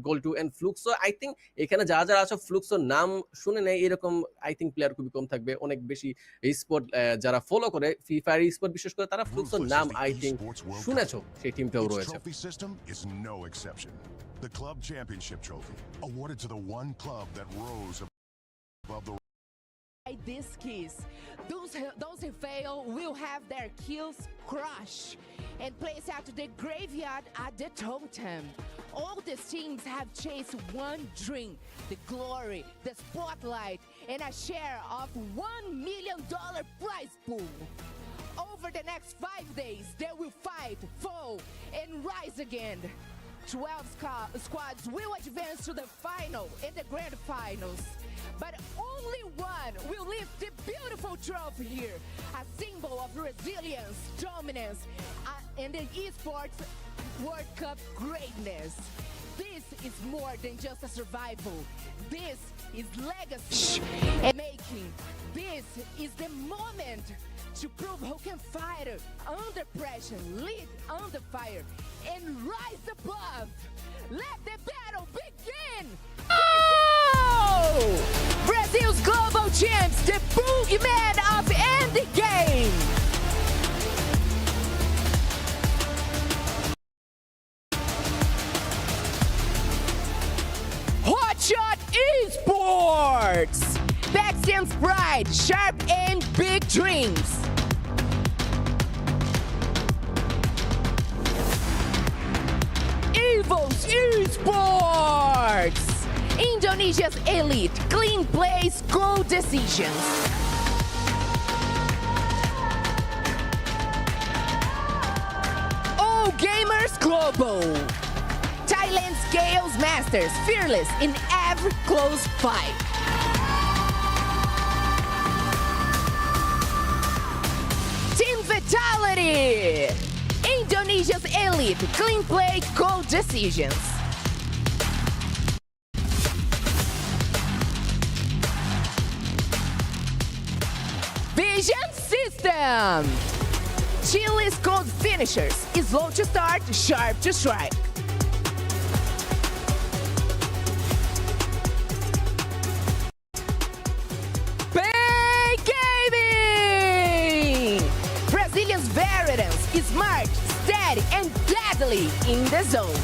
Goal to and Fluxo I think এখানে যারা যারা আছে ফ্লুক্সোর নাম শুনে নেয় এরকম আই থিঙ্ক প্লেয়ার খুবই কম থাকবে। অনেক বেশি স্পোর্ট যারা ফলো করে ফিফার স্পোর্ট বিশেষ করে তারা ফ্লুক্সোর নাম আই থিঙ্ক শুনেছো, সেই টিমটাও রয়েছে। The club championship trophy awarded to the one club that rose above the this kiss. Those who fail will have their kills crushed and placed out to the graveyard at the totem. All these teams have chased one dream, the glory, the spotlight, and a share of $1 million prize pool. Over the next 5 days, they will fight, fall, and rise again. 12 squads will advance to the final and the grand finals. But only one will lift the beautiful trophy here, a symbol of resilience, dominance, and the Esports World Cup greatness. This is more than just a survival. This is legacy making. This is the moment to prove who can fight under pressure, lead under fire, and rise above. Let the battle begin! Oh! Brazil's global champs, the boogeyman of ending game! Hotshot Esports! Backstand's pride, sharp aim, big dreams. Evo's Esports! Indonesia's elite, clean plays, goal decisions. All Gamers Global! Thailand's Gales Masters, fearless in every close fight. Team Vitality! Indonesia's elite, clean play, goal decisions. Vision System! Chile's cold finishers, slow to start, sharp to strike. Big Gaming! Brazilian's veterans, smart, steady, and deadly in the zone.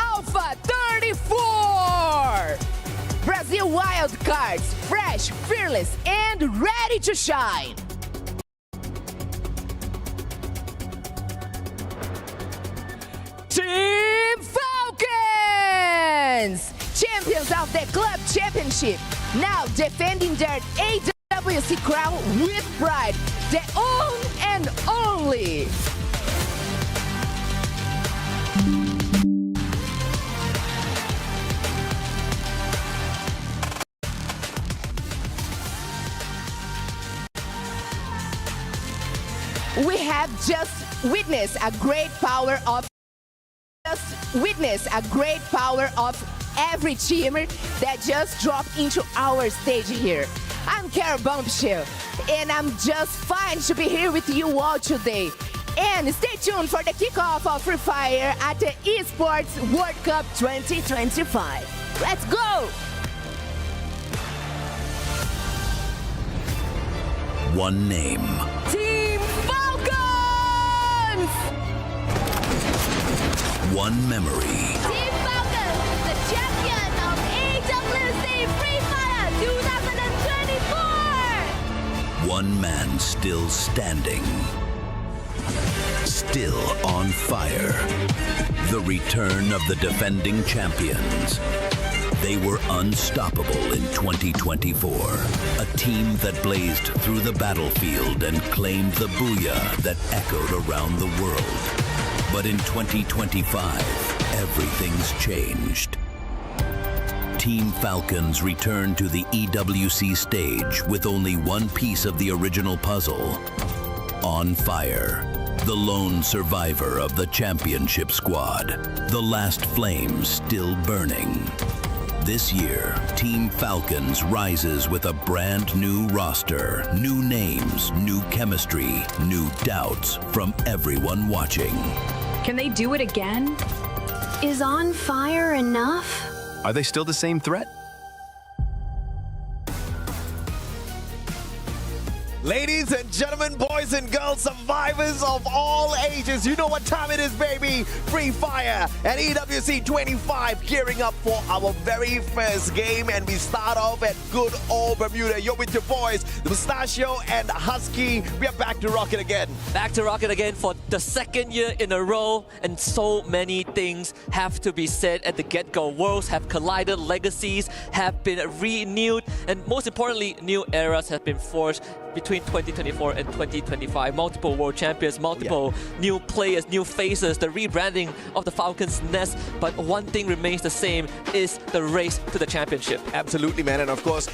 Alpha 34! Brazil wild cards, fresh, fearless, and ready to shine. Team Falcons! Champions of the club championship, now defending their AWC crown with pride, the own and only. We have just witnessed a great power of every teamer that just dropped into our stage here. I'm Kara Bombshell, and I'm just fine to be here with you all today. And stay tuned for the kickoff of Free Fire at the Esports World Cup 2025. Let's go! One name. Team Falcons! One memory. Team Falcons, the champion of AWC Free Fire 2024! One man still standing. Still on fire. The return of the defending champions. They were unstoppable in 2024. A team that blazed through the battlefield and claimed the booyah that echoed around the world. But in 2025, everything's changed. Team Falcons returned to the EWC stage with only one piece of the original puzzle. On fire. The lone survivor of the championship squad. The last flame still burning. This year, Team Falcons rises with a brand new roster, new names, new chemistry, new doubts from everyone watching. Can they do it again? Is On Fire enough? Are they still the same threat? Ladies and gentlemen, boys and girls, survivors of all ages, you know what time it is, baby. Free Fire at EWC 25, gearing up for our very first game. And we start off at good old Bermuda. You're with your boys, the Mustachio and Husky. We are back to rock it again. Back to rock it again for the second year in a row. And so many things have to be said at the get-go. Worlds have collided, legacies have been renewed, and most importantly, new eras have been forged between 2024 and 2025. Multiple world champions, multiple new players, new faces, the rebranding of the Falcons' nest. But one thing remains the same, is the race to the championship. Absolutely, man. And of course,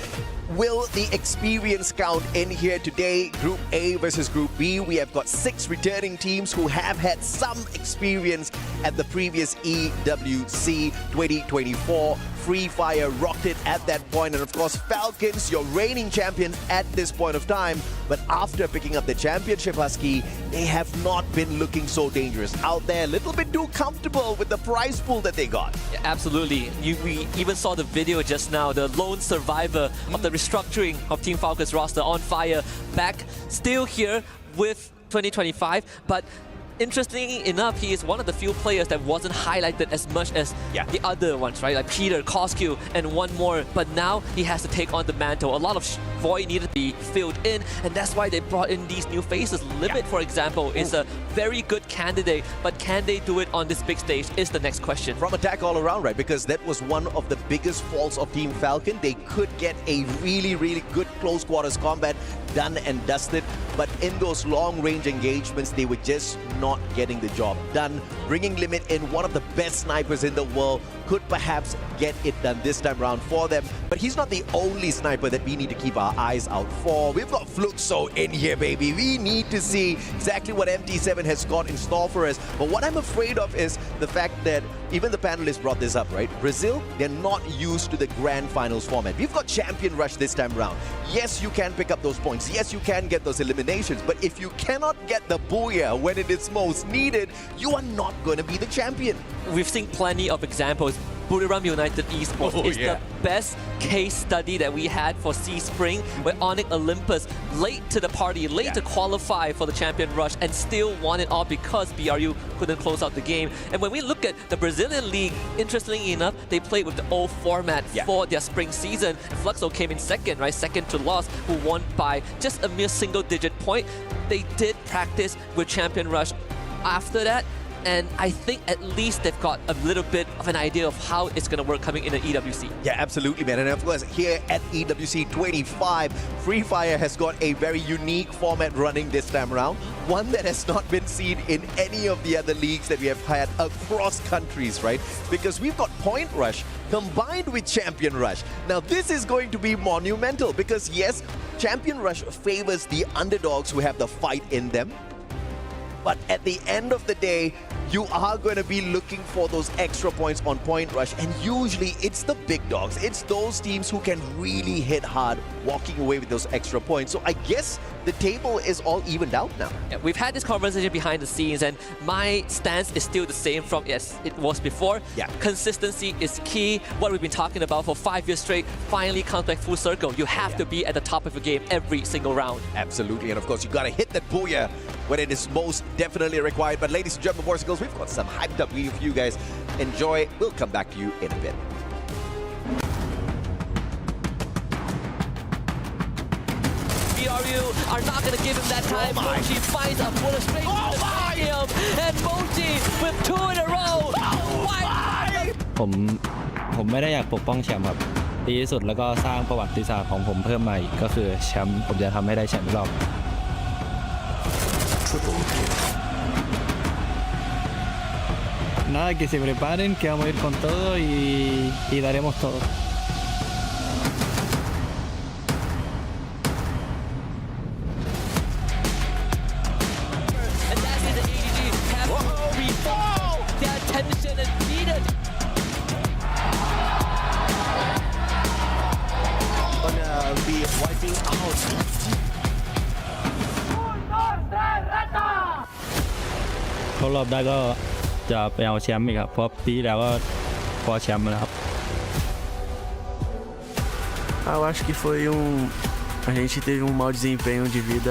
will the experience count in here today? Group A versus Group B. We have got 6 returning teams who have had some experience at the previous EWC 2024. Free Fire rocked it at that point. And of course, Falcons, your reigning champions at this point of time. But after picking up the championship, Husky, they have not been looking so dangerous. Out there, a little bit too comfortable with the prize pool that they got. Yeah, absolutely. We even saw the video just now, the lone survivor of the restructuring of Team Falcons roster, On Fire, back still here with 2025. But interestingly enough, he is one of the few players that wasn't highlighted as much as the other ones, right? Like Peter, Coscu, and one more. But now he has to take on the mantle. A lot of void needed to be filled in, and that's why they brought in these new faces. Limit, for example, is a very good candidate, but can they do it on this big stage is the next question. From attack all around, right? Because that was one of the biggest faults of Team Falcon. They could get a really, really good close quarters combat done and dusted, but in those long-range engagements, they were just not getting the job done. Bringing Limit in, one of the best snipers in the world, could perhaps get it done this time around for them. But he's not the only sniper that we need to keep our eyes out for. We've got Fluxo in here, baby. We need to see exactly what MT7 has got in store for us. But what I'm afraid of is the fact that even the panelists brought this up, right? Brazil, they're not used to the grand finals format. We've got Champion Rush this time around. Yes, you can pick up those points. Yes, you can get those eliminations. But if you cannot get the booyah when it is most needed, you are not going to be the champion. We've seen plenty of examples. Buriram United Esports is the best case study that we had for Sea Spring, where Onyx Olympus late to the party, late to qualify for the Champion Rush, and still won it all because BRU couldn't close out the game. And when we look at the Brazilian League, interestingly enough, they played with the old format for their spring season. Fluxo came in second, right? Second to loss, who won by just a mere single-digit point. They did practice with Champion Rush after that, and I think at least they've got a little bit of an idea of how it's going to work coming in an EWC. Yeah, absolutely, man. And of course, here at EWC 25, Free Fire has got a very unique format running this time around. One that has not been seen in any of the other leagues that we have had across countries, right? Because we've got Point Rush combined with Champion Rush. Now, this is going to be monumental because, yes, Champion Rush favors the underdogs who have the fight in them. But at the end of the day, you are going to be looking for those extra points on Point Rush. And usually it's the big dogs. It's those teams who can really hit hard, walking away with those extra points. So I guess the table is all evened out now. Yeah, we've had this conversation behind the scenes, and my stance is still the same from as it was before. Consistency is key. What we've been talking about for 5 years straight finally comes back full circle. You have to be at the top of your game every single round. Absolutely. And of course, you got to hit that booyah when it is most definitely required. But ladies and gentlemen, boys and girls, we've got some hyped up video for you guys. Enjoy. We'll come back to you in a bit. BRU are not going to give him that time. Mochi finds a bullet straight to the stadium, and Mochi with 2 in a row.ผมไม่ได้อยากปกป้องแชมป์ครับดีที่สุดแล้วก็สร้างประวัติศาสตร์ของผมเพิ่มมาอีกก็คือแชมป์ผมจะทำให้ได้แชมป์รอบ Nada, que se preparen, que vamos a ir con todo y daremos todo. And that is the ADG have refocused their attention and needed. stepping out. เข้ารอบได้ก็จะไปเอาแชมป์อีกครับเพราะปีที่แล้วก็คว้าแชมป์มาแล้วครับ Eu acho que foi a gente teve um mau desempenho devido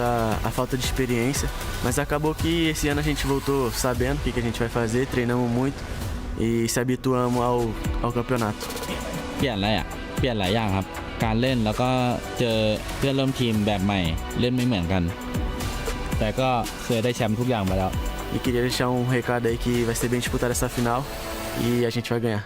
à falta de experiência, mas acabou que esse ano a gente voltou sabendo o que a gente vai fazer, treinamos muito e se habituamos ao campeonato. เปลี่ยนหลายอย่างครับการเล่นแล้วก็เจอเพื่อนร่วมทีมแบบใหม่เล่นไม่เหมือนกัน แต่ก็เคยได้แชมป์ทุกอย่างมาแล้ว E queria deixar um recado aí que vai ser bem disputada essa final e a gente vai ganhar.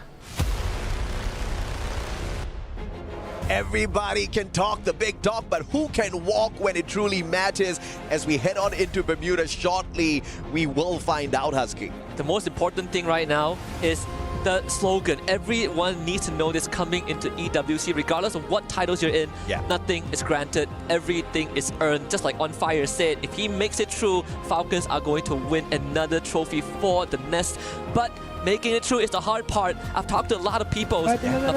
Everybody can talk the big talk, but who can walk when it truly matters? As we head on into Bermuda shortly, we will find out, Husky. The most important thing right now is the slogan. Everyone needs to know this coming into EWC, regardless of what titles you're in. Yeah. Nothing is granted. Everything is earned. Just like On Fire said, if he makes it through, Falcons are going to win another trophy for the Nest. But making it through is the hard part. I've talked to a lot of people,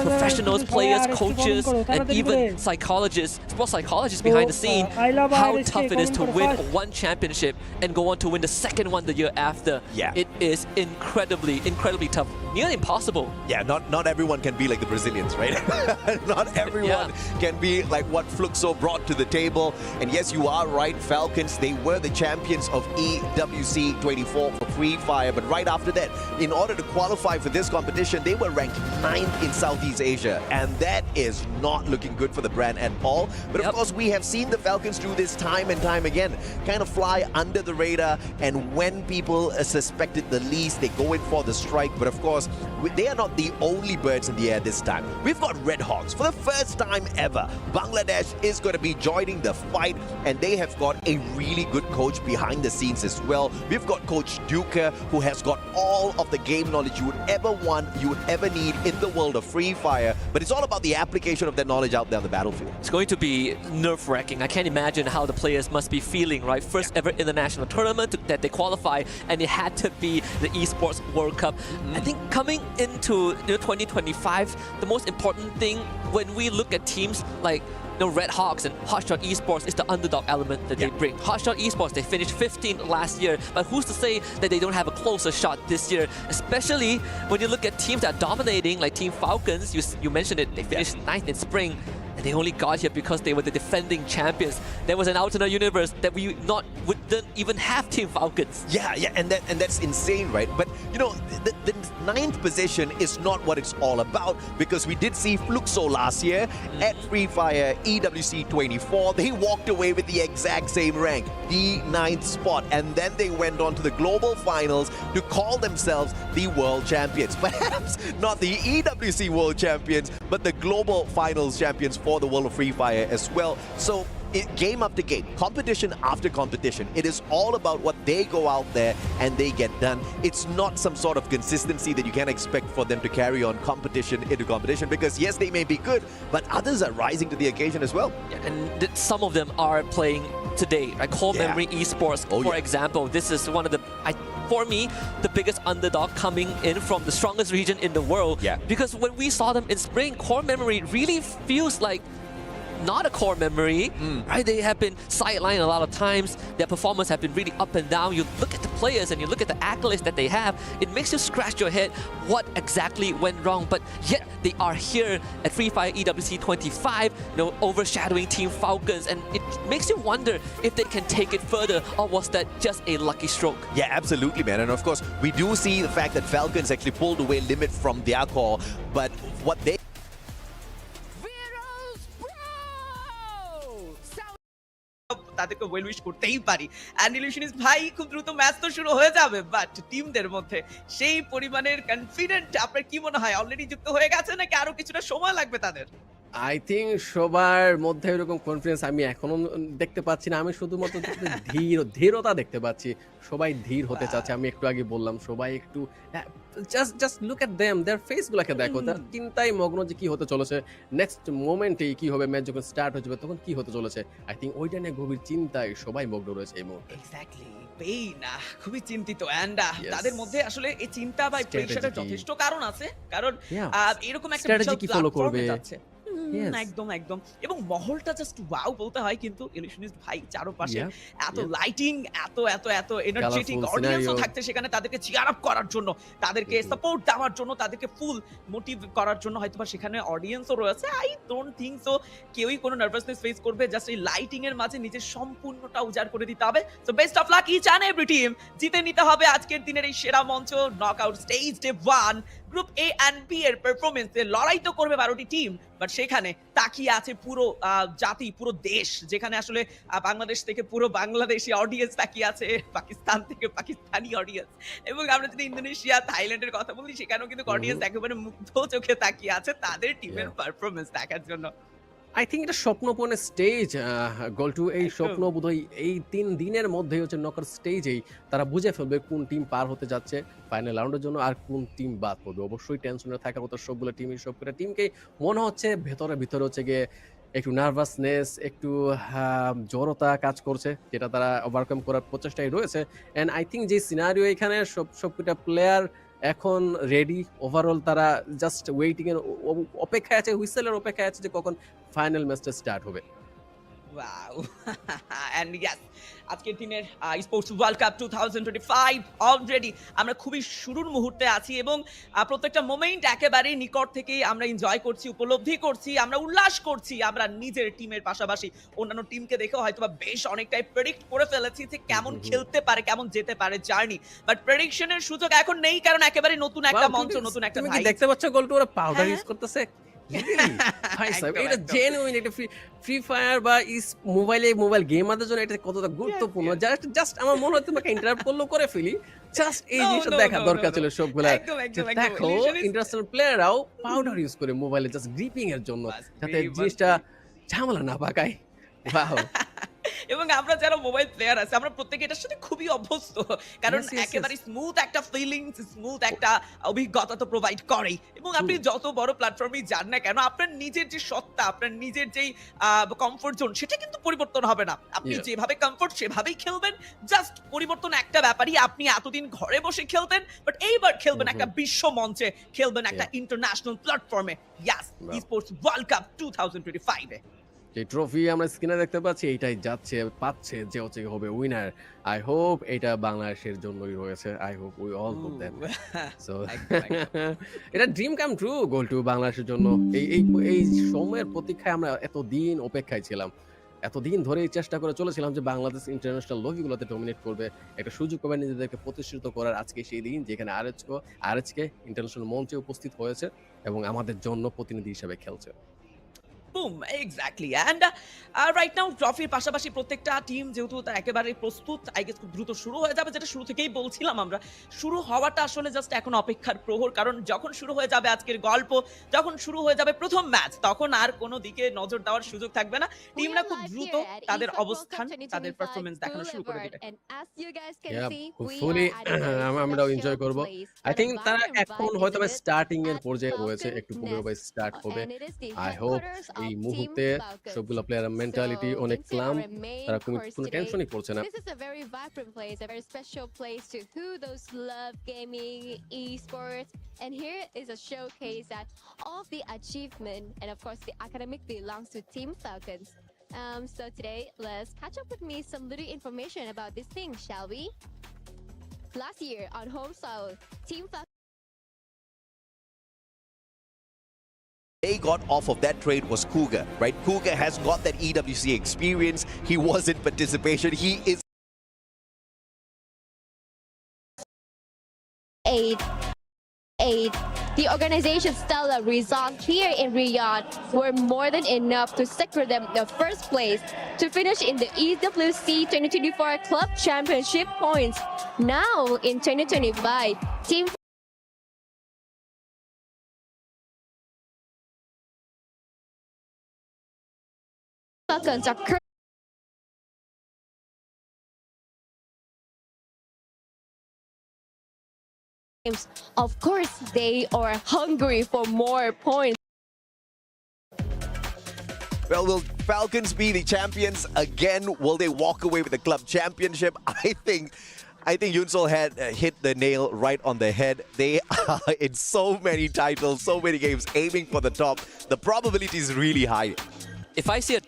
professionals, players, coaches, and even psychologists, sports psychologists behind the scene, how tough it is to win one championship and go on to win the second one the year after. Yeah. It is incredibly tough. Nearly impossible. Yeah, not everyone can be like the Brazilians, right? Not everyone can be like what Fluxo brought to the table. And yes, you are right, Falcons, they were the champions of EWC 24 for Free Fire. But right after that, in order to qualify for this competition, they were ranked 9th in Southeast Asia. And that is not looking good for the brand at all. But of course, we have seen the Falcons do this time and time again, kind of fly under the radar. And when people suspected the least, they go in for the strike. But of course, they are not the only birds in the air this time. We've got Red Hawks for the first time ever. Bangladesh is going to be joining the fight, and they have got a really good coach behind the scenes as well. We've got Coach Duca, who has got all of the game knowledge you would ever want, you would ever need in the world of Free Fire. But it's all about the application of that knowledge out there on the battlefield. It's going to be nerve-wracking. I can't imagine how the players must be feeling, right? First ever international tournament that they qualify, and it had to be the Esports World Cup. I think coming into 2025, the most important thing when we look at teams like Red Hawks and Hotshot Esports is the underdog element that they bring. Hotshot Esports, they finished 15th last year, but who's to say that they don't have a closer shot this year? Especially when you look at teams that are dominating, like Team Falcons, you mentioned it, they finished 9th in spring. And they only got here because they were the defending champions. There was an alternate universe that we wouldn't even have Team Falcons. Yeah, and that's insane, right? But you know, the 9th position is not what it's all about, because we did see Fluxo last year at Free Fire EWC 24. They walked away with the exact same rank, the 9th spot, and then they went on to the global finals to call themselves the world champions. Perhaps not the EWC world champions, but the global finals champions for the world of Free Fire as well. So game after game, competition after competition, it is all about what they go out there and they get done. It's not some sort of consistency that you can expect for them to carry on competition into competition, because yes, they may be good, but others are rising to the occasion as well. Yeah, and some of them are playing today, like Core Memory Esports, for example. This is one of the, for me, the biggest underdog coming in from the strongest region in the world. Because when we saw them in spring, Core Memory really feels like not a core memory, right? They have been sidelined a lot of times. Their performance have been really up and down. You look at the players and you look at the accolades that they have, it makes you scratch your head what exactly went wrong. But yet they are here at Free Fire EWC 25, overshadowing Team Falcons, and it makes you wonder if they can take it further, or was that just a lucky stroke? Yeah, absolutely, man. And of course, we do see the fact that Falcons actually pulled away limit from their core, but what they তাদেরকে well wish করতেই পারি। And illusionist ভাই, খুব দ্রুত match তো শুরু হয়ে যাবে, বাট টিমদের মধ্যে সেই পরিমাণের কনফিডেন্ট আপনার কি মনে হয় অলরেডি যুক্ত হয়ে গেছে, নাকি আরো কিছুটা সময় লাগবে তাদের? আই থিঙ্ক সবার মধ্যে এরকম কনফিডেন্স আমি এখনো দেখতে পাচ্ছি না। আমি শুধুমাত্র ধীরতা দেখতে পাচ্ছি। সবাই ধীর হতে চাচ্ছে। আমি একটু আগে বললাম, সবাই একটু just look at them, their face গুলাকে দেখো। তার চিন্তায় মগ্ন যে কি হতে চলেছে, নেক্সট মোমেন্টে কি হবে, ম্যাচ যখন স্টার্ট হয়ে যাবে তখন কি হতে চলেছে। আই থিঙ্ক ওইটা নিয়ে গভীর চিন্তায় সবাই মগ্ন রয়েছে এই মুহূর্তে। এক্স্যাক্টলি, খুবই চিন্তিত। অ্যান্ড তাদের মধ্যে আসলে এই চিন্তা বা প্রেশারের যথেষ্ট কারণ আছে, কারণ এরকম একটা স্ট্র্যাটেজি কি ফলো করবে। Yes. একদম একদম এবং মহলটা জাস্ট ওয়াও বলতে হয় কিন্তু ইলিউশনিস্ট ভাই চারপাশে Yeah, এত yeah. লাইটিং এত এনার্জেটিক Colourful অডিয়েন্সও scenario. থাকতে সেখানে তাদেরকে চিয়ার আপ করার জন্য তাদেরকে সাপোর্ট দেওয়ার জন্য তাদেরকে ফুল মোটিভ করার জন্য হয়তোবা সেখানে অডিয়েন্সও রয়েছে আই ডোন্ট থিংক সো কেউই কোনো নার্ভাসনেস ফেস করবে জাস্ট এই লাইটিং এর মাঝে নিজের সম্পূর্ণটা উজাড় করে দিতে হবে so best of luck each and every team জিতে নিতে হবে আজকের দিনের এই সেরা মঞ্চ knockout stage day 1 group A and B এর পারফরম্যান্সে লড়াই তো করবে 12টি টিম বাট সেখানে তাকিয়ে আছে পুরো জাতি পুরো দেশ যেখানে আসলে বাংলাদেশ থেকে পুরো বাংলাদেশি অডিয়েন্স তাকিয়ে আছে পাকিস্তান থেকে পাকিস্তানি অডিয়েন্স এবং আমরা যদি ইন্দোনেশিয়া থাইল্যান্ডের কথা বলি সেখানেও কিন্তু অডিয়েন্স একেবারে মুগ্ধ চোখে তাকিয়ে আছে তাদের টিমের পারফরম্যান্স দেখার জন্য আই থিঙ্ক এটা স্বপ্নপূর্ণ স্টেজ গোলটু এই স্বপ্ন বোধহয় এই 3 দিনের মধ্যেই হচ্ছে নকআউট স্টেজেই তারা বুঝে ফেলবে কোন টিম পার হতে যাচ্ছে ফাইনাল রাউন্ডের জন্য আর কোন টিম বাদ পড়বে অবশ্যই টেনশনে থাকার মতো সবগুলো টিমই সবকটা টিমকে মনে হচ্ছে ভিতরে হচ্ছে গিয়ে একটু নার্ভাসনেস একটু জড়তা কাজ করছে যেটা তারা ওভারকাম করার প্রচেষ্টায় রয়েছে অ্যান্ড আই থিঙ্ক যে সিনারিও এখানে সবকটা প্লেয়ার এখন রেডি ওভারঅল তারা জাস্ট ওয়েটিং এর অপেক্ষায় আছে হুইসেলের অপেক্ষায় আছে যে কখন ফাইনাল ম্যাচটা স্টার্ট হবে ওয়াও এন্ড ইয়েস আজকের দিনের স্পোর্টস ওয়ার্ল্ড কাপ 2025 অলরেডি আমরা খুবই শুরুর মুহূর্তে আছি এবং প্রত্যেকটা মোমেন্ট একেবারে নিকট থেকেই আমরা এনজয় করছি উপলব্ধি করছি আমরা উল্লাস করছি আমরা নিজের টিমের পাশাপাশি অন্যান্য টিমকে দেখেও হয়তোবা বেশ অনেকটাই প্রেডিক্ট করে ফেলেছি যে কেমন খেলতে পারে কেমন যেতে পারে জার্নি বাট প্রেডিকশনের সুযোগ এখন নেই কারণ একেবারে নতুন একটা মঞ্চ নতুন একটা তুমি কি ভাই দেখতে পাচ্ছ গোলটা ওরা পাউডার ইউজ করতেছে ভাই সাহেব এটা জেনুইন একটা ফ্রি ফায়ার বা মোবাইল গেমারদের জন্য এটা কতটা গুরুত্বপূর্ণ জাস্ট আমার মনে হয় তোমাকে ইন্টারাপ্ট করলো করে ফেলি জাস্ট এই জিনিসটা দেখা দরকার ছিল সবগুলা দেখো ইন্টারন্যাশনাল প্লেয়াররাও পাউডার ইউজ করে মোবাইলে জাস্ট গ্রিপিং এর জন্য যাতে জিনিসটা ঝামেলা না পাকায় ওয়াও এবং আমরা যারা মোবাইল প্লেয়ার আছে আমরা প্রত্যেকে এটার সাথে খুবই অভ্যস্ত কারণ একেবারে স্মুথ একটা ফিলিংস স্মুথ একটা অভিজ্ঞতা তো প্রোভাইড করেই এবং আপনি যত বড় প্ল্যাটফর্মে যান না কেন আপনার নিজের যে সত্তা আপনার নিজের যেই কমফোর্ট জোন সেটা কিন্তু পরিবর্তন হবে না আপনি যেভাবে কমফোর্ট সেভাবেই খেলবেন জাস্ট পরিবর্তন একটা ব্যাপারই আপনি এতদিন ঘরে বসে খেলতেন বাট এইবার খেলবেন একটা বিশ্ব মঞ্চে খেলবেন একটা ইন্টারন্যাশনাল প্ল্যাটফর্মে ইয়াস স্পোর্টস ওয়ার্ল্ড কাপ 2025 এ যে ট্রফি আমরা স্ক্রিনে দেখতে পাচ্ছি এইটাই পাচ্ছে যে হচ্ছে হবে উইনার আই হোপ এটা বাংলাদেশের জন্যই রয়েছে I hope we all hope that so এটা ড্রিম কাম ট্রু গোল টু বাংলাদেশের জন্য এই সময়ের প্রতীক্ষায় আমরা এতদিন অপেক্ষায় ছিলাম এতদিন ধরে চেষ্টা করে চলেছিলাম যে বাংলাদেশ ইন্টারন্যাশনাল লবিগুলোতে ডমিনেট করবে একটা সুযোগ পাবে নিজেদেরকে প্রতিষ্ঠিত করার আজকে সেই দিন যেখানে আরএচকে ইন্টারন্যাশনাল মঞ্চে উপস্থিত হয়েছে এবং আমাদের জন্য প্রতিনিধি হিসেবে খেলছে broom exactly and right now ট্রফির পাশাপাশি প্রত্যেকটা টিম যেহেতু তার একেবারে প্রস্তুত আই গেস খুব দ্রুত শুরু হয়ে যাবে যেটা শুরু থেকেই বলছিলাম আমরা শুরু হওয়াটা আসলে জাস্ট এখন অপেক্ষার প্রহর কারণ যখন শুরু হয়ে যাবে আজকের গল্প যখন শুরু হয়ে যাবে প্রথম ম্যাচ তখন আর কোনো দিকে নজর দেওয়ার সুযোগ থাকবে না টিমরা খুব দ্রুত তাদের অবস্থান তাদের পারফরম্যান্স দেখানো শুরু করে দেবে ফুলি আমরাও এনজয় করব আই থিংক তারা এখন হয়তো স্টার্টিং এর পর্যায়ে রয়েছে একটু পরে স্টার্ট হবে আই হোপ এই মুহূর্তে সবগুলো প্লেয়ার মেন্টালিটি অনেক ক্লাম তারা কোনো টেনশনই করছে না This is a very vibrant place, a very special place to who those love gaming, esports, and here is a showcase that all of the achievement and of course the academic belongs to Team Falcons. So today, let's catch up with me some little information about this thing, shall we? Last year on home soil, Team Falcons they got off of that trade was Cougar, right? Cougar has got that EWC experience. He was in participation. He is eight. The organization's stellar result here in Riyadh were more than enough to secure them the first place to finish in the EWC 2024 Club Championship points. Now in 2025, Team Falcons are of course, they are hungry for more points. Well, will Falcons be the champions again? Will they walk away with the club championship? I think I think Yunsol had hit the nail right on the head. They are in so many titles, so many games, aiming for the top. The probability is really high. If I see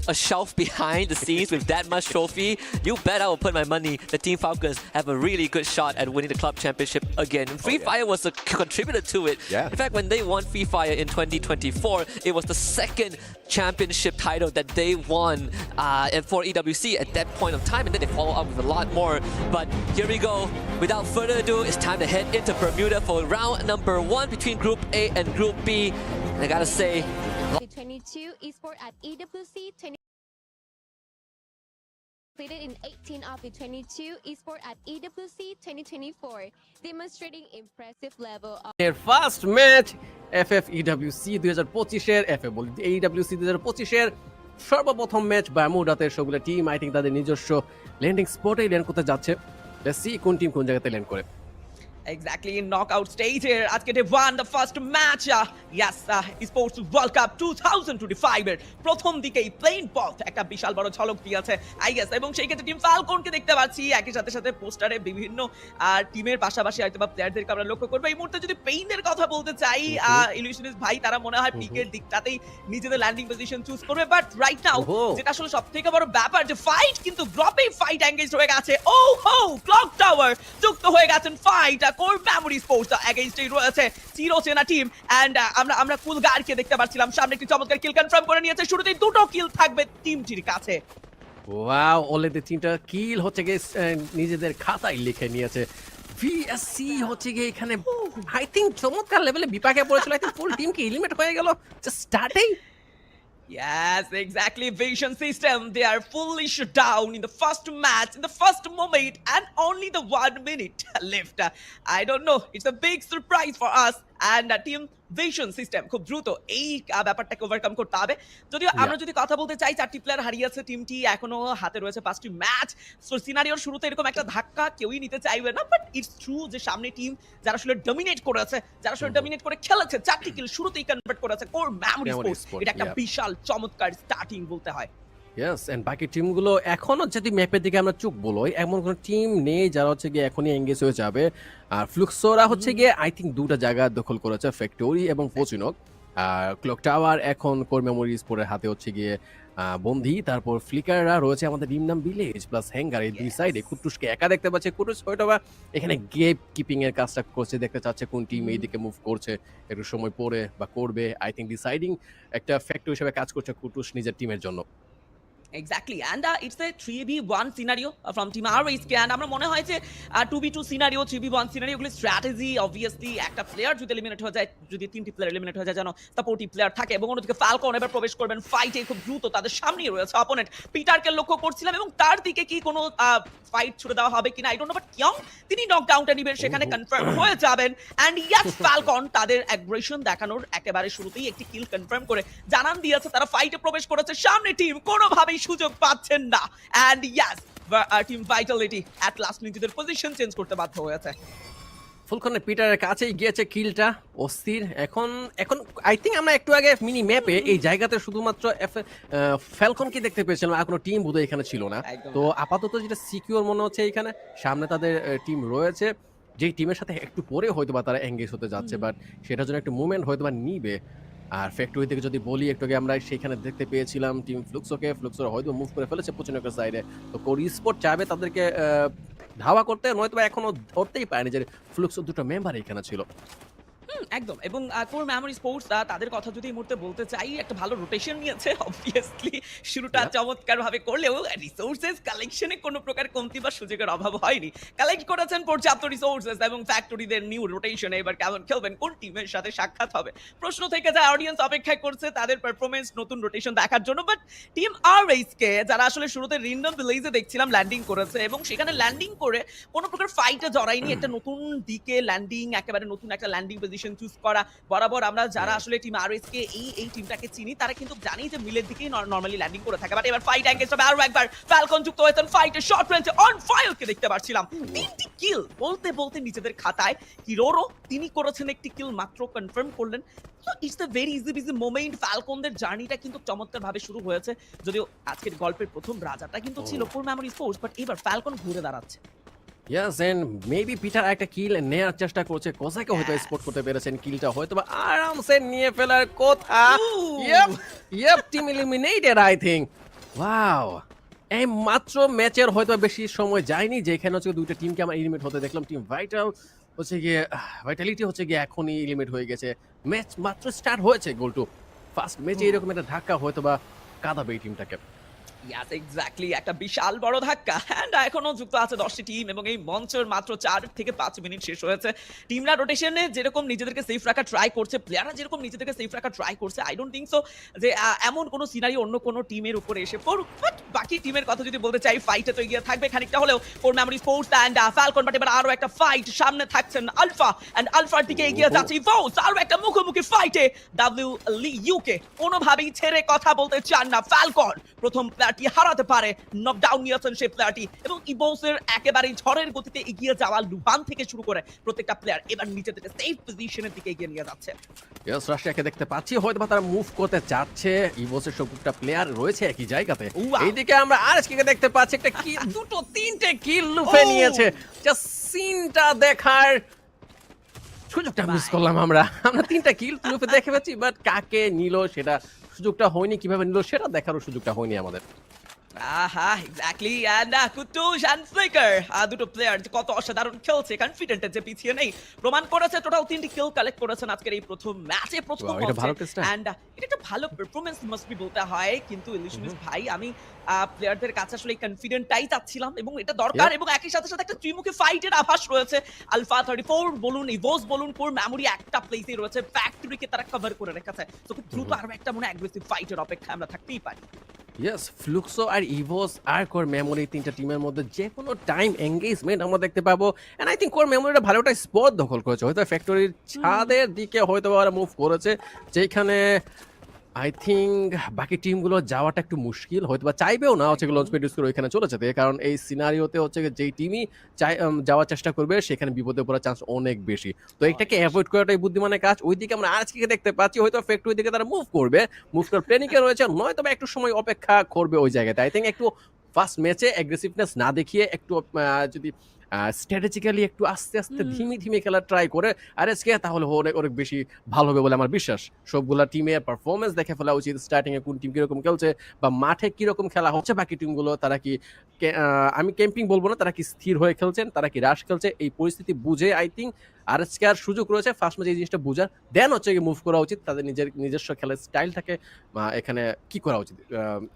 a shelf behind the scenes with that much trophy, you bet I will put my money that Team Falcons have a really good shot at winning the club championship again. Free Fire was a contributor to it. Yeah. In fact, when they won Free Fire in 2024, it was the second championship title that they won for EWC at that point of time, and then they follow up with a lot more. But here we go. Without further ado, it's time to head into Bermuda for round number 1 between Group A and Group B. And I gotta say, 22 Esports at EWC 20 completed in 18 of the 22 Esports at EWC 2024, demonstrating impressive level of এর first match FF-EWC 2025 এর AEWC 2025 এর সর্বপ্রথম match বারমুডাতে সবগুলো team I think তাদের নিজস্ব landing স্পটে land করতে যাচ্ছে। লেটস সি কোন টিম কোন জায়গাতে ল্যান্ড করে। Exactly, in knockout stage here. Aajke they won the first match. Yes, Esports World Cup 2025 এর প্রথম দিকেই প্লেন পথ একটা বিশাল বড় ঝলক দিয়েছে আই গেস, এবং সেই ক্ষেত্রে টিম ফালকনকে দেখতে পাচ্ছি একই সাথে সাথে পোস্টারে বিভিন্ন টিমের পাশাপাশি হয়তো বা প্লেয়ারদেরকে আমরা লক্ষ্য করবো। এই মুহূর্তে যদি পেইনের কথা বলতে চাই, ইলিউশনিস্ট ভাই তারা মনে হয় পিকের দিকটাতেই নিজেদের ল্যান্ডিং পজিশন চুজ করবে, বাট রাইট নাও যেটা আসলে সবথেকে বড় ব্যাপার যে ফাইট কিন্তু গ্রুপে ফাইট এঙ্গেজ হয়ে গেছে। ও হো, ক্লক টাওয়ার যুক্ত হয়ে গেছেন ফাইট কোর মেমোরি স্পোর্টস এগেইনস্টেই রয়েছে চিরচেনা টিম, এন্ড আমরা কুলগারকে দেখতে পাচ্ছিলাম সামনে একটি চমৎকার কিল কনফার্ম করে নিয়েছে। শুরুতেই দুটো কিল থাকবে টিমটির কাছে। ওয়াও, অলরেডি তিনটা কিল হচ্ছে গিয়ে নিজেদের খাতায় লিখে নিয়েছে। ভিএসসি হচ্ছে গিয়ে এখানে আই থিঙ্ক চমৎকার লেভেলে বিপাকে পড়েছিল। আই থিঙ্ক ফুল টিম কি এলিমিনেট হয়ে গেল just স্টার্টেই। Yes, exactly. Vision system. They are fully shut down in the first match, in the first moment, and only the 1 minute left. I don't know. It's a big surprise for us. And team Vision system খুব দ্রুত এই ব্যাপারটাকে overcome করতে হবে। যদিও আমরা যদি কথা বলতে চাই, 4টি প্লেয়ার হারিয়েছে টিমটি, এখনো হাতে রয়েছে 5টি ম্যাচ। সো সিনারিওর শুরুতে এরকম একটা ধাক্কা কেউই নিতে চাইবে না, বাট ইটস ট্রু যে সামনে টিম যারা আসলে ডমিনেট করেছে, যারা আসলে ডমিনেট করে খেলেছে, 4টি কিল শুরুতেই কনভার্ট করেছে কোর মেমোরি স্পোর্টস। এটা একটা বিশাল চমৎকার স্টার্টিং বলতে হয়। ইয়েস, এন্ড বাকি টিমগুলো এখনো যদি ম্যাপের দিকে আমরা চোখ বলোই, এমন কোনো টিম নেই যারা হচ্ছে গিয়ে এখনই এঙ্গেজ হয়ে যাবে। আর ফ্লুক্সোরা হচ্ছে গিয়ে আই থিঙ্ক 2টা জায়গা দখল করেছে, ফ্যাক্টরি এবং পচিনক। আর ক্লক টাওয়ার এখন কোর মেমোরি স্পোর্টের হাতে হচ্ছে গিয়ে বন্ধি। তারপর ফ্লিকাররা রয়েছে আমাদের রিমনাম ভিলেজ প্লাস হ্যাঙ্গার, এই দুই সাইডে। কুটুসকে একা দেখতে পাচ্ছে। কুটুস হয়তো বা এখানে গেপ কিপিং এর কাজটা করছে, দেখতে চাচ্ছে কোন টিম এই দিকে মুভ করছে একটু সময় পরে বা করবে। আই থিঙ্ক ডিসাইডিং একটা ফ্যাক্টর হিসেবে কাজ করছে কুটুস নিজের টিমের জন্য। Exactly, and it's a 3v1 scenario from Team RHK, and আমরা মনে হয় যে 2v2 সিনারিও 3v1 সিনারিও গুলো স্ট্র্যাটেজি অবভিয়াসলি একটা প্লেয়ার যদি এলিমিনেট হয়ে যায়, যদি 3টি প্লেয়ার এলিমিনেট হয়ে যায় যেন সাপোর্টিভ প্লেয়ার থাকে। এবং অন্যদিকে ফালকন এবার প্রবেশ করবেন ফাইটে খুব দ্রুত, তাদের সামনেই রয়েছে অপোনেন্ট। পিটারকে লক্ষ্য করছিলাম এবং তার দিকে কি কোনো ফাইট ছুড়ে দেওয়া হবে কিনা I don't know, but Kyung তিনি নকডাউনটা নেবেন, সেখানে কনফার্ম হয়ে যাবেন। এন্ড ইয়াস, ফালকন তাদের অ্যাগ্রেশন দেখানোর একেবারে শুরুতেই একটি কিল কনফার্ম করে জানান দিয়েছে তারা ফাইটে প্রবেশ করেছে। সামনে টিম কোনোভাবেই সুযোগ পাচ্ছেন না, and yes team Vitality at last নিজেদের পজিশন চেঞ্জ করতে বাধ্য হয়েছে। ফুলকনের পিটারের কাছেই গিয়েছে কিলটা, অস্থির। এখন আই থিঙ্ক আমরা একটু আগে মিনি ম্যাপে এই জায়গাতে শুধুমাত্র ফ্যালকনকে দেখতে পেয়েছিলাম, আর কোনো টিম বোধহয় এখানে ছিল না। তো আপাতত যেটা সিকিউর মনে হচ্ছে এখানে সামনে তাদের টিম রয়েছে, যেই টিমের সাথে একটু পরে হয়তো বা তারা এঙ্গেজ হতে যাচ্ছে, বাট সেটার জন্য একটু মুভমেন্ট হয়তো বা নিবে। আর ফ্যাক্টরি থেকে যদি বলি, একটু আগে আমরা সেখানে দেখতে পেয়েছিলাম টিম ফ্লুক্সোরা হয়তো মুভ করে ফেলেছে পচিনকের সাইডে। তো কোর স্পোর্ট চাইবে তাদেরকে ধাওয়া করতে, নয়তো এখনো ধরতেই পারেনি যে ফ্লুক্সোর 2টা মেম্বার এখানে ছিল। একদম, এবং কোর মেমোরি স্পোর্টস তাদের কথা যদি এই মুহূর্তে বলতে চাই, একটা ভালো রোটেশন নিয়েছে অবভিয়াসলি। শুরুটা চমৎকার ভাবে করলেও রিসোর্সেস কালেকশনে কোনো প্রকার কমতি বা সুযোগের অভাব হয়নি। কালেক্ট করেছেন পর্যাপ্ত রিসোর্সেস, এবং ফ্যাক্টরিদের নিউ রোটেশনে এবার কেমন খেলবেন, কোন টিমের সাথে সাক্ষাৎ হবে, প্রশ্ন থেকে যায়। অডিয়েন্স অপেক্ষা করছে তাদের পারফরমেন্স, নতুন রোটেশন দেখার জন্য। বাট টিম RHK যারা আসলে শুরুতে রিন্ডম ভিলেজে দেখছিলাম ল্যান্ডিং করেছে, এবং সেখানে ল্যান্ডিং করে কোনো প্রকার ফাইটে জড়ায়নি, একটা নতুন দিকে ল্যান্ডিং, একেবারে নতুন একটা ল্যান্ডিং পজিশন চুজ করা। বরাবর আমরা যারা আসলে টিম RHK এই টিমটাকে চিনি, তারা কিন্তু জানি যে মিলের দিকেই নরমালি ল্যান্ডিং করে থাকে। বাট এবার ফাইট এঙ্গেজ হবে আরো একবার। ফ্যালকন যুক্ত হয়েছেন ফাইটে, শর্ট রেঞ্জে অন ফায়ারকে দেখতে পাচ্ছিলাম 3টি কিল বলতে নিজেদের খাতায়। কিরোরো তিনি করেছেন একটি কিল মাত্র, কনফার্ম করলেন। So it's a very easy moment. ফ্যালকনদের জার্নিটা কিন্তু চমৎকার ভাবে শুরু হয়েছে, যদিও আজকের গল্পের প্রথম রাজাটা কিন্তু ছিল কোর মেমোরি স্পোর্টস, বাট এবার ফ্যালকন ঘুরে দাঁড়াচ্ছে। ইয়েস এন্ড মেবি পিটার একটা কিল নেয়ার চেষ্টা করছে, কোসাকে হয়তো স্পট করতে পেরেছেন, কিলটা হয়তো বা আরামসে নিয়ে ফেলার কথা। ইয়েপ team eliminated I think. Wow, এই মাত্র ম্যাচের হয়তো বেশি সময় যায়নি যেখানে হচ্ছে দুইটা টিমকে আমরা এলিমিনেট হতে দেখলাম। টিম ভাইটাল হচ্ছে গিয়ে ভাইটালিটি হচ্ছে গিয়ে এখনই এলিমিনেট হয়ে গেছে, ম্যাচ মাত্র স্টার্ট হয়েছে। গোল টু ফার্স্ট ম্যাচে এরকম একটা ধাক্কা হয়তো বা কাঁদাবে এই টিমটাকে। ইয়াস এক্স্যাক্টলি, একটা বিশাল বড় ধাক্কা। অ্যান্ড এখনো যুক্ত আছে 10টি টিম এবং এই মঞ্চের মাত্র 4 থেকে 5 মিনিট শেষ হয়েছে। টিমরা রোটেশনে যেরকম নিজেদেরকে সেফ রাখা ট্রাই করছে, প্লেয়াররা যেরকম নিজেদেরকে সেফ রাখা ট্রাই করছে, আই ডোন্ট থিংক সো যে এমন কোনো সিনারি অন্য কোনো টিমের উপরে এসে পড়ুক। বাট বাকি টিমের কথা যদি বলতে চাই, ফাইটে তো এগিয়ে থাকবে খানিকটা হলেও core memory sports and Falcon. But এবার আরো একটা ফাইট, সামনে থাকছেন আলফা অ্যান্ড আলফার দিকে এগিয়ে যাচ্ছে ইভোস। আরো একটা মুখোমুখি ফাইটে ডাব্লিউ লি ইউকে কোনোভাবেই ছেড়ে কথা বলতে চান না ফ্যালকন। প্রথম প্লেয়ারটি হারাতে পারে, নকডাউন নিয়েছেন সেই প্লেয়ারটি এবং ইভোসের একেবারেই ঝড়ের গতিতে এগিয়ে যাওয়া লুবান থেকে শুরু করে প্রত্যেকটা প্লেয়ার এবার নিজেদের সেফ পজিশনের দিকে এগিয়ে নিয়ে যাচ্ছে। ইয়েস, রাশিয়াকে দেখতে পাচ্ছি হয়তো বা তারা মুভ করতে চাচ্ছে, ইভোসের সবটা প্লেয়ার রয়েছে একই জায়গাতে। এইদিকে আমরা আরএইচকে দেখতে পাচ্ছি একটা কি দুটো তিনটে কিল লুফে নিয়েছে। জাস্ট সিনটা দেখার সুযোগটা মিস করলাম আমরা তিনটা কিল লুফে দেখে পাচ্ছি, বাট কাকে নিল সেটা সুযোগটা হয়নি, কিভাবে নিল সেটা দেখারও সুযোগটা হয়নি আমাদের। আহা exactly. And Kutus and flicker দুটো প্লেয়ার কত অসাধারণ খেলছে, কনফিডেন্ট যে পিছিয়ে নেই, প্রমাণ করেছে। টোটাল 3টি কিল কালেক্ট করেছেন আজকের এই প্রথম ম্যাচে, প্রথম এটা ভালো টেস্ট। অ্যান্ড এটা একটা ভালো পারফরম্যান্স মাস্ট বি বলতে হয়। কিন্তু ইলিশনিস ভাই, আমি প্লেয়ারদের কাছে আসলে এই কনফিডেন্টটাই চাচ্ছিলাম এবং এটা দরকার। এবং একই সাথে সাথে একটা ত্রিমুখী ফাইটের আভাস রয়েছে। আলফা 34 বলুন, ইভোস বলুন, কোর মেমোরি একটা প্লেসে রয়েছে, ফ্যাক্টরিকে তারা কভার করে রেখেছে। তো খুব দ্রুত আরো একটা মনে অ্যাগ্রেসিভ ফাইটের অপেক্ষা আমরা থাকতেই পারি। ইয়েস, ফ্লুক্সো আর ইভোস আর কোর মেমোরি তিনটা টিমের মধ্যে যে কোনো টাইম এঙ্গেজমেন্ট আমরা দেখতে পাবো। এন্ড আই থিঙ্ক কোর মেমোরিটা ভালো একটা স্পট দখল করেছে, হয়তো ফ্যাক্টরির ছাদের দিকে হয়তো ওরা মুভ করেছে, যেখানে আই থিঙ্ক বাকি টিমগুলো যাওয়াটা একটু মুশকিল, হয়তো বা চাইবেও না হচ্ছে লঞ্চ প্যাড ইউজ করে ওইখানে চলে যেতে, কারণ এই সিনারিওতে হচ্ছে যেই টিমই যাওয়ার চেষ্টা করবে সেখানে বিপদে পড়ার চান্স অনেক বেশি। তো এটাকে অ্যাভয়েড করাটাই বুদ্ধিমানের কাজ। ওইদিকে আমরা আজকে দেখতে পাচ্ছি হয়তো ফ্যাক্টরির দিকে তারা মুভ করবে, মুভ করার প্ল্যানিংয়ে রয়েছে, নয়তো বা একটু সময় অপেক্ষা করবে ওই জায়গাতে। আই থিঙ্ক একটু ফার্স্ট ম্যাচে অ্যাগ্রেসিভনেস না দেখিয়ে একটু যদি স্ট্র্যাটেজিক্যালি একটু আস্তে আস্তে ধীমে ধীমে খেলা ট্রাই করে আরএসকে, তাহলে অনেক অনেক বেশি ভালো হবে বলে আমার বিশ্বাস। সবগুলা টিমের পারফরমেন্স দেখে ফেলা উচিত, স্টার্টিং এ কোন টিম কিরকম খেলছে বা মাঠে কিরকম খেলা হচ্ছে, বাকি টিমগুলো তারা কি আমি ক্যাম্পিং বলবো না, তারা কি স্থির হয়ে খেলছেন, তারা কি রাশ খেলছে, এই পরিস্থিতি বুঝে আই থিঙ্ক আরএসকে আর সুযোগ রয়েছে ফার্স্ট ম্যাচে এই জিনিসটা বুঝার, দেন হচ্ছে মুভ করা উচিত, তাদের নিজস্ব খেলার স্টাইলটাকে এখানে কি করা উচিত,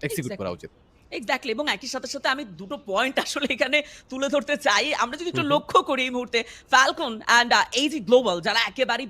এক্সিকিউট করা উচিত। এক্স্যাক্টলি। এবং একই সাথে সাথে আমি দুটো পয়েন্ট আসলে এখানে তুলে ধরতে চাই। আমরা যদি একটু লক্ষ্য করি এই মুহূর্তে ফ্যালকন অ্যান্ড এইজি গ্লোবাল, যারা একেবারেই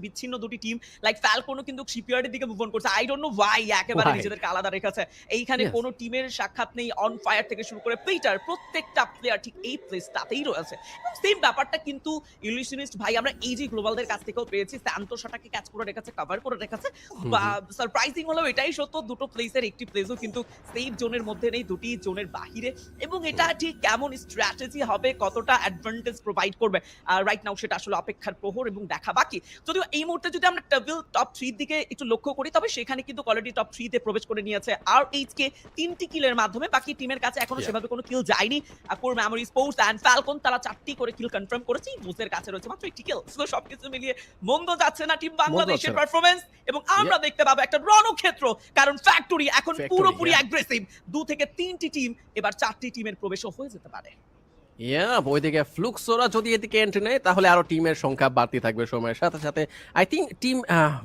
বিচ্ছিন্ন দুটি টিম, লাইক ফ্যালকনও কিন্তু শিপইয়ার্ডের দিকে মুভ অন করছে। আই ডোন্ট নো ওয়াই, একেবারে নিজেদেরকে আলাদা রেখেছে। এইখানে কোনো টিমের সাক্ষাৎ নেই। অন ফায়ার থেকে শুরু করে পিটার, প্রত্যেকটা প্লেয়ার ঠিক এই প্লেসটাতেই রয়েছে। এবং সেম ব্যাপারটা কিন্তু ইলিউশনিস্ট ভাই আমরা এইজি গ্লোবালদের কাছ থেকেও পেয়েছি। স্যান্তোসাটাকে ক্যাচ করে রেখেছে, কভার করে রেখেছে। বা সারপ্রাইজিং হলেও এটাই সত্য, দুটো প্লেসের একটি প্লেসও কিন্তু সেফ জোনের মধ্যে নেই, দুটি জোনের বাহিরে। এবং এটা ঠিক কেমন স্ট্র্যাটেজি হবে, কতটা অ্যাডভান্টেজ প্রোভাইড করবে রাইট নাও সেটা আসলে অপেক্ষার প্রহর এবং দেখা বাকি। যদিও এই মুহূর্তে যদি আমরা টেবিল টপ 3 দিকে একটু লক্ষ্য করি, তবে সেখানে কিন্তু অলরেডি টপ 3 তে প্রবেশ করে নিয়েছে আরএইচকে 3টি কিলের মাধ্যমে। বাকি টিমের কাছে এখনো সেভাবে কোনো কিল যায়নি। Core memory sports and Falcon তারা 4টি করে কিল কনফার্ম করেছে, বুসের কাছে রয়েছে মাত্র 1টি কিল। সো সবকিছু মিলিয়ে মন্দ যাচ্ছে না টিম বাংলাদেশের পারফরম্যান্স, এবং আমরা দেখতে পাবো একটা রণক্ষেত্র, কারণ ফ্যাক্টরি এখন পুরোপুরি অ্যাগ্রেসিভ। 2 থেকে 3টি টিম, এবার 4টি টিমের প্রবেশও হয়ে যেতে পারে। ওইদিকে ফ্লুক্সোরা যদি এদিকে এন্ট্রি নেয় তাহলে আরো টিমের সংখ্যা বাড়তে থাকবে সময়ের সাথে সাথে। আই থিঙ্ক টিম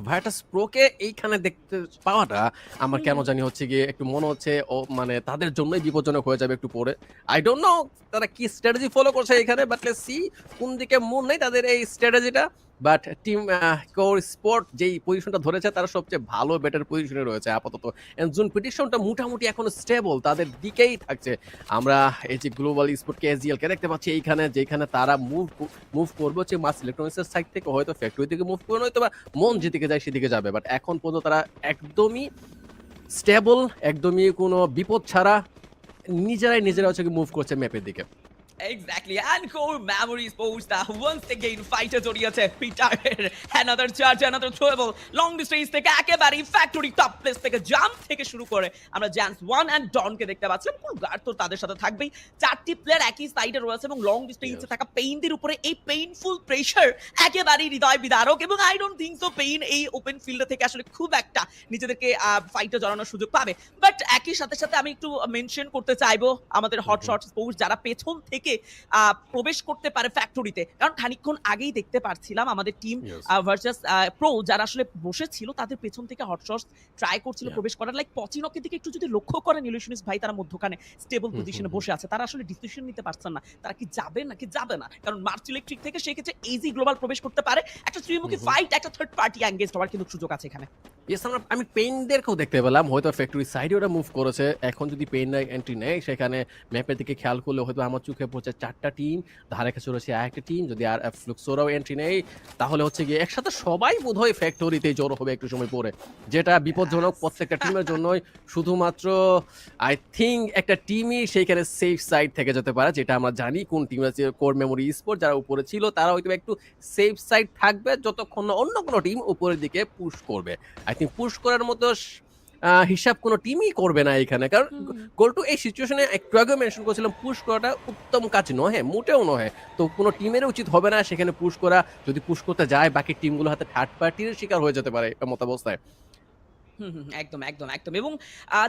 ভার্টাস প্রোকে এইখানে দেখতে পাওয়াটা আমার কেন জানি হচ্ছে গিয়ে একটু মনে হচ্ছে ও মানে তাদের জন্যই বিপজ্জনক হয়ে যাবে একটু পরে। আই ডোন্ট নো তারা কি স্ট্র্যাটেজি ফলো করছে এখানে, বাট লেটস সি কোন দিকে মন নেই তাদের এই স্ট্র্যাটেজিটা। বাট টিম কোর স্পোর্ট যেই পজিশনটা ধরেছে তারা সবচেয়ে ভালো বেটার পজিশনে রয়েছে আপাতত। জোন প্রেডিকশনটা মোটামুটি এখন স্টেবল, তাদের দিকেই থাকছে। আমরা এই যে গ্লোবাল স্পোর্ট কেজিএল কে দেখতে পাচ্ছি এইখানে, যেখানে তারা মুভ করবে হচ্ছে মাস ইলেকট্রনিক্সের সাইড থেকে, হয়তো ফ্যাক্টরি থেকে মুভ করবে, হয়তো বা মন যেদিকে যায় সেদিকে যাবে। বাট এখন পর্যন্ত তারা একদমই স্টেবল, একদমই কোনো বিপদ ছাড়া নিজেরা হচ্ছে মুভ করছে ম্যাপের দিকে। Exactly, and core memories post that once again fighter জড়িয়েছে পিটারের another charge, another throwable long distance থেকে একেবারে ফ্যাক্টরি টপ প্লেস থেকে জাম্প থেকে শুরু করে আমরা জ্যান্স 1 and ডনকে দেখতে পাচ্ছিলাম। কোন গার্ড তো তাদের সাথে থাকবেই, চারটি প্লেয়ার একই সাইডে রয়েছে এবং লং ডিস্টেন্সে থাকা পেইনদের উপরে এই পেইনফুল প্রেশার একেবারেই হৃদয় বিদারক এবং I don't think so pain এই ওপেন ফিল্ড থেকে আসলে খুব একটা নিজেদেরকে ফাইটে জড়ানোর সুযোগ পাবে। বাট একই সাথে সাথে আমি একটু মেনশন করতে চাইবো আমাদের হট শট স্পোর্টস যারা পেছন থেকে প্রবেশ করতে পারে ফ্যাক্টরিতে, কারণ খানিকক্ষণ আগেই দেখতে পারছিলাম আমাদের টিম ভার্সাস প্রো যারা আসলে বসেছিল তাদের পেছন থেকে হট শট ট্রাই করছিল প্রবেশ করার। লাইক পচিনকের দিকে একটু যদি লক্ষ্য করেন ইলিউশনিস ভাই, তারা মধ্যখানে স্টেবল পজিশনে বসে আছে, তারা আসলে ডিসিশন নিতে পারছেন না তারা কি যাবে নাকি যাবে না, কারণ মার্চ ইলেকট্রিক থেকে সেই ক্ষেত্রে ইজি গ্লোবাল প্রবেশ করতে পারে। একটা ত্রিমুখী ফাইট, একটা থার্ড পার্টি এঙ্গেজ হওয়ার কিন্তু সুযোগ আছে এখানে। আমি পেইনদেরকেও দেখতে পেলাম, হয়তো ফ্যাক্টরি সাইডে ওরা মুভ করেছে। এখন যদি পেইন এন্ট্রি নেয় সেখানে ম্যাপের দিকে খেয়াল করলে হয়তো আমার চোখে পড়ছে 4টা টিম, ধারে কাছে রয়েছে আরেকটা টিম। যদি আর ফ্লুক্সোরাও এন্ট্রি নেই তাহলে হচ্ছে গিয়ে একসাথে সবাই বোধহয় ফ্যাক্টরিতে জড়ো হবে একটু সময় পরে, যেটা বিপজ্জনক প্রত্যেকটা টিমের জন্যই। শুধুমাত্র আই থিঙ্ক একটা টিমই সেইখানে সেফ সাইড থেকে যেতে পারে, যেটা আমরা জানি কোন টিম আছে। কোর মেমোরি স্পোর্ট যারা উপরে ছিল তারা হয়তো একটু সেফ সাইড থাকবে যতক্ষণ না অন্য কোনো টিম উপরের দিকে পুশ করবে। আই থিঙ্ক পুশ করার মতো হিসাব কোনো টিমই করবে না এখানে, কারণ গোলটু এই সিচুয়েশনে একটু আগে মেনশন করেছিলাম পুশ করাটা উত্তম কাজ নয়, মোটেও নয়। তো কোনো টিমের উচিত হবে না সেখানে পুশ করা। যদি পুশ করতে যায় বাকি টিমগুলো হাতে থার্ড পার্টির শিকার হয়ে যেতে পারে মতাবস্থায়। একদম একদম একদম। এবং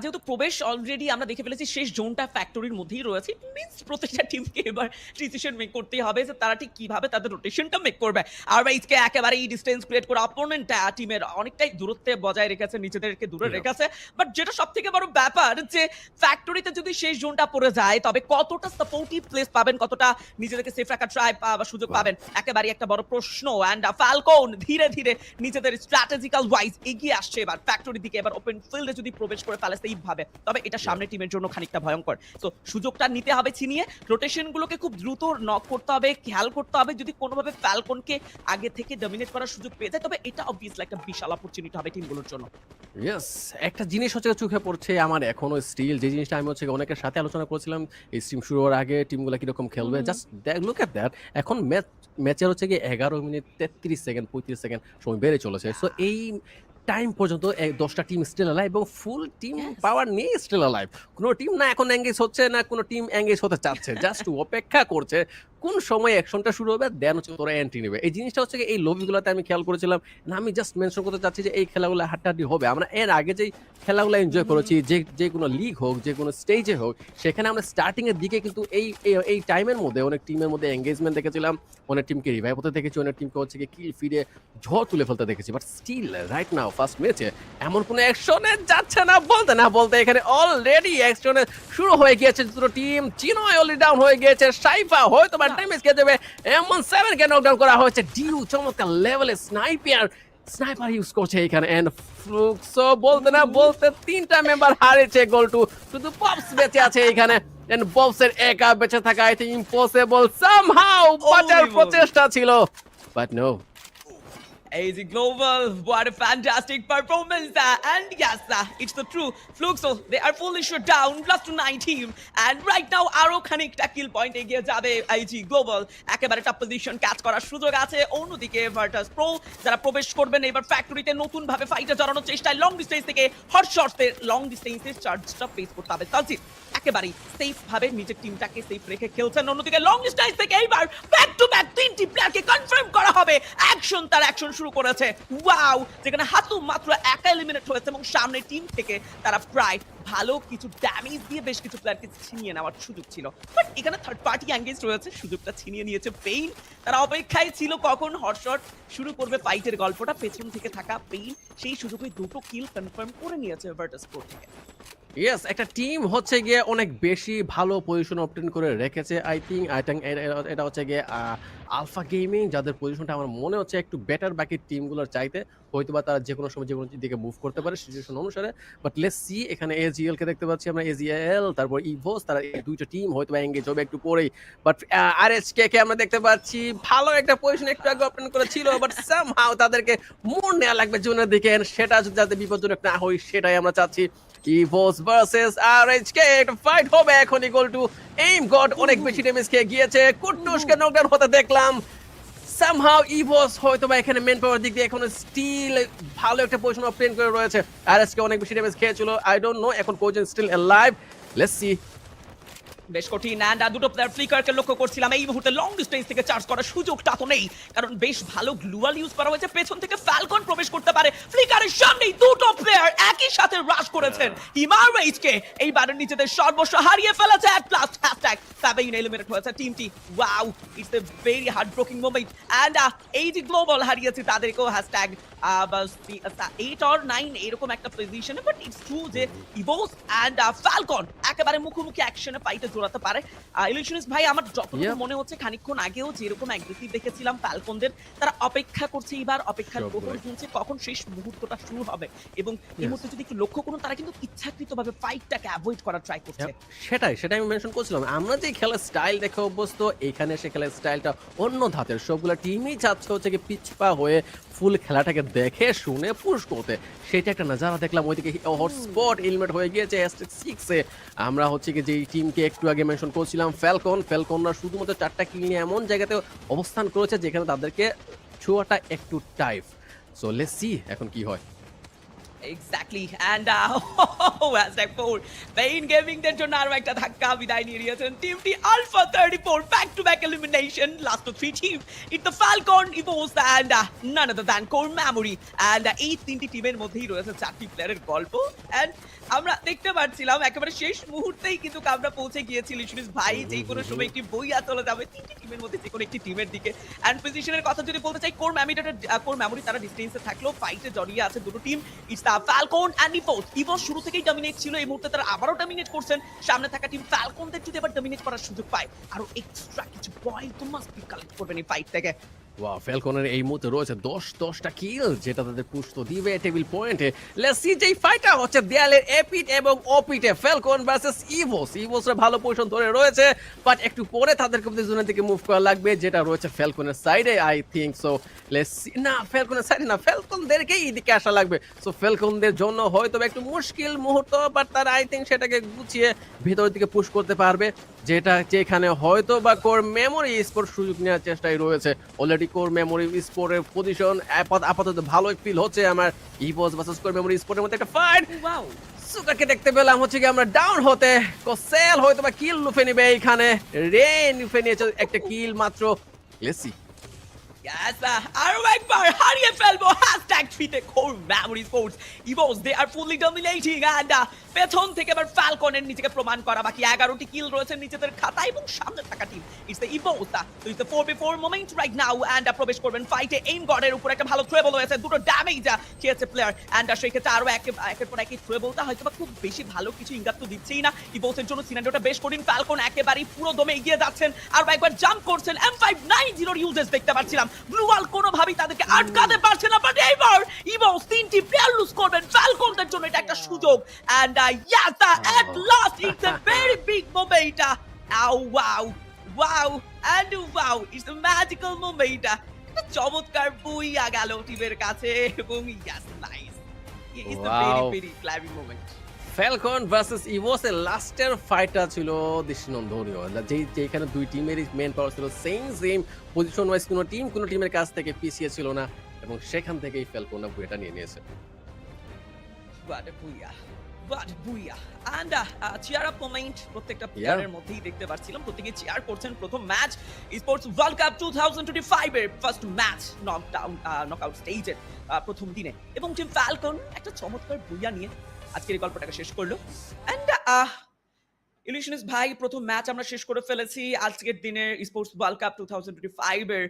যেহেতু প্রবেশ অলরেডি আমরা দেখে ফেলেছি শেষ জোনটা ফ্যাক্টরির মধ্যেই রয়েছে, মিন্স প্রত্যেকটা টিমকে এবার ডিসিশন মেক করতেই হবে যে তারা ঠিক কিভাবে তাদের রোটেশনটা মেক করবে। আর ভাইজকে একেবারে এই ডিস্টেন্স ক্রিয়েট করে অপোনেন্ট টিমের অনেকটাই দূরত্বে বজায় রেখেছে, নিজেদেরকে দূরে রেখেছে। বাট যেটা সব থেকে বড় ব্যাপার যে ফ্যাক্টরিতে যদি শেষ জোনটা পড়ে যায় তবে কতটা সাপোর্টিভ প্লেস পাবেন, কতটা নিজেদেরকে সেফ রাখার ট্রাই বা সুযোগ পাবেন, একেবারে একটা বড় প্রশ্ন। অ্যান্ড ফ্যালকন ধীরে ধীরে নিজেদের স্ট্র্যাটেজিক্যাল ওয়াইজ এগিয়ে আসছে এবার ফ্যাক্টরি দিকে। এবার ওপেন ফিল্ডে যদি প্রবেশ করে ফেলে সেই ভাবে তবে এটা সামনে টিমের জন্য খানিকটা ভয়ঙ্কর। তো সুযোগটা নিতে হবে ছিনিয়ে, রোটেশন গুলোকে খুব দ্রুত নক করতে হবে, খেয়াল করতে হবে যদি কোনোভাবে ফ্যালকনকে আগে থেকে ডমিনেট করার সুযোগ পেয়ে যায় তবে এটা অবভিয়াসলি একটা বিশাল অপরচুনিটি হবে টিমগুলোর জন্য। ইয়েস, একটা জিনিস হচ্ছে চোখে পড়ছে আমার এখনো স্টিল, যে জিনিসটা আমি হচ্ছে অনেকের সাথে আলোচনা করেছিলাম এই স্ট্রিম শুরু হওয়ার আগে টিমগুলো কিরকম খেলবে। জাস্ট লুক এট দ্যাট, এখন ম্যাচের হচ্ছে গিয়ে 11 মিনিট 33 সেকেন্ড 35 সেকেন্ড সময় বেড়ে চলেছে। সো এই টাইম পর্যন্ত 10টা টিম স্টিল অ্যালাইভ এবং ফুল টিম পাওয়ার নিয়ে স্টিল অ্যালাইভ। কোনো টিম না এখন এঙ্গেজ হচ্ছে না কোনো টিম এঙ্গেজ হতে চাচ্ছে, জাস্ট অপেক্ষা করছে কোন সময় অ্যাকশনটা শুরু হবে, দেন হচ্ছে তোরা এন্ট্রি নেবে। এই জিনিসটা হচ্ছে এই লবিগুলোতে আমি খেয়াল করেছিলাম। আমি জাস্ট মেনশন করতে চাচ্ছি যে এই খেলাগুলো হাড্ডাহাড্ডি হবে। আমরা এর আগে যেই খেলাগুলো এনজয় করেছি, যে কোনো লিগ হোক যে কোনো স্টেজে হোক, সেখানে আমরা স্টার্টিং এর দিকে কিন্তু এই টাইমের মধ্যে অনেক টিমের মধ্যে এঙ্গেজমেন্ট দেখেছিলাম, অনেক টিমকে রিভাইভ হতে দেখেছি, অনেক টিমকে হচ্ছে কিল ফিরে ঝড় তুলে ফেলতে দেখেছি। But still right now first ম্যাচে এমন কোনো অ্যাকশনে যাচ্ছে না বলতে এখানে অলরেডি অ্যাকশনে শুরু হয়ে গিয়েছে দুটো টিম। চিনয় অলরেডি ডাউন হয়ে গিয়েছে, সাইফা হয়তো বা ড্যামেজ খেয়ে যাবে, এমন 7 কে নকডাউন করা হয়েছে। ডিউ চমৎকার লেভেলে স্নাইপার ইউজ করছে এখানে। এন্ড ফ্লুক্সো বলতে 3টা মেম্বার হারিয়েছে গোলটু, শুধু পপস বেঁচে আছে এখানে। এন্ড পপসের একা বেঁচে থাকা আই থিংক ইম্পসিবল সামহাউ, বাঁচার প্রচেষ্টা ছিল but no. AZ Global, what a fantastic performance! And yes, it's the true. Fluxo, they are fully shut down, +9 team. And right now, আরো খানিকটা কিল পয়েন্ট এগিয়ে যাবে AZ Global. একেবারে টপ পজিশন ক্যাচ করার সুযোগ আছে। অন্যদিকে ভার্টাস প্রো যারা প্রবেশ করবেন এবার ফ্যাক্টরিতে নতুন ভাবে ফাইটে জড়ানোর চেষ্টায় লং ডিস্টেন্স থেকে হট শটসের লং ডিস্টেন্সের চার্জটা পেস করতে হবে। তালসি একেবারেই সেফ ভাবে নিজের টিমটাকে সেফ রেখে খেলছেন। অন্যদিকে লং ডিস্টেন্স থেকে এইবার ব্যাক টু ব্যাক 3টি প্লেয়ারকে কনফার্ম করা হবে। অ্যাকশন শুরু করেছে। ওয়াও, যেখানে হাতু মাত্র একা এলিমিনেট হয়েছে এবং সামনে টিম থেকে তারা প্রায় ভালো কিছু ড্যামেজ দিয়ে বেশ কিছু প্লেয়ারকে ছিনিয়ে নেওয়ার সুযোগ ছিল। বাট এখানে থার্ড পার্টি এঙ্গেজ রয়েছে, সুযোগটা ছিনিয়ে নিয়েছে পেইন। তারা অপেক্ষায় ছিল কখন হটশট শুরু করবে ফাইটের গল্পটা। পেছন থেকে থাকা পেইন সেই সুযোগে দুটো কিল কনফার্ম করে নিয়েছে ভার্টাস প্রো থেকে। ইয়েস, একটা টিম হচ্ছে গিয়ে অনেক বেশি ভালো পজিশন অবটেন করে রেখেছে। আই থিঙ্ক এটা হচ্ছে গিয়ে আলফা গেমিং, যাদের পজিশনটা আমার মনে হচ্ছে একটু বেটার বাকি টিমগুলোর চাইতে। হয়তোবা তারা যে কোনো সময় যে কোনো দিকে মুভ করতে পারে সিচুয়েশন অনুসারে। বাট লেটস সি, এখানে এজিএল কে দেখতে পাচ্ছি আমরা, এজিএল তারপর ইভোস, তারা এই দুইটা টিম হয়তোবা এঙ্গেজ হবে একটু পরেই। বাট আরএইচকে কে আমরা দেখতে পাচ্ছি ভালো একটা পজিশন একটু আগে অবটেন করেছিল, বাট সামহাউ তাদেরকে মোড় নেওয়া লাগবে জোনের দিকে, সেটা যাতে বিপজ্জনক না হয় সেটাই আমরা চাচ্ছি। ইভোস ভার্সেস RHK একটা ফাইট হবে এখন ইকুয়াল টু এইম গড অনেক বেশি ড্যামেজ খেয়ে গিয়েছে কুট্টুসকে নকডাউন হতে দেখলাম সামহাউ ইভোস হয়তো বা এখানে মেন পাওয়ার দিক দিয়ে এখন স্টিল ভালো একটা পজিশন অবটেইন করে রয়েছে RHK অনেক বেশি ড্যামেজ খেয়েছিল আই ডোন্ট নো এখন কোজন স্টিল অ্যালাইভ লেটস সি বেশ কঠিন অ্যান্ড দুটো প্লেয়ার ফ্লিকারকে লক্ষ্য করছিলাম এই মুহূর্তে লং ডিস্টেন্স থেকে চার্জ করার সুযোগটা তো নেই কারণ বেশ ভালো গ্লুয়াল ইউজ করা হয়েছে পেছন থেকে ফ্যালকন প্রবেশ করতে পারে ফ্লিকারের সামনেই দুটো প্লেয়ার একই সাথে রাশ করেছেন হিমার রেইজকে এইবারের নিজেদের সর্বস্ব হারিয়ে ফেলেছে অ্যাট লাস্ট হ্যাশট্যাগ সাবেইন এলিমিনেট হয়েছে টিমটি wow it's a very heart breaking moment and এই যে গ্লোবাল হারিয়েছে তাদেরকেও হ্যাশট্যাগ 8 or 9 এরকম একটা পজিশনে বাট ইটস ট্রু যে ইভোস অ্যান্ড ফ্যালকন একেবারে মুখোমুখি অ্যাকশনে ফাইটে জোড়াতে পারে ইলিউশনিস্ট ভাই আমার যতটুকু মনে হচ্ছে খানিকক্ষণ আগেও যেরকম অ্যাগ্রেসিভ দেখেছিলাম ফ্যালকনদের তারা অপেক্ষা করছে এবার অপেক্ষার প্রহর গুনছে কখন শেষ মুহূর্তটা শুরু হবে এবং এই মুহূর্তে যদি একটু লক্ষ্য করুন তারা কিন্তু ইচ্ছাকৃতভাবে ফাইটটাকে অ্যাভয়েড করার ট্রাই করছে সেটাই আমি মেনশন করছিলাম আমরা যে খেলার স্টাইল দেখে অভ্যস্ত এখানে সে খেলার স্টাইলটা অন্য ধাতের সবগুলো টিমই চাচ্ছে হচ্ছে কি পিছপা হয়ে ফুল খেলাটাকে দেখে শুনে পুশ করতে সেটা একটা নজারা দেখলাম ওইদিকে হটস্পট এলিমিনেট হয়ে গিয়েছে S6 এ আমরা হচ্ছে কি যে টিমকে একটু আগে মেনশন করছিলাম ফ্যালকনরা শুধুমাত্র 4টা কিল নিয়ে এমন জায়গাতে অবস্থান করেছে যেখানে তাদেরকে ছোঁয়াটা একটু টাইফ সো লেটস সি এখন কি হয় Exactly. And hashtag 4 Pain Gaming দের জন্য আরো একটা ধাক্কা বিদায় নিয়ে নিয়েছেন টিমটি alpha 34 back to back elimination last of 3 teams it's the Falcon Evos and none other than Core Memory and এই তিনটি টিমের মধ্যেই রয়েছে চারটি প্লেয়ারের গল্প and আমরা দেখতে পাচ্ছিলাম একেবারে শেষ মুহূর্তেই কিন্তু আমরা পৌঁছে গিয়েছি লিশনিস ভাই যে কোনো সময় একটি বইয়া চলে যাবে তিনটি টিমের মধ্যে যে কোনো একটি টিমের দিকে এন্ড পজিশনের কথা যদি বলতে চাই কোর মেমোরি তারা ডিস্টেন্সে থাকলো ফাইটে জড়িয়ে আছে দুটো team it's the Falcon and Evos শুরু থেকেই ডমিনেট ছিল এই মুহূর্তে তারা আবারও ডমিনেট করছেন সামনে থাকা টিম ফ্যালকনদের যদি আবার ডমিনেট করার সুযোগ পায় আর এক্সট্রা কিছু পয়েন্ট তো মাস্ট বি কালেক্ট করবেন এই ফাইট থেকে ওয়াও ফ্যালকনের এই মুহূর্তে রয়েছে 10টা কিল যেটা তাদের পুশ তো দিবে টেবিল পয়েন্টে লেটস সি যেই ফাইটটা হচ্ছে দেয়ালের এপিট এবং ওপিটে ফ্যালকন ভার্সেস ইভোসরা ভালো পজিশন ধরে রয়েছে বাট একটু পরে তাদেরকে জোনের দিকে মুভ করা লাগবে যেটা রয়েছে ফ্যালকনের সাইডে I think so let's see না ফ্যালকনের সাইডে না ফ্যালকনদেরকেই এদিকে আসা লাগবে সো ফ্যালকনদের জন্য হয়তো একটু মুশকিল মুহূর্ত বাট তারা আই থিংক সেটাকে গুছিয়ে ভেতরের দিকে পুশ করতে পারবে যেটা যেখানে হয়তো বা কোর মেমোরি স্পোর্ট সুযোগ নেওয়ার চেষ্টায় রয়েছে অলরেডি কোর মেমোরি স্পোর্টের পজিশন আপাতত ভালোই ফিল হচ্ছে আমার ইভোস ভার্সেস কোর মেমোরি স্পোর্টের মধ্যে একটা ফাইট ওয়াও সুগারকে দেখতে পেলাম হচ্ছে কি আমরা ডাউন হতে কোসেল হয়তো বা কিল লুফে নেবে এইখানে রেন লুফে নিয়েছে একটা কিল মাত্র লেটস সি Yes, আরো একবার হারিয়ে ফেলবো হ্যাশট্যাগ ফিতে core memory sports Evos they are fully dominating and পেছন থেকে এবার ফ্যালকনের নিজেকে প্রমাণ করা বাকি 11টি কিল রয়েছে নিজেদের খাতায় এবং সামনে থাকা টিম ইটস দ্য ইভোস তো it's the 4v4 moment right now and প্রবেশ করবেন ফাইটে এইম গডের উপর একটা ভালো ট্রেবল হয়েছে দুটো ড্যামেজ খেয়েছে প্লেয়ার এন্ড সেই ক্ষেত্রে আরো একের পর একই ট্রেবলটা হয়তো বা খুব বেশি ভালো কিছু ইঙ্গাত তো দিচ্ছেই না ইভোসের জন্য সিনারিওটা বেশ কঠিন ফ্যালকন একেবারেই পুরো দমে এগিয়ে যাচ্ছেন আর একবার জাম্প করছেন M590 ইউজেস দেখতে পাচ্ছিলাম গ্লুয়াল কোনোভাবেই তাদেরকে আটকাতে পারছে না বাট এইবার ইভোস তিনটি প্লেয়ার লুজ করবেন ফ্যালকনদের জন্য এটা একটা সুযোগ and yes at last it's a very big moment wow and wow it's a magical moment একটা চমৎকার বইয়া গেল টিমের কাছে এবং yes nice it's a very clapping moment Falcon versus ইভোসের লাস্টের ফাইটটা ছিল দৃষ্টিনন্দনীয় যেখানে দুই টিমেরই মেন পাওয়ার ছিল সেম পজিশন ওয়াইজ কোনো টিমের কাছ থেকে পিছিয়ে ছিল না এবং সেখান থেকেই ফ্যালকনরা বুয়েটা নিয়ে নিয়েছে But booyah and cheer up moment প্রত্যেকটা প্লেয়ারের মধ্যেই দেখতে পাচ্ছিলাম প্রত্যেককে চেয়ার করছেন প্রথম ম্যাচ স্পোর্টস ওয়ার্ল্ড কাপ 2025 এর ফার্স্ট ম্যাচ নকআউট স্টেজের প্রথম দিনে এবং টিম ফ্যালকন একটা চমৎকার বুইয়া নিয়ে আজকের এই গল্পটাকে শেষ করলো এন্ড ইলিউশনিস্ট ভাই প্রথম ম্যাচ আমরা শেষ করে ফেলেছি আজকের দিনে স্পোর্টস ওয়ার্ল্ড কাপ 2025 এর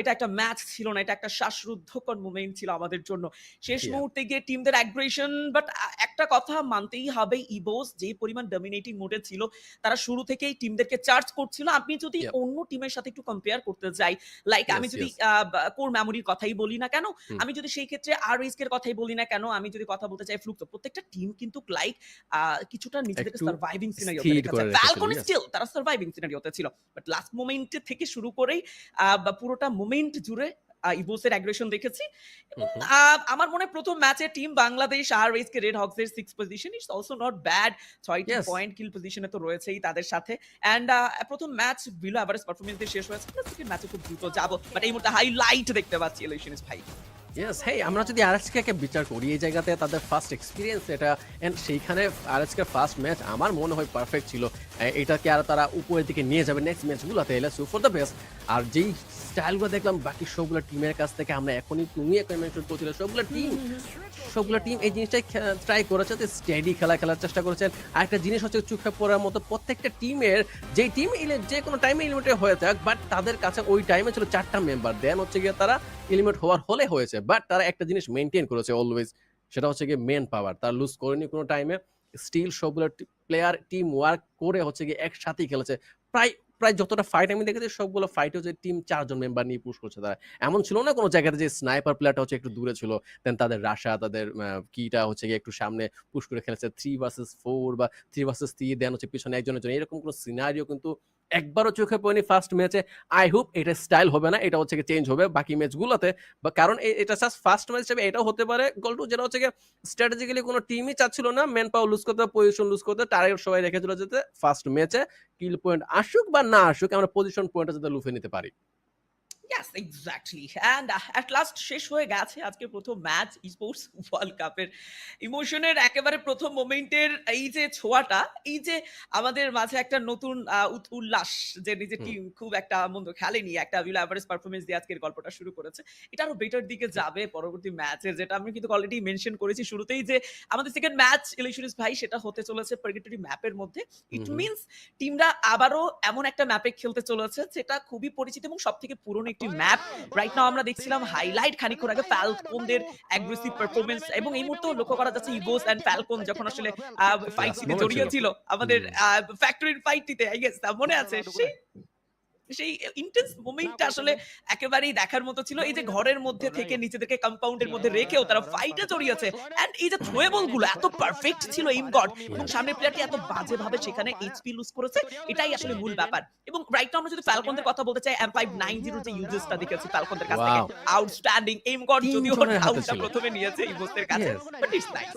এটা একটা ম্যাচ ছিল না এটা একটা শ্বাসরুদ্ধকর মোমেন্ট ছিল আমাদের জন্য শেষ মুহূর্তে গিয়ে টিমদের অ্যাগ্রেশন বাট একটা কথা মানতেই হবে ইভোস যে পরিমাণ ডমিনেটিং মোডে ছিল তারা শুরু থেকেই টিমদেরকে চার্জ করছিল আপনি যদি অন্য টিমের সাথে একটু কম্পেয়ার করতে যাই লাইক আমি যদি কোর মেমোরির কথাই বলি না কেন আমি যদি সেই ক্ষেত্রে RHK এর কথাই বলি না কেন আমি যদি কথা বলতে চাই ফ্লুক্স প্রত্যেকটা টিম কিন্তু লাইক কিছুটা নিজেদেরকে সার্ভাইভিং সিনারিওতে রেখেছে ফ্যালকন স্টিল তারা সার্ভাইভিং সিনারিওতে ছিল বাট লাস্ট মোমেন্টে থেকে শুরু করেই পুরোটা মোমেন্ট জুড়ে ইভোসের অ্যাগ্রেশন দেখেছি এবং আমার মনে হয় প্রথম ম্যাচে টিম বাংলাদেশ RHK রেড হকসের 6th position is also not bad 6টি Yes. পয়েন্ট কিল পজিশনে তো রয়েছেই তাদের সাথে অ্যান্ড প্রথম ম্যাচ বিলো অ্যাভারেজ পারফরমেন্স দিয়ে শেষ হয়েছে সেকেন্ড ম্যাচে খুব দ্রুত যাবো বাট এই মুহূর্তে হাইলাইট দেখতে পাচ্ছি ইলিউশনিস্ট ভাই ইয়েস হেই আমরা যদি আরএচকে বিচার করি এই জায়গাতে তাদের ফার্স্ট এক্সপিরিয়েন্স এটা এন্ড সেইখানে আরএচকে ফার্স্ট ম্যাচ আমার মনে হয় পারফেক্ট ছিল এটাকে আর তারা উপরের দিকে নিয়ে যাবে নেক্সট ম্যাচগুলোতে এলে সো ফর দ্য বেস্ট আর যেই স্টাইলগুলো দেখলাম বাকি সবগুলো টিমের কাছ থেকে আমরা এখনই তুমি এখন মেনশন করছিলে সবগুলো টিম এই জিনিসটাই ট্রাই করেছে যে স্টেডি খেলার চেষ্টা করেছেন আর একটা জিনিস হচ্ছে চোখে পড়ার মতো প্রত্যেকটা টিমের যে টিম যে কোনো টাইমে এলিমিনেট হয়ে যাক বাট তাদের কাছে ওই টাইমে ছিল 4টা মেম্বার দেন হচ্ছে গিয়ে তারা এলিমিনেট হওয়ার হলে হয়েছে বাট তারা একটা জিনিস মেনটেন করেছে অলওয়েজ সেটা হচ্ছে গিয়ে মেন পাওয়ার তারা লুজ করেনি কোনো টাইমে স্টিল সবগুলো প্লেয়ার টিম ওয়ার্ক করে হচ্ছে গিয়ে একসাথেই খেলেছে প্রায় যতটা ফাইট আমি দেখেছি সবগুলো ফাইট হচ্ছে টিম 4জন মেম্বার নিয়ে পুশ করছে তারা এমন ছিল না কোনো জায়গাতে যে স্নাইপার প্লেয়ারটা হচ্ছে একটু দূরে ছিল দেন তাদের রাশা তাদের কিটা হচ্ছে গিয়ে একটু সামনে পুশ করে খেলেছে 3 vs 4 বা 3 vs 3 দেন হচ্ছে পিছনে একজনের জন্য এরকম কোনো সিনারিও কিন্তু একবারও চোখে পড়েনি ফার্স্ট ম্যাচে আই হোপ এটা স্টাইল হবে না এটা হচ্ছে চেঞ্জ হবে বাকি ম্যাচগুলোতে বা কারণ এটা জাস্ট ফার্স্ট ম্যাচ হিসেবে এটাও হতে পারে গোলটু যেটা হচ্ছে স্ট্র্যাটেজিক্যালি কোনো টিমই চাচ্ছিল না ম্যান পাওয়ার লুজ করতে পজিশন লুজ করতে টার্গেট সবাই রেখেছিল যাতে ফার্স্ট ম্যাচে কিল পয়েন্ট আসুক বা না আসুক আমরা পজিশন পয়েন্টটা যাতে লুফে নিতে পারি Yes, exactly. And at last শেষ হয়ে গেছে আজকে প্রথম ম্যাচ স্পোর্টস ওয়ার্ল্ড কাপের ইমোশনের একেবারে প্রথম মোমেন্টের এই যে ছোঁয়াটা এই যে আমাদের মাঝে একটা নতুন উল্লাস যে নিজের টিম খুব একটা মন্দ খেলেনি একটা বিলো অ্যাভারেজ পারফরমেন্স দিয়ে আজকের গল্পটা শুরু করেছে এটা আরো বেটার দিকে যাবে পরবর্তী ম্যাচের যেটা আমি কিন্তু অলরেডি মেনশন করেছি শুরুতেই যে আমাদের সেকেন্ড ম্যাচ ইলিউশনিস্ট ভাই সেটা হতে চলেছে পার্গেটরি ম্যাপের মধ্যে ইট মিনস টিমরা আবারও এমন একটা ম্যাপে খেলতে চলেছে যেটা খুবই পরিচিত এবং সবথেকে পুরনো একটি ম্যাপ রাইট নাও আমরা দেখছিলাম হাইলাইট খানিকক্ষণ আগে ফ্যালকনদের অ্যাগ্রেসিভ পারফরম্যান্স এবং এই মুহূর্তে লক্ষ্য করা যাচ্ছে ইভোস এন্ড ফ্যালকন যখন আসলে ফাইট সিনে জড়িয়ে ছিল আমাদের ফ্যাক্টরির ফাইটটিতে আই গেস মনে আছে সেই ইন্টেন্স মোমেন্টটা আসলে একেবারেই দেখার মতো ছিল এই যে ঘরের মধ্যে থেকে নিজেদেরকে কম্পাউন্ডের মধ্যে রেখেও তারা ফাইটে জড়িয়েছে এন্ড এই যে থ্রোয়েবল গুলো এত পারফেক্ট ছিল এইম গড এবং সামনের প্লেয়ারটি এত বাজে ভাবে সেখানে এইচপি লুজ করেছে এটাই আসলে মূল ব্যাপার এবং রাইট নাও আমরা যদি ফ্যালকনদের কথা বলতে চাই M590 যে ইউজেসটা দেখেছি ফ্যালকনদের কাছ থেকে আউটস্ট্যান্ডিং এইম গড যদিও আউটটা প্রথমে নিয়েছে ইভোসের কাছে বাট ইটস নাইস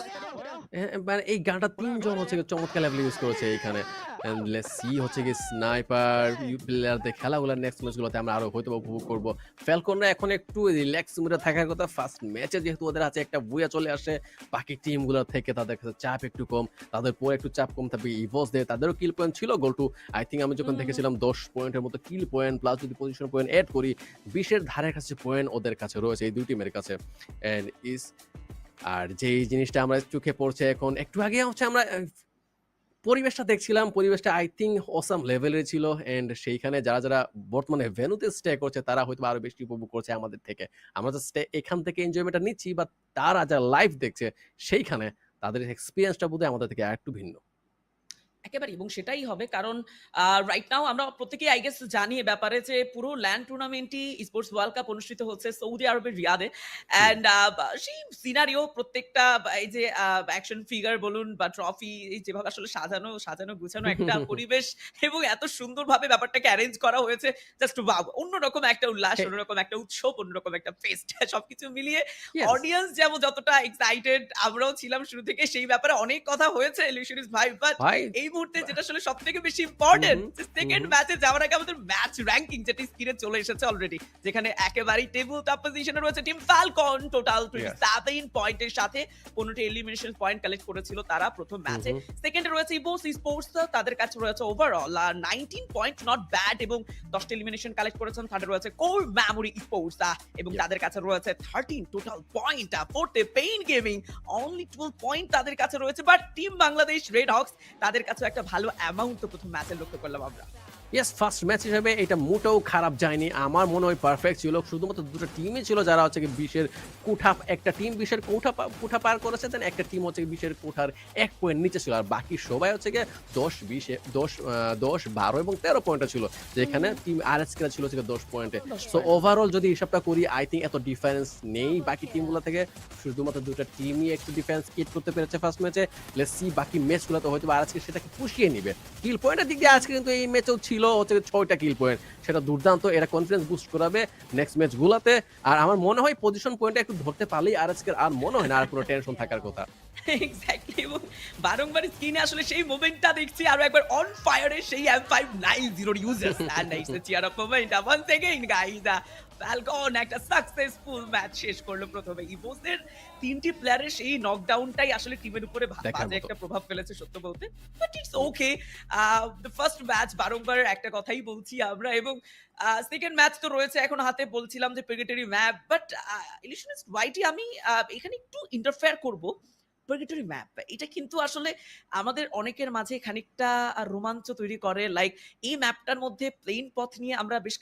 মানে এই গানটা 3 জন হচ্ছে চমৎকার লেভেলে ইউজ করেছে এখানে এন্ড লেটস সি হচ্ছে কি স্নাইপার প্লেয়ারদের খেলাগুলো নেক্সট ম্যাচগুলোতে আমরা আরো হয়তো উপভোগ করব ফ্যালকনরা এখন একটু রিল্যাক্স মুডে থাকার কথা ফার্স্ট ম্যাচে যেহেতু ওদের আছে একটা বুয়া চলে আসে বাকি টিমগুলো থেকে তাদের কাছে চাপ একটু কম তাদের পরে একটু চাপ কম থাকবে ইভোস দিয়ে তাদেরও কিল পয়েন্ট ছিল গোল টু আই থিঙ্ক আমি যখন দেখেছিলাম 10 পয়েন্টের মতো কিল পয়েন্ট প্লাস যদি পজিশন পয়েন্ট এড করি 20 এর ধারের কাছে পয়েন্ট ওদের কাছে রয়েছে এই দুই টিমের কাছে এন্ড ইজ আর যেই জিনিসটা আমরা চোখে পড়ছে এখন একটু আগে হচ্ছে আমরা পরিবেশটা দেখছিলাম পরিবেশটা আই থিঙ্ক অসাম লেভেলের ছিল এন্ড সেইখানে যারা বর্তমানে ভেন্যুতে স্টে করছে তারা হয়তো আরো বেশি উপভোগ করছে আমাদের থেকে আমরা তো স্টে এখান থেকে এনজয়মেন্টটা নিচ্ছি বা তারা যারা লাইভ দেখছে সেইখানে তাদের এক্সপিরিয়েন্সটা বোধহয় আমাদের থেকে একটু ভিন্ন একেবারে এবং সেটাই হবে কারণ রাইট নাও আমরা প্রত্যেকেই আই গেস জানি এ ব্যাপারে যে পুরো ল্যান্ড টুর্নামেন্টই স্পোর্টস ওয়ার্ল্ড কাপ অনুষ্ঠিত হচ্ছে সৌদি আরবের রিয়াদে এন্ড সেই সিনারিও প্রত্যেকটা এই যে অ্যাকশন ফিগার বলুন বা ট্রফি যেভাবে আসলে সাজানো গুছানো একটা পরিবেশ এবং এত সুন্দরভাবে ব্যাপারটাকে অ্যারেঞ্জ করা হয়েছে জাস্ট ওয়াও অন্যরকম একটা উল্লাস অন্যরকম একটা উৎসব অন্যরকম একটা ফেস্ট সবকিছু মিলিয়ে অডিয়েন্স যেমন যতটা এক্সাইটেড আমরাও ছিলাম শুরু থেকে সেই ব্যাপারে অনেক কথা হয়েছে ইলিউশনিস্ট ভাই বাট এই মুহূর্তে যেটা আসলে সবথেকে বেশি ইম্পর্টেন্ট সেকেন্ড ম্যাচে যাওয়ার আগে আমাদের ম্যাচ র‍্যাঙ্কিং যেটা স্ক্রিনে চলে এসেছে অলরেডি যেখানে একেবারেই টেবল টপ পজিশনে রয়েছে টিম ফ্যালকন টোটাল 27 পয়েন্টের সাথে 15টি এলিমিনেশন পয়েন্ট কালেক্ট করেছিল তারা প্রথম ম্যাচে সেকেন্ডে রয়েছে ইভোস স্পোর্টস তাদের কাছে রয়েছে ওভারঅল 19 পয়েন্ট নট ব্যাড এবং 10টি এলিমিনেশন কালেক্ট করেছেন থার্ডে রয়েছে কোর মেমোরি স্পোর্টস এবং তাদের কাছে রয়েছে 13 টোটাল পয়েন্ট ফোর্থে পেইন গেমিং অনলি 12 পয়েন্ট তাদের কাছে রয়েছে but team Bangladesh red hawks তাদের কাছে একটা ভালো অ্যামাউন্ট তো প্রথম ম্যাচে লক্ষ্য করলাম আমরা ইয়েস ফার্স্ট ম্যাচ হিসেবে এটা মোটেও খারাপ যায়নি আমার মনে হয় পারফেক্ট ছিল শুধুমাত্র দুটো টিমই ছিল যারা হচ্ছে 20-এর কোঠা একটা টিম 20-এর কোঠা পার করেছে দেন একটা টিম হচ্ছে 20-এর কোঠার 1 পয়েন্ট নিচে ছিল আর বাকি সবাই হচ্ছে 10 12 এবং 13 পয়েন্টে ছিল যেখানে টিম আরএসকে ছিল 10 পয়েন্টে সো ওভারঅল যদি হিসাবটা করি আই থিঙ্ক এত ডিফারেন্স নেই বাকি টিমগুলো থেকে শুধুমাত্র দুটো টিমই একটু ডিফেন্স কিট করতে পেরেছে ফার্স্ট ম্যাচে লেটস সি বাকি ম্যাচগুলোতে হয়তো আরএসকে সেটাকে পুষিয়ে নেবে কিল পয়েন্টের দিক দিয়ে আজকে কিন্তু এই ম্যাচেও ছিল ছিল হচ্ছে 6টা কিল পয়েন্ট, সেটা দুর্দান্ত, এটা কনফিডেন্স বুস্ট করাবে নেক্সট ম্যাচ গুলাতে। আর আমার মনে হয় পজিশন পয়েন্টটা একটু ধরতে পারলেই আরএচকের আর মনে হয় না আর কোনো টেনশন থাকার কথা। এক্স্যাক্টলি, এবং বারংবার স্ক্রিনে আসলে সেই মোমেন্টটা দেখছি আরো একবার অন ফায়ারের সেই M590 users, and it's the cheer up moment once again guys. Falcon একটা সাকসেসফুল ম্যাচ শেষ করলো প্রথমে। ইভোসের 3টি প্লেয়ারের সেই নকডাউনটাই আসলে টিমের উপরে বাজে একটা প্রভাব ফেলেছে সত্য বলতে, but it's okay. The first match বারংবার একটা কথাই বলছি আমরা, এবং সেকেন্ড ম্যাচ তো রয়েছে এখন হাতে। বলছিলাম যে প্রেগেটরি ম্যাপ, বাট ইলিউশনিস্ট ওয়াইটি আমি এখানে একটু ইন্টারফেয়ার করব। প্রেগেটরি ম্যাপ এটা কিন্তু আসলে আমাদের অনেকের মাঝে খানিকটা রোমাঞ্চ তৈরি করে। লাইক এই ম্যাপটার মধ্যে প্লেন পথ নিয়ে আমরা বেশ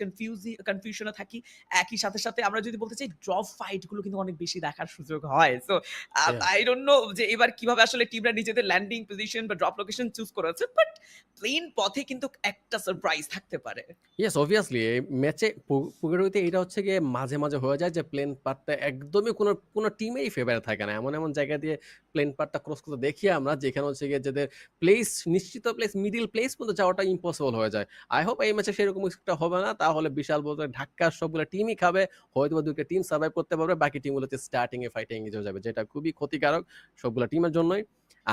কনফিউশনে থাকি। একই সাথে সাথে আমরা যদি বলতে চাই ড্রপ ফাইট গুলো কিন্তু অনেক বেশি দেখার সুযোগ হয়। সো আই ডোন্ট নো যে এবার কিভাবে আসলে টিমরা নিজেদের ল্যান্ডিং পজিশন বা ড্রপ লোকেশন চুজ করেছে, বাট প্লেন পথে কিন্তু একটা সারপ্রাইজ থাকতে পারে। ইয়েস, অবভিয়াসলি এই ম্যাচে পুগেরোতে এটা হচ্ছে গিয়ে মাঝে মাঝে হয়ে যায় যে প্লেন পার্টটা একদমই কোনো টিমেই ফেভারে থাকে না। এমন জায়গা দিয়ে প্লেন পার্টটা ক্রস করতে দেখি আমরা, যেখানে হচ্ছে গিয়ে যাদের প্লেস নিশ্চিত প্লেস, মিডিল প্লেস পর্যন্ত যাওয়াটা ইম্পসিবল হয়ে যায়। আই হোপ এই ম্যাচে সেরকম একটা হবে না, তাহলে বিশাল বলতে ঢাকার সবগুলো টিমই খাবে, হয়তো বা দুটো টিম সার্ভাইভ করতে পারবে, বাকি টিমগুলোতে স্টার্টিং এ ফাইটে এঙ্গেজ হয়ে যাবে, যেটা খুবই ক্ষতিকারক সবগুলো টিমের জন্যই।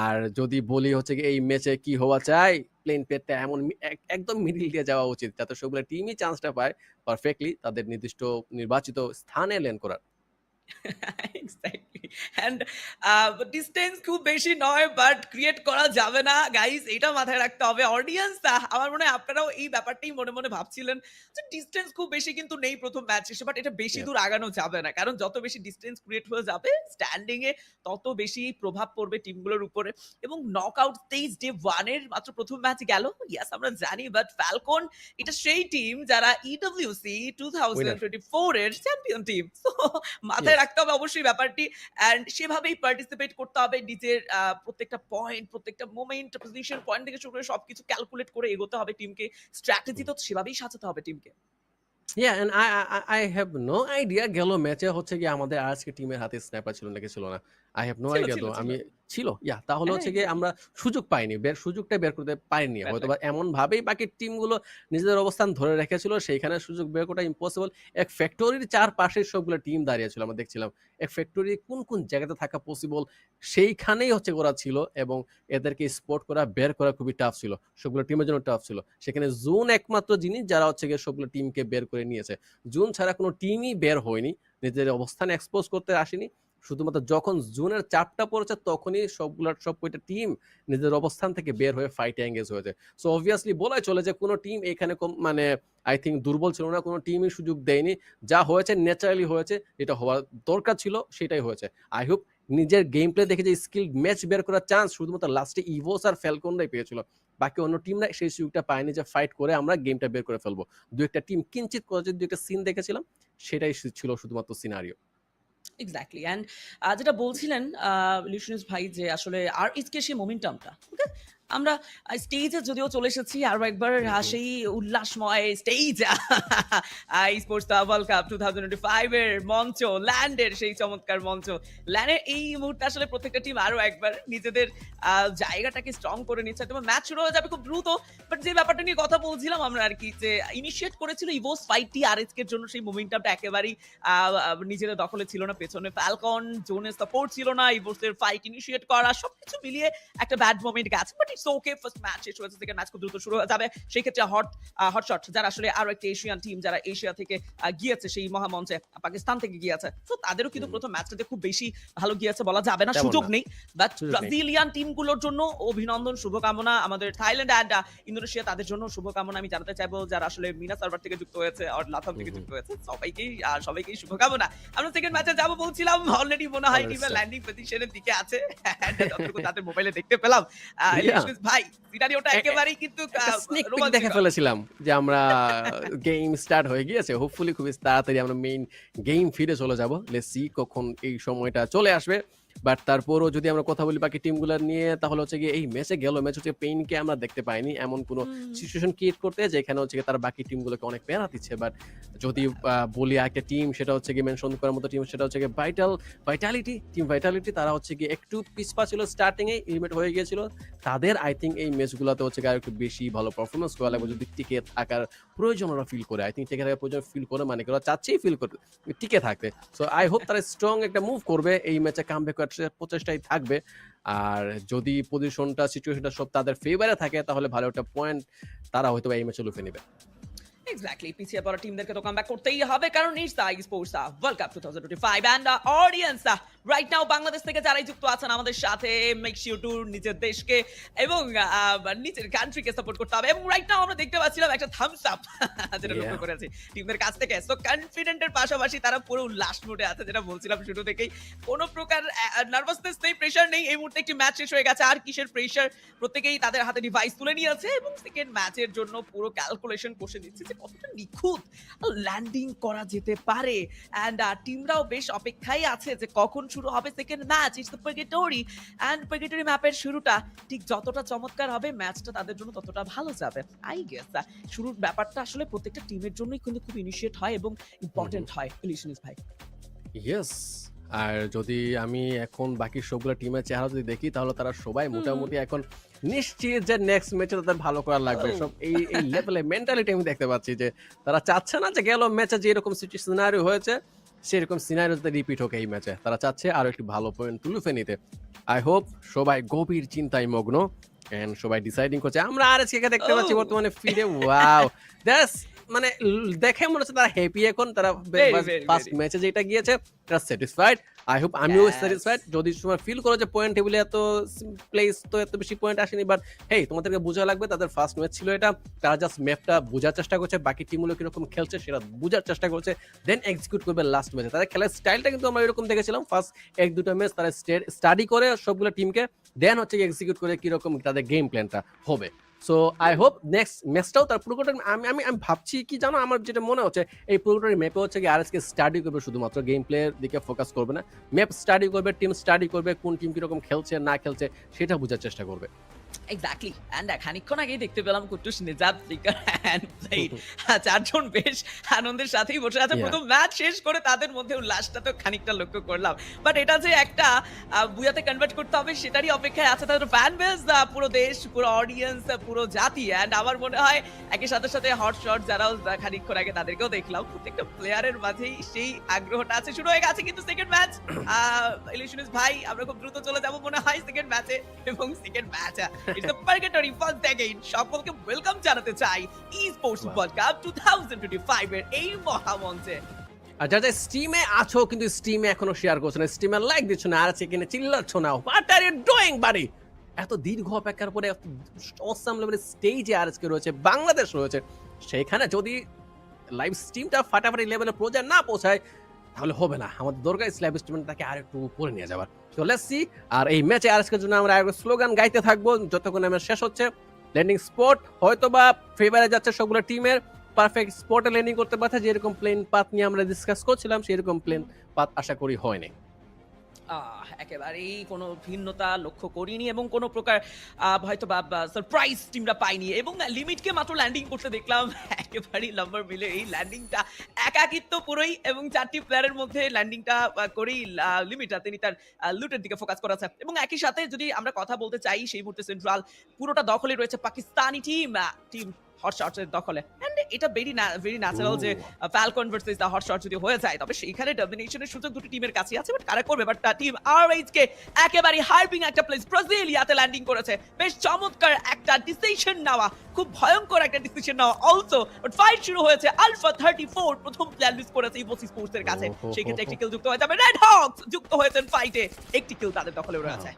আর যদি বলি হচ্ছে কি এই ম্যাচে কি হওয়া চাই, প্লেন পেটটা এমন একদম মিডিল দিয়ে যাওয়া উচিত যাতে সবগুলো টিমই চান্সটা পায় পারফেক্টলি তাদের নির্দিষ্ট নির্বাচিত স্থানে ল্যান্ড করার। এক্স্যাক্টলি, এন্ড ডিসটেন্স খুব বেশি নয়, বাট ক্রিয়েট করা যাবে না গাইস, এটা মাথায় রাখতে হবে। অডিয়েন্স আমার মনে হয় আপনারাও এই ব্যাপারটাই মনে মনে ভাবছিলেন যে ডিসটেন্স খুব বেশি কিন্তু নেই প্রথম ম্যাচ শেষে, বাট এটা বেশি দূর আগানো যাবে না, কারণ যত বেশি ডিসটেন্স ক্রিয়েট হয়ে যাবে স্ট্যান্ডিং এ তত বেশি প্রভাব পড়বে টিমগুলোর উপরে। এবং নকআউট স্টেজ ডে 1 এর মাত্র প্রথম ম্যাচ গেল, ইয়েস আমরা জানি, বাট ফ্যালকন এটা সেই টিম যারা ইডব্লিউসি 2024 এর চ্যাম্পিয়ন টিম। সো মাথায় রাখতে হবে অবশ্যই ব্যাপারটি, এন্ড সেভাবেই পার্টিসিপেট করতে হবে। নিজের প্রত্যেকটা পয়েন্ট, প্রত্যেকটা মোমেন্ট, পজিশন পয়েন্ট থেকে শুরু করে সবকিছু ক্যালকুলেট করে এগোতে হবে টিমকে। স্ট্র্যাটেজি তো সেভাবেই সাজাতে হবে টিমকে। Yeah, and I have no idea গেল ম্যাচে হচ্ছে গিয়ে আমাদের আজকে টিমের হাতে স্ন্যাপার ছিল নাকি ছিল না। I have no idea তো আমি ছিল। তাহলে হচ্ছে গিয়ে আমরা সুযোগ পাইনি, সুযোগটা বের করতে পারিনি। হয়তোবা এমন ভাবেই বাকি টিমগুলো নিজেদের অবস্থান ধরে রেখেছিল, সেইখানে সুযোগ বের করা ইম্পসিবল। এক ফ্যাক্টরির চারপাশে সবগুলো টিম দাঁড়িয়ে ছিল, আমরা দেখছিলাম এক ফ্যাক্টরি কোন জায়গাতে থাকা পসিবল সেইখানেই হচ্ছে ওরা ছিল, এবং এদেরকে স্পট করা বের করা খুবই টাফ ছিল, সবগুলো টিমের জন্য টাফ ছিল। সেখানে জোন একমাত্র জিনিস যারা হচ্ছে গিয়ে সবগুলো টিমকে বের করে নিয়েছে। জোন ছাড়া কোনো টিমই বের হয়নি, নিজেদের অবস্থান এক্সপোজ করতে আসেনি। শুধুমাত্র যখন জোনের চাপটা পড়েছে তখনই সব কয়টা টিম নিজের অবস্থান থেকে বের হয়ে ফাইটে এঙ্গেজ হয়েছে। সো অবভিয়াসলি বলাই চলে যে কোনো টিম এখানে মানে আই থিঙ্ক দুর্বল ছিল না, কোনো টিমই সুযোগ দেয়নি। যা হয়েছে ন্যাচারালি হয়েছে, যেটা হওয়ার দরকার ছিল সেটাই হয়েছে। আই হোপ নিজের গেম প্লে দেখে যে স্কিল ম্যাচ বের করার চান্স শুধুমাত্র লাস্টে ইভোস আর ফ্যালকনরাই পেয়েছিল, বাকি অন্য টিমরা সেই সুযোগটা পায়নি যে ফাইট করে আমরা গেমটা বের করে ফেলবো। দু একটা টিম কিঞ্চিত করে দু একটা সিন দেখেছিলাম, সেটাই ছিল শুধুমাত্র সিনারিও। এক্স্যাক্টলি, এন্ড যেটা বলছিলেন লিউশনিস ভাই যে আসলে আর ইসকে সেই মোমেন্টামটা, ওকে আমরা স্টেজে যদিও চলে এসেছি আরো একবার, সেই উল্লাসময় স্টেজ স্পোর্টস ওয়ার্ল্ড কাপ 2025 এর মঞ্চ, ল্যান্ডের সেই চমৎকার মঞ্চ। ল্যান্ডের এই মুহূর্তে আসলে প্রত্যেকটা টিম আরো একবার নিজেদের জায়গাটাকে স্ট্রং করে নিচ্ছে। তোমার ম্যাচ শুরু হয়ে যাবে খুব দ্রুত, বাট যে ব্যাপারটা নিয়ে কথা বলছিলাম আমরা আর কি, যে ইনিশিয়েট করেছিল ইভোস ফাইটটি আরএচকে এর জন্য, সেই মোমেন্টামটা একেবারেই নিজেদের দখলে ছিল না। পেছনে ফ্যালকন জোনের সাপোর্ট ছিল না, ইভোসের ফাইট ইনিশিয়েট করা সবকিছু মিলিয়ে একটা ব্যাড মোমেন্ট গেছে, but it's okay. First match শেষ হয়েছে, সেকেন্ড ম্যাচ খুব দ্রুত শুরু হয়ে যাবে। সেই ক্ষেত্রে হটশট যারা আসলে আরো একটা এশিয়ান টিম, যারা এশিয়া থেকে গিয়েছে সেই মহামঞ্চে, পাকিস্তান থেকে গিয়েছে, তো তাদেরও কিন্তু প্রথম ম্যাচটাতে খুব বেশি ভালো গিয়েছে বলা যাবে না, সুযোগ নেই। বাট ব্রাজিলিয়ান টিমগুলোর জন্য অভিনন্দন, শুভকামনা। আমাদের থাইল্যান্ড এন্ড ইন্দোনেশিয়া, তাদের জন্য শুভকামনা আমি জানাতে চাইবো, যারা আসলে মিনা সার্ভার থেকে যুক্ত হয়েছে আর লাথাম থেকে যুক্ত হয়েছে, সবাইকেই শুভকামনা। আমরা সেকেন্ড ম্যাচে যাবো বলছিলাম, অলরেডি মনে হয় টিমের ল্যান্ডিং পজিশনের দিকে আছে, যতটুকু তাদের মোবাইলে দেখতে পেলাম। ভাই সিনারিওটা একেবারেই কিন্তু স্নেক পিক দেখে ফেলেছিলাম যে আমরা গেম স্টার্ট হয়ে গিয়েছে, হোপফুলি খুব তাড়াতাড়ি আমরা মেইন গেম ফিরে চলে যাব। লেটস সি কখন এই সময়টা চলে আসবে। বাট তারপরও যদি আমরা কথা বলি বাকি টিমগুলো নিয়ে তাহলে হচ্ছে গিয়ে এই ম্যাচে গেল ম্যাচ হচ্ছে পেইনকে আমরা দেখতে পাইনি এমন কোনো সিচুয়েশন ক্রিয়েট করতে যেখানে হচ্ছে গিয়ে তারা বাকি টিমগুলোকে অনেক প্যারা দিচ্ছে। বাট যদি বলি একটা টিম সেটা হচ্ছে গিয়ে মেনশন করার মতো টিম সেটা হচ্ছে গিয়ে ভাইটালিটি তারা হচ্ছে গিয়ে একটু পিছপা ছিল স্টার্টিং এ এলিমিনেট হয়ে গিয়েছিল। তাদের আই থিঙ্ক এই ম্যাচগুলোতে হচ্ছে গিয়ে একটু বেশি ভালো পারফরমেন্স করা লাগবে যদি টিকে থাকার প্রয়োজন ওরা ফিল করে। আই থিঙ্ক টিকে থাকার প্রয়োজন ফিল করে মানে ওরা চাচ্ছেই ফিল করবে টিকে থাকতে। সো আই হোপ তারা স্ট্রং একটা মুভ করবে এই ম্যাচে কামব্যাক করার প্রচেষ্টাই থাকবে। আর যদি পজিশনটা সিচুয়েশনটা সব তাদের ফেভারে থাকে তাহলে ভালো একটা পয়েন্ট তারা হয়তো এই ম্যাচে লুফে নেবে। এক্স্যাক্টলি, পিছিয়ে পড়া টিমদেরকে তো কামব্যাক করতেই হবে, কারণ it's the sports world cup 2025 and audience right now Bangladesh থেকে যারাই যুক্ত আছেন আমাদের সাথে, মেক শিওর টু নিজের দেশকে এবং নিজের কান্ট্রিকে সাপোর্ট করতে হবে। এবং রাইট নাও আমরা দেখতে পাচ্ছিলাম একটা থামস আপ যেটা লক্ষ্য করেছি টিমদের কাছ থেকে। সো কনফিডেন্টের পাশাপাশি তারা পুরো উল্লাস মোডে আছে, যেটা বলছিলাম শুরু থেকেই। কোনো প্রকার নার্ভাসনেস নেই, প্রেশার নেই। এই মুহূর্তে একটি ম্যাচ শেষ হয়ে গেছে, আর কিসের প্রেশার। প্রত্যেকেই তাদের হাতে ডিভাইস তুলে নিয়েছে এবং সেকেন্ড ম্যাচের জন্য পুরো ক্যালকুলেশন কষে দিচ্ছে যে কতটা নিখুঁত ল্যান্ডিং করা যেতে পারে। অ্যান্ড টিমরাও বেশ অপেক্ষায় আছে যে কখন শুরু হবে second match. It's the purgatory, and purgatory ম্যাপের শুরুটা ঠিক যতটা চমৎকার হবে ম্যাচটা তাদের জন্য ততটা ভালো যাবে। আই গেস শুরুর ব্যাপারটা আসলে প্রত্যেকটা টিমের জন্যই কিন্তু খুব ইনিশিয়েট হয় এবং ইম্পর্টেন্ট হয়। ইলিশনিস ভাই। ইয়েস, আর যদি আমি এখন বাকি সবগুলো টিমের চেহারা যদি দেখি তাহলে তারা সবাই মোটামুটি এখন নিশ্চিত যে নেক্সট ম্যাচে তাদের ভালো করা লাগবে। সব এই লেভেলে মেন্টালিটি আমি দেখতে পাচ্ছি যে তারা চাচ্ছে না যে গেল ম্যাচে যেরকম সিনারিও হয়েছে সেরকম সিনারিওতে রিপিট হোক এই ম্যাচে। তারা চাচ্ছে আরো একটু ভালো পয়েন্ট তুলে নিতে। আই হোপ সবাই গভীর চিন্তায় মগ্ন এন্ড সবাই ডিসাইডিং করছে। আমরা আরএচকে দেখতে পাচ্ছি বর্তমানে ফিরে। ওয়াও, দ্যাটস মানে দেখে মনে হচ্ছে তারা হ্যাপি এখন। তারা ফার্স্ট ম্যাচে যেটা গিয়েছে তারা স্যাটিসফাইড। আই হোপ আমিও স্যাটিসফাইড। যদি তোমার ফিল করো যে পয়েন্ট টেবিলে এত প্লেস তো এত বেশি পয়েন্ট আসেনি, বাট হেই তোমাদেরকে বোঝা লাগবে তাদের ফার্স্ট ম্যাচ ছিল এটা। তারা জাস্ট ম্যাপটা বোঝার চেষ্টা করছে, বাকি টিমগুলো কিরকম খেলছে সেটা বোঝার চেষ্টা করছে, দেন এক্সিকিউট করবে লাস্ট ম্যাচে। তাদের খেলার স্টাইলটা কিন্তু আমরা এরকম দেখেছিলাম ফার্স্ট এক দুটো ম্যাচ তারা স্টাডি করে সবগুলো টিমকে, দেন হচ্ছে এক্সিকিউট করে কিরকম তাদের গেম প্ল্যানটা হবে। সো আই হোপ নেক্সট ম্যাচটাও তার পুরোটা আমি ভাবছি কি জানো, আমার যেটা মনে হচ্ছে এই পুরোটার ম্যাপে হচ্ছে কি আরএসকে স্টাডি করবে, শুধুমাত্র গেম প্লের দিকে ফোকাস করবে না, ম্যাপ স্টাডি করবে, টিম স্টাডি করবে, কোন টিম কিরকম খেলছে না খেলছে সেটা বোঝার চেষ্টা করবে। এক্স্যাক্টলি, অ্যান্ড খানিকক্ষণ আগেই দেখতে পেলাম কুট্টুস নিজাত ফ্লিকার অ্যান্ড প্লেড চারজন বেশ আনন্দের সাথেই বসে আছে। প্রথম ম্যাচ শেষ করে তাদের মধ্যে উল্লাসটা তো খানিকটা লক্ষ্য করলাম, বাট এটা যে একটা বুয়াতে কনভার্ট করতে হবে সেটারই অপেক্ষায় আছে তাদের ফ্যান বেস, পুরো দেশ, পুরো অডিয়েন্স, পুরো জাতি। অ্যান্ড আমার মনে হয় একই সাথে সাথে হট শট যারাও খানিকক্ষণ আগে তাদেরকেও দেখলাম, প্রত্যেকটা প্লেয়ারের মাঝেই সেই আগ্রহটা আছে। শুরু হয়ে গেছে কিন্তু সেকেন্ড ম্যাচ। ইলিশনিস ভাই আমরা খুব দ্রুত চলে যাবো মনে হয় সেকেন্ড ম্যাচে, এবং second match it's the purgatory first again. সকলকে ওয়েলকাম জানাতে চাই স্পোর্টস ওয়ার্ল্ড কাপ 2025 এর এই মহামঞ্চে। আর যারা স্টিমে আছো কিন্তু স্টিমে এখনো শেয়ার করছো না, স্টিমে লাইক দিচ্ছ না, আর এখানে চিল্লাচ্ছ না, হোয়াট আর ইউ ডুইং বাড়ি? এত দীর্ঘ অপেক্ষার পরে অসাম লেভেলের স্টেজে আরএসকে রয়েছে, বাংলাদেশ রয়েছে, সেখানে যদি লাইভ স্ট্রিমটা ফাটাফাটি লেভেলে পৌঁছায় না পৌঁছায় তাহলে হবে না। আমাদের দরকার লাইভ স্ট্রিমটাকে আর একটু উপরে নিয়ে যাবার। So let's see. আর এই ম্যাচে আরএসকের জন্য আমরা একটা স্লোগান গাইতে থাকবো যতক্ষণ ম্যাচ শেষ হচ্ছে। ল্যান্ডিং স্পট হয়তোবা ফেভারে যাচ্ছে সবগুলো টিমের, পারফেক্ট স্পটে ল্যান্ডিং করতে পারছে, যেরকম প্লেন পাথ নিয়ে আমরা ডিসকাস করছিলাম সেরকম প্লেন পাথ আশা করি হয়নি। একেবারেই কোনো ভিন্নতা লক্ষ্য করিনি এবং কোনো প্রকার হয়তো বা সারপ্রাইজ টিমরা পাইনি, এবং লিমিটকে মাত্র ল্যান্ডিং করতে দেখলাম একেবারেই নাম্বার মিলে এই ল্যান্ডিংটা একাকিত্ব পুরোই, এবং চারটি প্লেয়ারের মধ্যে ল্যান্ডিংটা করেই লিমিটটা তিনি তার লুটের দিকে ফোকাস করেছে। এবং একই সাথে যদি আমরা কথা বলতে চাই সেই মুহূর্তে সেন্ট্রাল পুরোটা দখলে রয়েছে পাকিস্তানি টিম হট শটসের দখলে। এন্ড এটা ভেরি ন্যাচারাল যে Falcon versus the hot shot যদি হয়ে যায় তবে সেইখানে ডমিনেশনের সুযোগ দুটি টিমের কাছে আছে, বাট কারা করবে? বাট টিম আরএইচকে একেবারে হার্পিং একটা প্লেস ব্রাজিলিয়াতে ল্যান্ডিং করেছে। বেশ চমৎকার একটা ডিসিশন নেওয়া, খুব ভয়ঙ্কর একটা ডিসিশন নেওয়া অলসো। বাট ফাইট শুরু হয়েছে, আলফা 34 প্রথম প্লেয়ার লিস্ট করেছে ইভোস স্পোর্টস এর কাছে, সেই ক্ষেত্রে একটি কিল যুক্ত হয়ে যাবে। রেড হকস যুক্ত হয়েছেন ফাইটে, একটি কিল তাদের দখলে রয়েছে।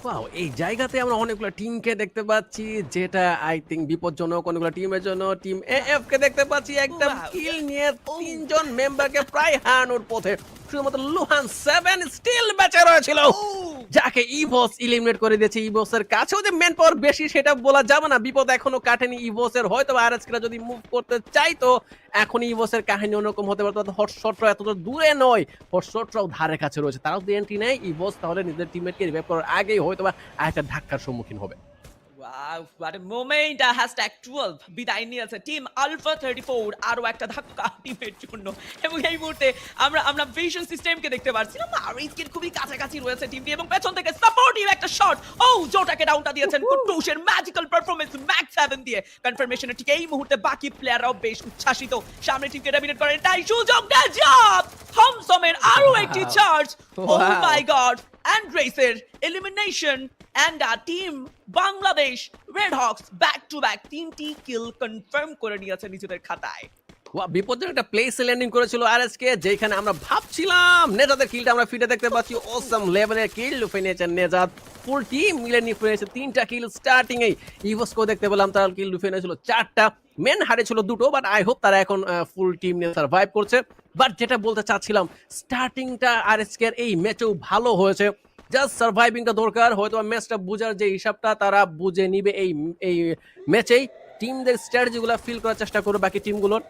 ওয়াও, এই জায়গাতে আমরা অনেকগুলো টিমকে দেখতে পাচ্ছি যেটা আই থিঙ্ক বিপজ্জনক অনেকগুলো টিমের জন্য। টিম এএফ কে দেখতে পাচ্ছি একদম কিল নিয়ে তিনজন মেম্বারকে প্রায় হারানোর পথে। শুধুমাত্র লুহান 7 স্টিল বেঁচে রয়েছিল, যাকে ইভোস এলিমিনেট করে দিয়েছে। ইভোসের কাছেও যে ম্যান পাওয়ার বেশি সেটা বলা যাবে না, বিপদ এখনো কাটেনি ইভোসের। হয়তো আরএচকে যদি মুভ করতে চাইতো এখন ইভোসের কাহিনী অন্যরকম হতে পারতো। হটশটরা এতটা দূরে নয়, হটশটরাও ধারে কাছে রয়েছে, তারাও যদি এন্ট্রি নেয় ইভোস তাহলে নিজের টিমমেটকে রিভাইভ করার আগেই হয়তো বা একটা ধাক্কার সম্মুখীন হবে। Wow, what a moment! Hashtag 12 বিদায় নিয়েছে টিম আলফা 34 আরো একটা ধাক্কা টিমের জন্য। এবং এই মুহূর্তে আমরা ভিশন সিস্টেমকে দেখতে পাচ্ছিলাম আরএইচকে খুবই কাছাকাছি রয়েছে টিমটি এবং পেছন থেকে সাপোর্টিভ একটা শট। ও জোটাকে ডাউনটা দিয়েছেন কুটুসের ম্যাজিক্যাল পারফরম্যান্স ম্যাক্স 7 দিয়ে। কনফার্মেশনের ঠিক এই মুহূর্তে বাকি প্লেয়াররাও বেশ উচ্ছ্বাসিত, সামনে টিমকে ডমিনেট করেন, তাই সুযোগ দেয় জব থমসমের আরো একটি চার্জ। ও মাই গড, অ্যান্ড্রেসের elimination and our team Bangladesh red hawks back to back 3টি কিল কনফার্ম করে নিয়েছে নিজেদের খাতায়। বিপজ্জনক একটা প্লেস ল্যান্ডিং করেছিল আরএসকে, যেখানে আমরা ভাবছিলাম নেজাদের কিলটা আমরা ফিটে দেখতে পাচ্ছি। অসাম লেভেলের কিল লুফে নিয়েছেন নেজাদ, ফুল টিম মিলে নিয়ে নিয়েছে 3টা কিল স্টার্টিং এই। ইভোসকেও দেখতে পেলাম তারা কিল লুফে নিয়েছিল 4টা, মেন হারিয়েছিল 2টো, বাট আই হোপ তারা এখন ফুল টিম নিয়ে সার্ভাইভ করছে। বাট যেটা বলতে চাচ্ছিলাম, স্টার্টিংটা আরএসকে এই ম্যাচেও ভালো হয়েছে, জাস্ট সার্ভাইভিংটা দরকার। হয়তো ম্যাচটা বোঝার যে হিসাবটা তারা বুঝে নিবে এই ম্যাচেই। টিমদের স্ট্র্যাটেজিগুলো ফিল করার চেষ্টা করবে বাকি টিমগুলোর।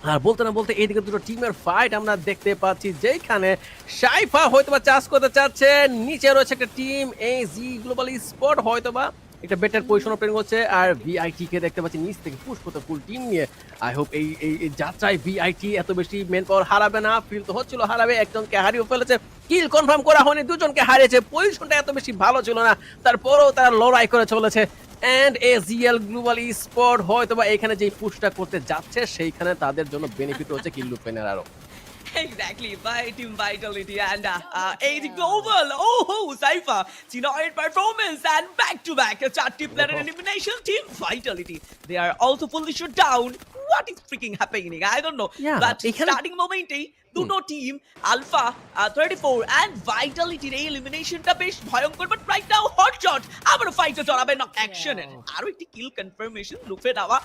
আর বলতে না বলতে এইদিকে দুটো টিমের ফাইট আমরা দেখতে পাচ্ছি, যেখানে সাইফা হয়তোবা চাষ করতে চাচ্ছে, নিচে রয়েছে একটা টিম এই জি গ্লোবাল স্পট হয়তোবা একটা বেটার পজিশন ওপেন করছে। আর ভিআইটি কে দেখতে পাচ্ছি নিচ থেকে পুশ করতে ফুল টিম নিয়ে। আই হোপ এই যাত্রায় ভিআইটি এত বেশি মেন পাওয়ার হারাবে না, ফিল তো হচ্ছিল হারাবে। একজনকে হারিয়ে ফেলেছে, কিল কনফার্ম করা হয়নি, দুজনকে হারিয়েছে, পজিশনটা এত বেশি ভালো ছিল না, তারপরেও তারা লড়াই করে চলেছে। এন্ড এজিএল গ্লোবাল স্পট হয়তোবা এখানে যে পুশটা করতে যাচ্ছে সেইখানে তাদের জন্য বেনিফিট হচ্ছে কিল লুপেনের আরো। Exactly, by Team Vitality and AD Global. Oh, Cypher, Chinoid performance and back-to-back Chatti player elimination. Team Vitality, they are also fully shut down. What is freaking happening? I don't know. Yeah, but starting moment, দুটো team alpha 34 and Vitality এর এলিমিনেশনটা বেশ ভয়ঙ্কর, but right now hot shot আবার ফাইটে জড়াবে না অ্যাকশনের। আরো একটি কিল confirmation লুফে দেওয়া।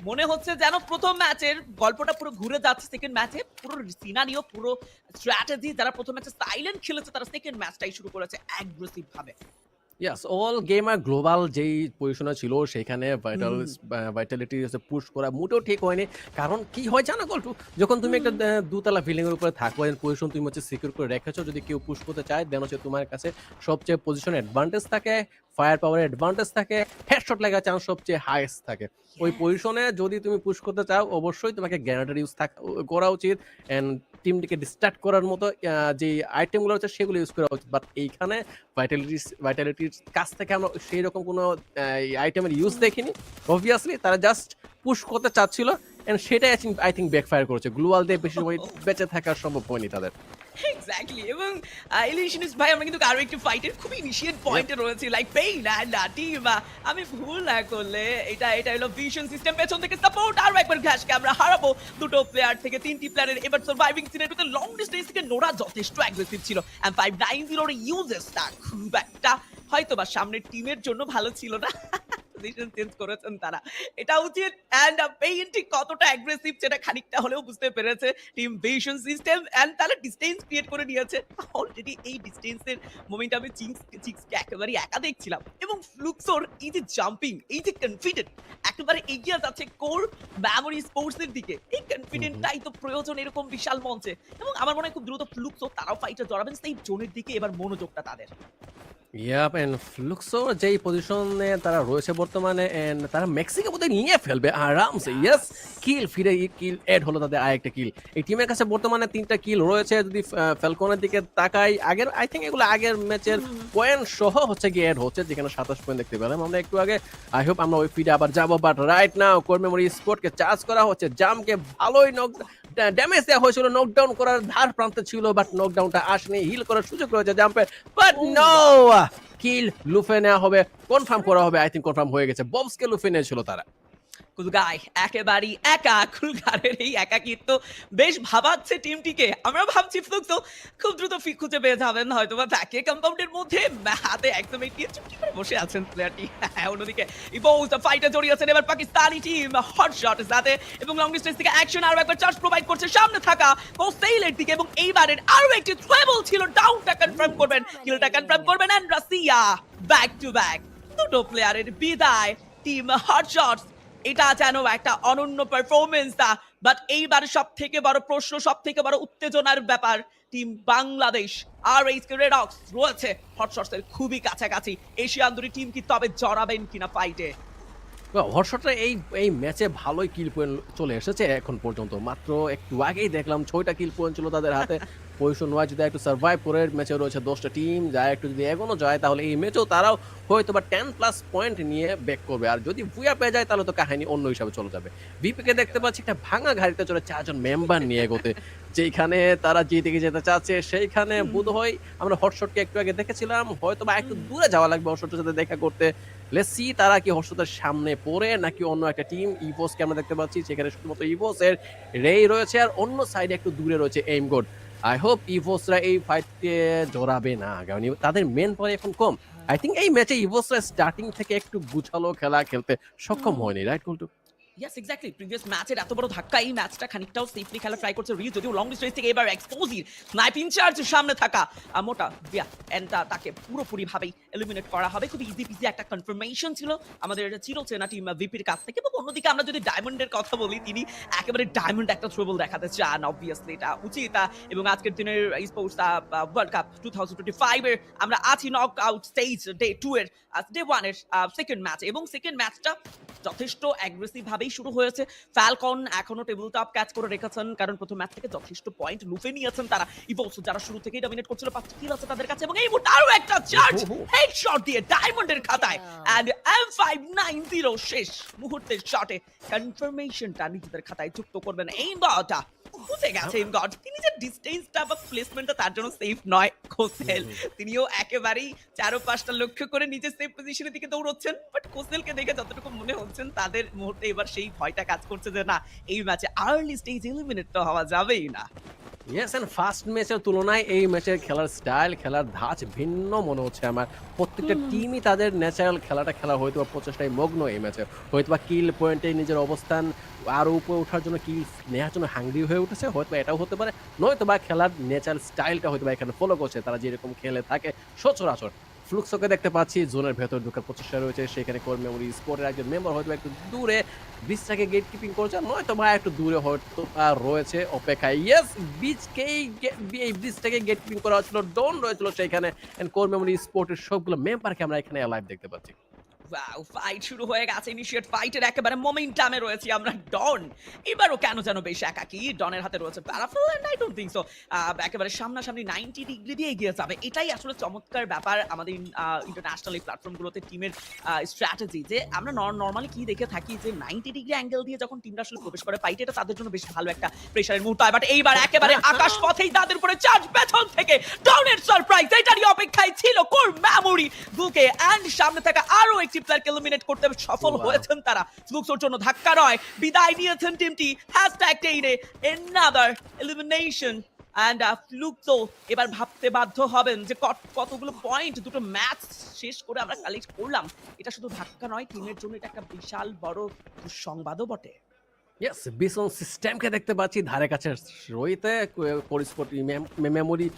মনে হচ্ছে যেন প্রথম ম্যাচের গল্পটা পুরো ঘুরে যাচ্ছে সেকেন্ড ম্যাচে। পুরো সিনারিও, পুরো স্ট্র্যাটেজি, যারা প্রথম ম্যাচে সাইলেন্ট খেলেছে তারা সেকেন্ড ম্যাচটাই শুরু করেছে অ্যাগ্রেসিভ ভাবে। ইয়াস, অল গেমার গ্লোবাল যেই পজিশনে ছিল সেখানে ভাইটালিটি পুশ করা মোটেও ঠিক হয়নি। কারণ কি হয় জানো গল্টু, যখন তুমি একটা দুতলা বিল্ডিং এর উপরে থাকো, পজিশন তুমি হচ্ছে সিকিউর করে রেখেছো, যদি কেউ পুশ করতে চায় দেন হচ্ছে তোমার কাছে সবচেয়ে পজিশন অ্যাডভান্টেজ থাকে, ফায়ার পাওয়ার অ্যাডভান্টেজ থাকে, হেডশট লাগার চান্স সবচেয়ে হাইয়েস্ট থাকে। ওই পজিশনে যদি তুমি পুশ করতে চাও অবশ্যই তোমাকে গ্রেনেডার ইউজ করা উচিত, এন্ড টিমটিকে ডিস্ট্রাক্ট করার মতো যে আইটেমগুলো আছে সেগুলো ইউজ করা উচিত। বাট এইখানে ভাইটালিটির কাছ থেকে আমরা সেই রকম কোনো আইটেমের ইউজ দেখিনি। অবভিয়াসলি তারা জাস্ট পুশ করতে চাচ্ছিল, এন্ড সেটাই আই থিঙ্ক ব্যাকফায়ার করেছে। গ্লোবাল দিয়ে বেশি সময় বেঁচে থাকা সম্ভব হয়নি তাদের। এক্স্যাক্টলি, এবং ইলিশনিস্ট ভাই আমরা কিন্তু আরো একটি ফাইটের খুবই ইনিশিয়েট পয়েন্টে রয়েছে, লাইক পেইন এন্ড টিম। আমি ভুল না করলে এটা হলো ভিশন সিস্টেম, পেছন থেকে সাপোর্ট। আর একবার ঘাসকে আমরা হারাবো দুটো প্লেয়ার থেকে 3টি প্লেয়ারের। এবার সার্ভাইভিং সিনারিওতে লং ডিস্টেন্স থেকে নোরা যথেষ্ট অ্যাগ্রেসিভ ছিল, এন্ড 590 এর ইউজেসটা খুব একটা হয়তোবা সামনের টিমের জন্য ভালো ছিল না। পজিশন চেঞ্জ করেছেন তারা, এটা উচিত। এন্ড পেইন ঠিক কতটা অ্যাগ্রেসিভ সেটা খানিকটা হলেও বুঝতে পেরেছে টিম ভিশন সিস্টেম, এন্ড তারা ডিস্টেন্স ক্রিয়েট করে নিয়েছে। অলরেডি এই ডিস্টেন্সের মোমেন্ট আমি চিক্সকে একেবারে একা দেখছিলাম, এবং ফ্লুক্সোর এই যে জাম্পিং, এই যে কনফিডেন্ট, একেবারে এগিয়ে যাচ্ছে কোর মেমোরি স্পোর্টস এর দিকে। এই কনফিডেন্টটাই তো প্রয়োজন এরকম বিশাল মঞ্চে, এবং আমার মনে হয় খুব দ্রুত ফ্লুক্সো তারাও ফাইটে জড়াবেন সেই জোনের দিকে। এবার মনোযোগটা তাদের। ইয়াপ, এন্ড ফ্লুক্সো যেই পজিশনে তারা রয়েছে বর্তমানে, এন্ড তারা মেক্সিকো বোধহয় নিয়ে ফেলবে আরামসে। ইয়েস, কিল ফিরে কিল এড হলো তাদের আরেকটা কিল। এই টিমের কাছে বর্তমানে 3টা কিল রয়েছে। যদি ফ্যালকনের দিকে তাকাই, আগের আই থিঙ্ক এগুলো আগের ম্যাচের পয়েন্ট সহ হচ্ছে গিয়ে এড হচ্ছে, যেখানে 27 পয়েন্ট দেখতে পেলাম আমরা একটু আগে। আই হোপ আমরা ওই ফিডে আবার যাবো, but right now core memory স্পোর্টকে চার্জ করা হচ্ছে। জামকে ভালোই ড্যামেজ দেওয়া হয়েছিল, নকডাউন করার ধার প্রান্তে ছিল, বাট নকডাউনটা আসেনি, হিল করার সুযোগ রয়েছে জাম্পের, বাট নো, কিল লুফে নেওয়া হবে, কনফার্ম করা হবে। আই থিঙ্ক কনফার্ম হয়ে গেছে, ববসকে লুফে নিয়েছিল তারা। কুলগাই একেবারেই একা। কুলগারের এই একাকিত্ব বেশ ভাবাচ্ছে টিমটিকে। আমরা ভাবছি ফ্লুক্সও খুব দ্রুত খুঁজে পেয়ে যাবেন হয়তোবা তাকে কম্পাউন্ডের মধ্যে হাতে একদম এগিয়ে চুপটি করে বসে আছেন প্লেয়ারটি। অন্যদিকে ইবোস ফাইটে জড়িয়েছেন এবার পাকিস্তানি টিম হট শট সাথে এবং লং ডিস্টেন্স থেকে অ্যাকশন আরো একবার চার্জ প্রোভাইড করছে সামনে থাকা কোসেইলের দিকে এবং এইবারের আরো একটি ট্রেবল ছিল। ডাউনটা কনফার্ম করবেন, কিলটা কনফার্ম করবেন and Russia back to back দুটো প্লেয়ারের বিদায় টিম হট শটস। এটা যেন একটা অনন্য পারফরমেন্স বাট এইবার সব থেকে বড় প্রশ্ন, সব থেকে বড় উত্তেজনার ব্যাপার team Bangladesh RHK red ox রয়েছে হটশটসের খুবই কাছাকাছি। এশিয়ান দুটি টিম কি তবে জড়াবেন কিনা ফাইটে? হর্ষটা এই ম্যাচে ভালোই কিল পয়েন্ট চলে এসেছে এখন পর্যন্ত। মাত্র একটু আগেই দেখলাম 6টা কিল পয়েন্ট ছিল তাদের হাতে। পজিশন ওয়াইজ যদি একটু সার্ভাইভ করে ম্যাচে রয়েছে 10টা টিম, যায় একটু যদি এগোনো যায় তাহলে এই ম্যাচেও তারাও হয়তো বা 10+ পয়েন্ট নিয়ে ব্যাক করবে। আর যদি ভুয়া পেয়ে যায় তাহলে তো কাহিনী অন্য হিসাবে চলে যাবে। বিপিকে দেখতে পাচ্ছি একটা ভাঙা গাড়িতে চলে 4জন মেম্বার নিয়ে এগোতে, যেখানে তারা যেদিকে যেতে চাচ্ছে সেইখানে বোধহয় আমরা হটশটকে একটু আগে দেখেছিলাম, হয়তো বা একটু দূরে যাওয়া লাগবে হটশটের সাথে দেখা করতে। লেটস সি তারা কি হটশটের সামনে পড়ে নাকি অন্য একটা টিম ইভোসকে আমরা দেখতে পাচ্ছি, সেখানে শুধুমাত্র ইভোসের রেই রয়েছে আর অন্য সাইডে একটু দূরে রয়েছে এইম গড। আই হোপ ইভোসরা এই ফাইটে জড়াবে না, কারণ তাদের মেন পরে এখন কম। আই থিঙ্ক এই ম্যাচে ইভোসরা স্টার্টিং থেকে একটু গুছালো খেলা খেলতে সক্ষম হয়নি, রাইট কুলটু? ইয়েস এক্স্যাক্টলি, প্রিভিয়াস ম্যাচের এত বড় ধাক্কা এই ম্যাচটা খানিকটাও সেফলি খেলা ট্রাই করছে রিল, যদিও লং ডিস্টেন্স থেকে এবার এক্সপোজির স্নাইপিং চার্জ সামনে থাকা মোটা বিয়া এন্ড তাকে পুরোপুরি ভাবেই এলিমিনেট করা হবে। খুব ইজি পিজি একটা কনফার্মেশন ছিল আমাদের চিরচেনা টিম ভিপির কাছ থেকে। এবং অন্যদিকে আমরা যদি ডায়মন্ডের কথা বলি, তিনি একেবারে ডায়মন্ড একটা ট্রেবল দেখাতে চান, অবভিয়াসলি এটা উচিত। এবং আজকের দিনের স্পোর্টস ওয়ার্ল্ড কাপ 2025 এর আমরা আছি নক আউট স্টেজ ডে 2 এর ডে 1 এর সেকেন্ড ম্যাচ, এবং সেকেন্ড ম্যাচটা যথেষ্ট অ্যাগ্রেসিভ ভাবেই শুরু হয়েছে। ফ্যালকন এখনো টেবিল টপ ক্যাচ করে রেখেছেন, কারণ প্রথম ম্যাচ থেকে যথেষ্ট পয়েন্ট লুফে নিয়েছেন তারা। ইভোস যারা শুরু থেকেই ডমিনেট করছিল, 5টি কিল আছে তাদের কাছে, এবং এই মুহূর্তে আরো একটা চার্জ হেডশট দিয়ে ডায়মন্ডের খাতায় এন্ড M590 শেষ মুহূর্তের শটে কনফার্মেশনটা নিজেদের খাতায় যুক্ত করবেন। এই বলটা বুঝে গেছে ইনগড, তিনি যে ডিস্টেন্সটা বা প্লেসমেন্টটা তার জন্য সেফ নয়। কোসেল তিনিও একেবারেই 4-5টা লক্ষ্য করে নিজের সেফ পজিশনের দিকে দৌড়চ্ছেন, বাট কোসেলকে দেখে যতটুকু মনে হচ্ছেন তাদের মুহূর্তে এবার সেই ভয়টা কাজ করছে যে না, এই ম্যাচে আর্লি স্টেজ এলিমিনেট তো হওয়া যাবেই না। ইয়েস, এন্ড ফার্স্ট ম্যাচের তুলনায় এই ম্যাচের খেলার স্টাইল, খেলার ধাঁচ ভিন্ন মনে হচ্ছে আমার। প্রত্যেকটা টিমই তাদের ন্যাচারাল খেলাটা খেলা হয়তো বা প্রচেষ্টায় মগ্ন এই ম্যাচে, হয়তো বা কিল পয়েন্টে নিজের অবস্থান আরও উপরে ওঠার জন্য, কিল নেওয়ার জন্য হাঙ্গরি হয়ে উঠেছে, হয়তো এটাও হতে পারে। নয়তো বা খেলার ন্যাচারাল স্টাইলটা হয়তো বা এখানে ফলো করছে, তারা যেরকম খেলে থাকে সচরাচর। ফ্লুক্সোকে দেখতে পাচ্ছি জোনের ভেতর ঢোকার প্রচেষ্টা রয়েছে, সেখানে কোর মেমোরি স্পোর্টের একজন মেম্বার হয়তো একটু দূরে বিচটাকে গেট কিপিং করছে, নয়তো বা একটু দূরে হয়তো রয়েছে অপেক্ষায়। ইয়েস, বিচকেই এই বিচটাকে গেট কিপিং করা হচ্ছিল, ডন রয়েছিল সেইখানে, এন্ড কোর মেমোরি স্পোর্টের সবগুলো মেম্বারকে আমরা এখানে লাইভ দেখতে পাচ্ছি। ওয়াও, ফাইট শুরু হয়ে গেছে, ইনিশিয়েট ফাইটের একেবারে মোমেন্টামে রয়েছি আমরা। ডন এবারও কেন যেন বেশ একাকী, ডনের হাতে রয়েছে প্যারাফল and I don't think so একেবারে সামনাসামনি 90 ডিগ্রি দিয়ে এগিয়ে যাবে। এটাই আসলে চমৎকার ব্যাপার আমাদের ইন্টারন্যাশনাল এই প্ল্যাটফর্মগুলোতে টিমের স্ট্র্যাটেজি, যে আমরা নর্মালি কি দেখে থাকি যে 90 ডিগ্রি অ্যাঙ্গেল দিয়ে যখন টিমটা আসলে প্রবেশ করে ফাইটে, এটা তাদের জন্য বেশ ভালো একটা প্রেসারের মুহূর্ত হয়। বাট এইবার একেবারে আকাশ পথেই তাদের উপরে চার্জ পেছন থেকে ডনের সারপ্রাইজ, এটারই অপেক্ষায় ছিল কোর মেমোরি বুকে, এন্ড সামনে থাকা আরো একটি প্লেয়ারকে এলিমিনেট করতে সফল হয়েছেন তারা। ফ্লুক্সোর জন্য ধাক্কা নয়, বিদায় নিয়েছেন টিমটি। #10 another elimination and ফ্লুক্সো এবার ভাবতে বাধ্য হবেন যে কতগুলো পয়েন্ট দুটো ম্যাচ শেষ করে আমরা কালেক্ট করলাম। এটা শুধু ধাক্কা নয়, টিমের জন্য এটা একটা বিশাল বড় দুঃসংবাদও বটে। ইয়েস, বিসন সিস্টেমকে দেখতে পাচ্ছি ধারে কাছে রইতে, কোর স্পোর্ট মেমোরি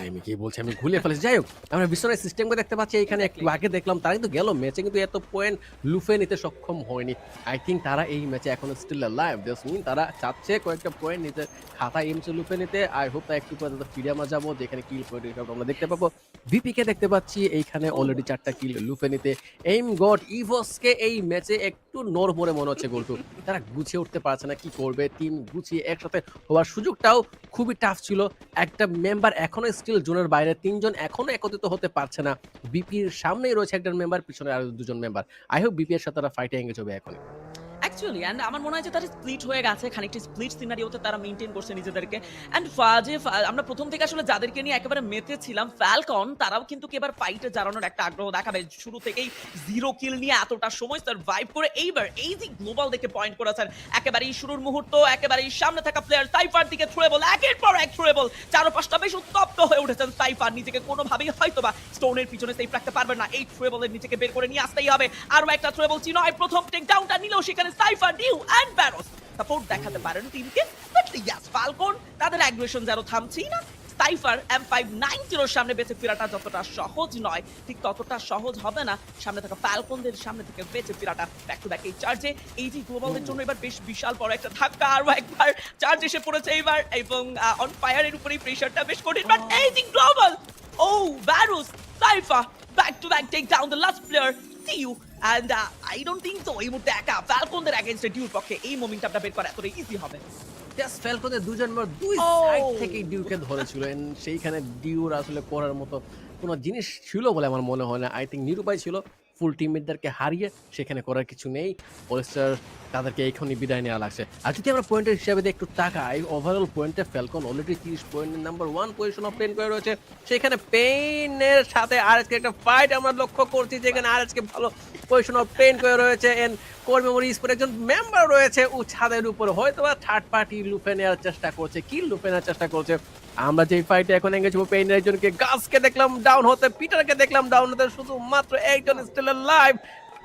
আমি কি বলছি, আমি ভুলে ফেলেছি। যাই হোক, আমরা বিশ্বনাথ সিস্টেমকে দেখতে পাচ্ছি এখানে, একটু আগে দেখলাম তারা কিন্তু গেল ম্যাচে কিন্তু এত পয়েন্ট লুফে নিতে সক্ষম হয়নি। আই থিঙ্ক তারা এই ম্যাচে এখনো স্টিল লাইভ, দ্যাটস মিন তারা চাচ্ছে কয়েকটা পয়েন্ট নিজের খাতায় এমসে লুফে নিতে। আই হোপ তারা একটু পরে ফিরে আমরা যাবো, যেখানে কিল পয়েন্ট আমরা দেখতে পাবো। ভিপিকে দেখতে পাচ্ছি এইখানে অলরেডি 4টা কিল লুফে নিতে। এইম গড ইভোসকে এই ম্যাচে একটু নড়বড়ে মনে হচ্ছে গোলটু, তারা গুছিয়ে উঠতে পারছে না কি করবে। টিম গুছিয়ে একসাথে হওয়ার সুযোগটাও খুবই টাফ ছিল। একটা মেম্বার এখনো স্টিল জোনের বাইরে, 3 জন এখনো একত্রিত হতে পারছে না। বিপির সামনেই রয়েছে একজন মেম্বার, পিছনে আরো 2জন মেম্বার। আই হোপ বিপি এর সাথে তারা ফাইটে এঙ্গেজ হবে এখন। অ্যাকচুয়ালি অ্যান্ড আমার মনে হয় যে তারা স্প্লিট হয়ে গেছে, খানিকটা স্প্লিট সিনারিওতে তারা মেইনটেইন করছে নিজেদেরকে। অ্যান্ড আমরা প্রথম থেকে আসলে যাদেরকে নিয়ে একেবারে মেতেছিলাম ফ্যালকন, তারাও কিন্তু এবার ফাইটে জড়ানোর একটা আগ্রহ দেখাবে। শুরু থেকেই 0 কিল নিয়ে এতটা সময় সারভাইভ করে এইবার এই যে গ্লোবাল দেখে পয়েন্ট করেছেন, একেবারেই শুরুর মুহূর্ত, একেবারেই সামনে থাকা প্লেয়ার সাইফার দিকে থ্রোয়েবল, একের পর এক থ্রোয়েবল, চারপাশটা বেশ উত্তপ্ত হয়ে উঠেছেন সাইফার। নিজেকে কোনোভাবেই হয়তোবা স্টোনের পিছনে সেফ রাখতে পারবেন না, এই থ্রোয়েবলের নিজেকে বের করে নিয়ে আসতেই হবে। আরো একটা থ্রোয়েবল চিনয় প্রথম টেক ডাউনটা নিলেও সেখানে cipher, due and Barros support দেখাতে পারেন টিমকে। বাট ইয়াস, ফালকন তাদের অ্যাগ্রেশন যেন থামছেই না। সাইফার M590 সামনে বেঁচে ফেরাটা যতটা সহজ নয়, ঠিক ততটা সহজ হবে না সামনে থাকা ফ্যালকনদের সামনে থেকে বেঁচে ফেরাটা। ব্যাক টু ব্যাক এই চার্জে এই যে গ্লোবালের জন্য এবার বেশ বিশাল বড় একটা ধাক্কা, আরো একবার চার্জ এসে পড়েছে এইবার, এবং অন ফায়ারের উপরেই প্রেশারটা বেশ কঠিন। বাট এই যে গ্লোবাল, ও Barros, Cypher back to back take down the last player টিউ। And I don't think so এই মুহূর্তে একা ফ্যালকনদের এগেইনস্টে ডিউর পক্ষে এই মোমেন্টামটা বের করা এতটা ইজি হবে। জাস্ট ফ্যালকনের দুজন মেম্বার দুই সাইড থেকেই ডিউকে ধরেছিল, সেইখানে ডিউর আসলে করার মতো কোনো জিনিস ছিল বলে আমার মনে হয় না। আই থিঙ্ক নিরুপায় ছিল, ফুল টিমমেটদেরকে হারিয়ে সেখানে করার কিছু নেই। পলিস্টার তাদেরকে এখনই বিদায় নেওয়া লাগছে। আর যদি আমরা পয়েন্টের হিসাবে একটু তাকাই, ওভারঅল পয়েন্টে ফ্যালকন অলরেডি 30 পয়েন্টের নাম্বার 1 পজিশন অফ পেন করে রয়েছে। সেখানে পেইনের সাথে আরএচকে একটা ফাইট আমরা লক্ষ্য করছি, যেখানে আরএচকে ভালো পজিশন অফ পেন করে রয়েছে। এন্ড কোর মেমোরি স্পোর্ট একজন মেম্বার রয়েছে ছাদের উপরে, হয়তো বা থার্ড পার্টি লুপে নেওয়ার চেষ্টা করছে, কিল লুপে নেওয়ার চেষ্টা করছে। আমরা যে ফাইটে এখন এঙ্গেজ হবো, পেইনের একজনকে গাছকে দেখলাম ডাউন হতে, পিটারকে দেখলাম ডাউন হতে, শুধুমাত্র একজন স্টিল লাইভ।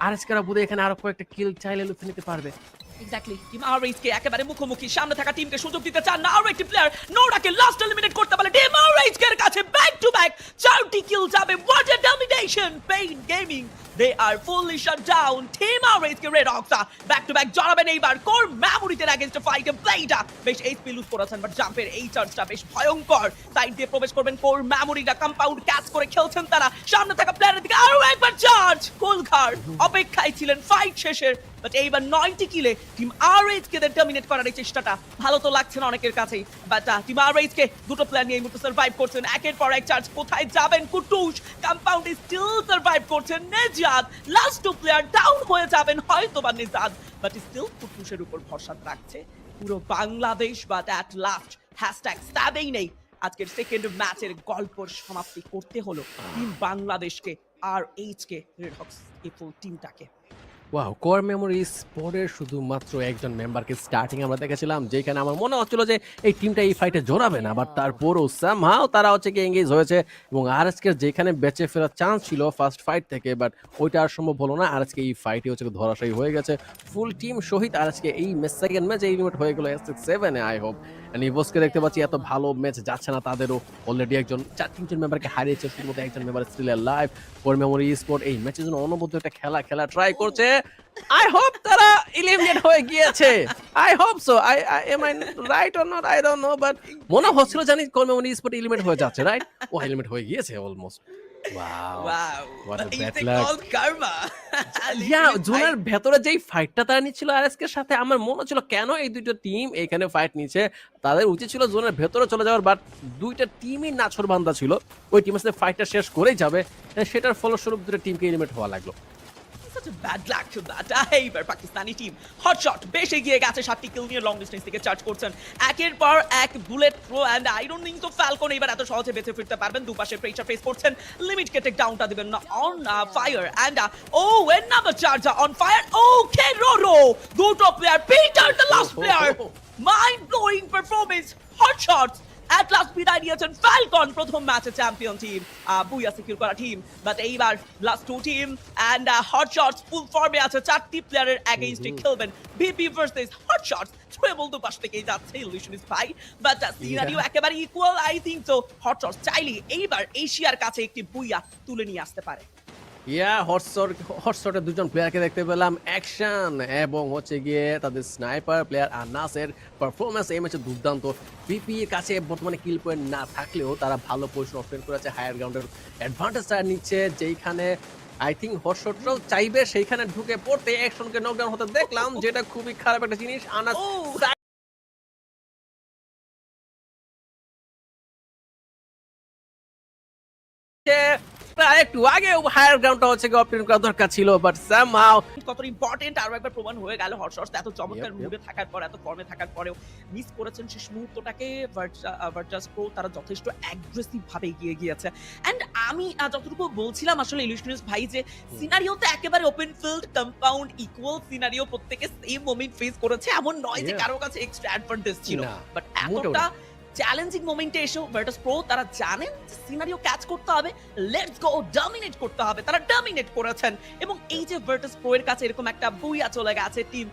আরএচকেরা বোধহয় এখানে আরো কয়েকটা কিল চাইলে লুপে নিতে পারবে। এক্স্যাক্টলি, টিম আরএইচকে একেবারে মুখোমুখি, সামনে থাকা টিমকে সুযোগ দিতে চান না। আরো একটি প্লেয়ার নোরাকে লাস্ট এলিমিনেট করতে পারলে টিম আরএইচকে এর কাছে ব্যাক টু ব্যাক 4টি কিল যাবে। What a domination! Pain gaming, they are fully shut down. Team RHK red হকসা ব্যাক টু ব্যাক জড়াবেন এইবার কোর মেমোরিতে এগেইনস্ট ফাইটে। প্লেটা বেশ এইচপি লুজ করেছেন, বাট জাম্পের এই চার্জটা বেশ ভয়ঙ্কর। সাইড দিয়ে প্রবেশ করবেন কোর মেমোরিটা, কম্পাউন্ড ক্যাচ করে খেলছেন তারা। সামনে থাকা প্লেয়ারের দিকে আরো একবার চার্জ, কোলঘার অপেক্ষায় ছিলেন ফাইট শেষের। বাট এইবার 9টি কিলে টিম আরএইচকে দের ডমিনেট করার এই চেষ্টাটা ভালো তো লাগছে না অনেকের কাছেই। বাট টিম আরএইচকে দুটো প্লেয়ার নিয়ে এই মুহূর্তে সার্ভাইভ করছেন, একের পর এক চার্জ। কোথায় যাবেন কুটুস? কম্পাউন্ডে স্টিল সার্ভাইভ করছেন Nejad. Last two player down হয়ে যাবেন হয়তো বা নেজাদ, বাট স্টিল কুটুসের উপর ভরসা রাখছে পুরো Bangladesh. But at last hashtag স্ট্যাবেই নেই, আজকের সেকেন্ড ম্যাচের গল্পর সমাপ্তি করতে হলো টিম বাংলাদেশকে, আরএইচকে রেড হকস এই ফুল টিমটাকে। ওয়াও, কোর মেমোরি স্পোর্টের শুধুমাত্র একজন মেম্বারকে স্টার্টিং আমরা দেখেছিলাম, যেখানে আমার মনে হচ্ছিল যে এই টিমটা এই ফাইটে জড়াবে না, বাট তারপরও সামহাও তারা হচ্ছে কি এঙ্গেজ হয়েছে। এবং আরএচকের যেখানে বেঁচে ফেরার চান্স ছিল ফার্স্ট ফাইট থেকে, বাট ওইটা আর সম্ভব হলো না। আরএচকে এই ফাইটে হচ্ছে ধরাশায়ী হয়ে গেছে, ফুল টিম শহীদ। আরএচকে এই সেকেন্ড ম্যাচ এলিমিনেট হয়ে গেল S7-এ। আই হোপ নিভোসকে দেখতে পাচ্ছি এত ভালো ম্যাচ যাচ্ছে না তাদেরও, অলরেডি একজন 4-3জন মেম্বারকে হারিয়েছে, শুধু মধ্যে একজন member still live. Core memory sport এই ম্যাচের জন্য অনবদ্য একটা খেলা ট্রাই করছে। আই হোপ তারা এলিমিনেট হয়ে গিয়েছে, I hope so. Am I right or not, I don't know, but মনে হচ্ছিল জানি কোর মেমোরি স্পোর্ট এলিমিনেট হয়ে যাচ্ছে, রাইট? ও এলিমিনেট হয়ে গিয়েছে almost. Wow, What a bad it's luck. called karma. জোনের ভেতরে যেই ফাইটটা তারা নিচ্ছিল আরএসকে এর সাথে, আমার মনে হচ্ছিল কেন এই দুটো টিম এখানে ফাইট নিচ্ছে। তাদের উচিত ছিল জোনের ভেতরে চলে যাওয়ার, বাট দুইটা টিমই নাছোড়বান্দা ছিল, ওই টিমের সাথে ফাইটটা শেষ করেই যাবে। সেটার ফলস্বরূপ দুটো টিমকে এলিমিনেট হওয়া লাগলো। Such a bad luck to that. এইবার পাকিস্তানি টিম হটশট বেশ এগিয়ে গেছে, 7টি কিল নিয়ে লং ডিস্টেন্স থেকে চার্জ করছেন একের পর এক bullet throw. And I don't think so Falcon এবার এত সহজে বেঁচে ফিরতে পারবেন। দুপাশে প্রেসার ফেস করছেন, লিমিট কেটে ডাউনটা দিবেন না on fire. And another charger on fire. Okay, Roro, দুটো player, Peter the last player, mind blowing performance, Hotshots at last বিদায় নিয়েছেন ফ্যালকন, প্রথম ম্যাচে চ্যাম্পিয়ন টিম, বুইয়া সিকিউর করা টিম। বাট এইবার last two team and Hotshots full ফর্মে আছে, 4টি প্লেয়ারের এগেইনস্টে খেলবেন। ভিপি ভার্সেস হটশটস, ট্রেবল দুপাশ থেকেই যাচ্ছে ইলিউশনিস্ট ভাই। বাট সিনারিও একেবারে equal. I think so hotshots চাইলে এইবার এশিয়ার কাছে একটি বুইয়া তুলে নিয়ে আসতে পারে। হটশটের দুজন প্লেয়ারকে দেখতে পেলাম অ্যাকশন, এবং হচ্ছে গিয়ে তাদের স্নাইপার প্লেয়ার আর নাসের পারফরমেন্স এই ম্যাচে দুর্দান্ত। পিপি এর কাছে বর্তমানে কিল পয়েন্ট না থাকলেও তারা ভালো পজিশন অফেন করেছে, হায়ার গ্রাউন্ডের অ্যাডভান্টেজ তারা নিচ্ছে, যেইখানে আই থিঙ্ক হটশটরাও চাইবে সেইখানে ঢুকে পড়তে, অ্যাকশনকে নকডাউন হতে দেখলাম, যেটা খুবই খারাপ একটা জিনিস। আনাস একটু আগে হায়ার গ্রাউন্ডটা হচ্ছে অপটেন করা দরকার ছিল, বাট সামহাউ কতটা ইম্পর্টেন্ট আরো একবার প্রমাণ হয়ে গেল। হর্ষ এত চমৎকার মুডে থাকার পর, এত ফর্মে থাকার পরেও মিস করেছেন শেষ মুহূর্তটাকে। ভার্টাস প্রো তারা যথেষ্ট অ্যাগ্রেসিভ ভাবে এগিয়ে গিয়েছে। এন্ড আমি যতটুকু বলছিলাম আসলে ইলিউশনিস্ট ভাই যে সিনারিওতে একেবারে open field compound equal scenario, প্রত্যেকে সেম মোমেন্ট ফেস করেছে, এমন নয় যে কারো কাছে এক্সট্রা অ্যাডভান্টেজ ছিল। বাট এতটা চ্যালেঞ্জিং মোমেন্টে এসেও ভার্টাস প্রো তারা জানেন সিনারিও ক্যাচ করতে হবে, লেটস গো ডমিনেট করতে হবে। তারা ডমিনেট করেছেন এবং এই যে ভার্টাস প্রো এর কাছে এরকম একটা বুইয়া চলে গেছে টিম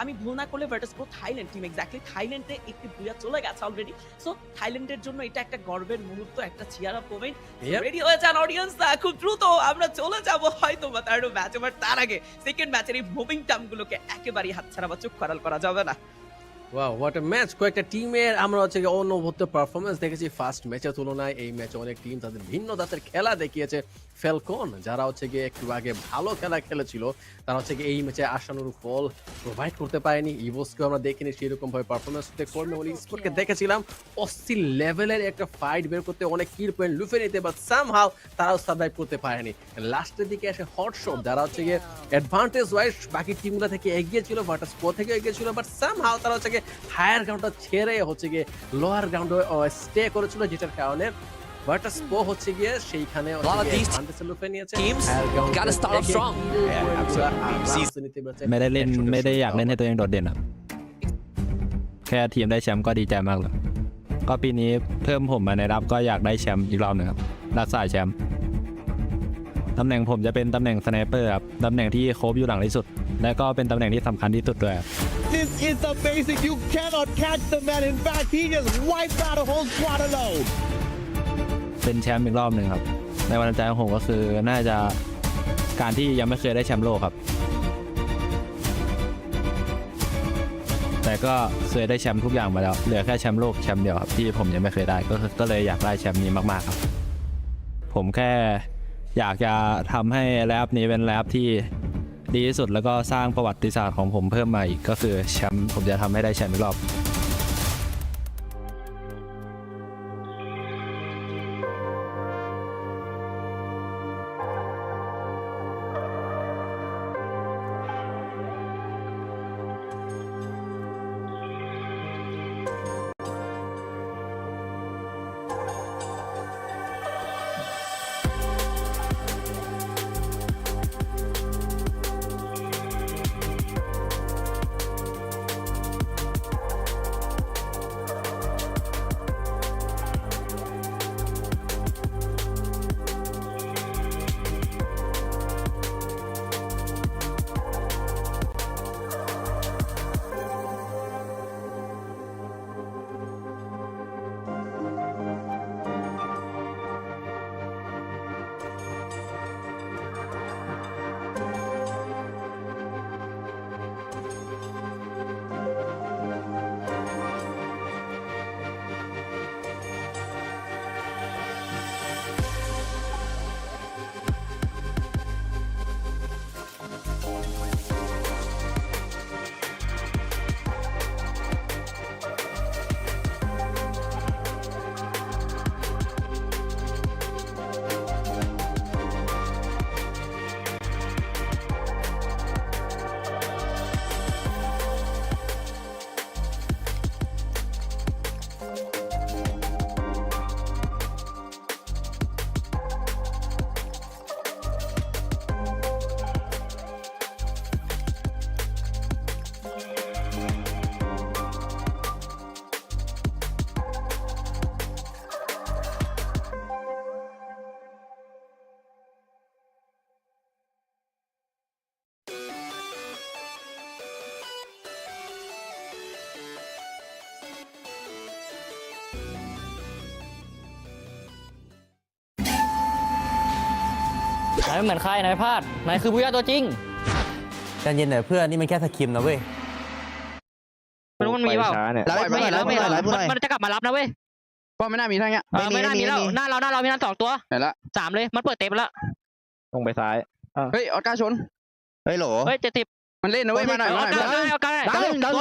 আমি ভুল না করলে Virtus pro Thailand team, exactly থাইল্যান্ডে একটি বুইয়া চলে গেছে অলরেডি। সো থাইল্যান্ডের জন্য এটা একটা গর্বের মুহূর্ত, একটা চিয়ার আপ মোমেন্ট। রেডি হয়ে যান অডিয়েন্স, খুব দ্রুত আমরা চলে যাব হয়তো বা তার ম্যাচ। আবার তার আগে সেকেন্ড ম্যাচের এই মুভিং টার্মগুলোকে একেবারেই হাতছাড়া বা চোখ খরাল করা যাবে না। Wow, what a match! কয়েকটা টিমের আমরা হচ্ছে অনবদ্য পারফরমেন্স দেখেছি ফার্স্ট ম্যাচের তুলনায়। এই ম্যাচে অনেক টিম তাদের ভিন্ন ধাঁচের খেলা দেখিয়েছে। ফ্যালকন যারা হচ্ছে গিয়ে একটু আগে ভালো খেলা খেলেছিল, তারা হচ্ছে গিয়ে এই ম্যাচে আশানুরূপ ফল প্রোভাইড করতে পারেনি। ইভোসকেও আমরা দেখিনি সেরকম ভাবে পারফরমেন্স করতে। কর্মে স্পোর্টকে দেখেছিলাম অস্থির লেভেলের একটা ফাইট বের করতে, অনেক কিল পয়েন্ট লুফে নিতে, বাট সামহাউ তারাও সার্ভাইভ করতে পারেনি। লাস্টের দিকে এসে হটশট যারা হচ্ছে গিয়ে অ্যাডভান্টেজ ওয়াইজ বাকি টিমগুলো থেকে এগিয়ে ছিল, ভার্টাস প্রো থেকে এগিয়ে ছিল, বাট সামহাউ তারা হচ্ছে গিয়ে হায়ার গ্রাউন্ডটা ছেড়ে হচ্ছে গিয়ে লোয়ার গ্রাউন্ডে স্টে করেছিল, যেটার কারণে ভার্টাস প্রো হচ্ছে গিয়ে সেইখানে লুফে নিয়েছে।ไม่ได้อยากเล่นให้ตัวเองโดดเด่นครับแค่ทีมได้แชมป์ก็ดีใจมากแล้วก็ปีนี้เพิ่มผมมาในรับก็อยากได้แชมป์อีกรอบหนึ่งครับรักษาแชมป์ตำแหน่งผมจะเป็นตำแหน่งสไนเปอร์ครับตำแหน่งที่โคฟอยู่หลังที่สุดและก็เป็นตำแหน่งที่สำคัญที่สุดด้วย This is amazing. You cannot catch the man. In fact, he just wiped out a whole squad alone. เป็นแชมป์อีกรอบหนึ่งครับในวันใจของผมก็คือน่าจะการที่ยังไม่เคยได้แชมป์โลกครับแต่ก็เคยได้แชมป์ทุกอย่างมาแล้วเหลือแค่แชมป์โลกแชมป์เดียวครับที่ผมยังไม่เคยได้ก็เลยอยากได้แชมป์นี้มากๆครับผมแค่อยากจะทำให้แรปนี้เป็นแรปที่ดีที่สุดแล้วก็สร้างประวัติศาสตร์ของผมเพิ่มมาอีกก็คือแชมป์ผมจะทำให้ได้แชมป์อีกรอบ นายไม่เหมือนใครนายพลาดนายคือผู้ย่าตัวจริงใจเย็นหน่อยเพื่อนนี่มันแค่สกิมนะเว้ยมันมีเปล่าไม่เห็นแล้วมันจะกลับมารับนะเว้ยก็ไม่น่ามีทั้งเงี้ยไม่น่ามีแล้วหน้าเรามีนั่น2ตัวไหนละ3เลยมันเปิดเต็มแล้วตรงไปซ้ายเฮ้ยออสการ์ชนเฮ้ยโหลเฮ้ย70มันเล่นนะเว้ยมาหน่อยออสการ์ดาว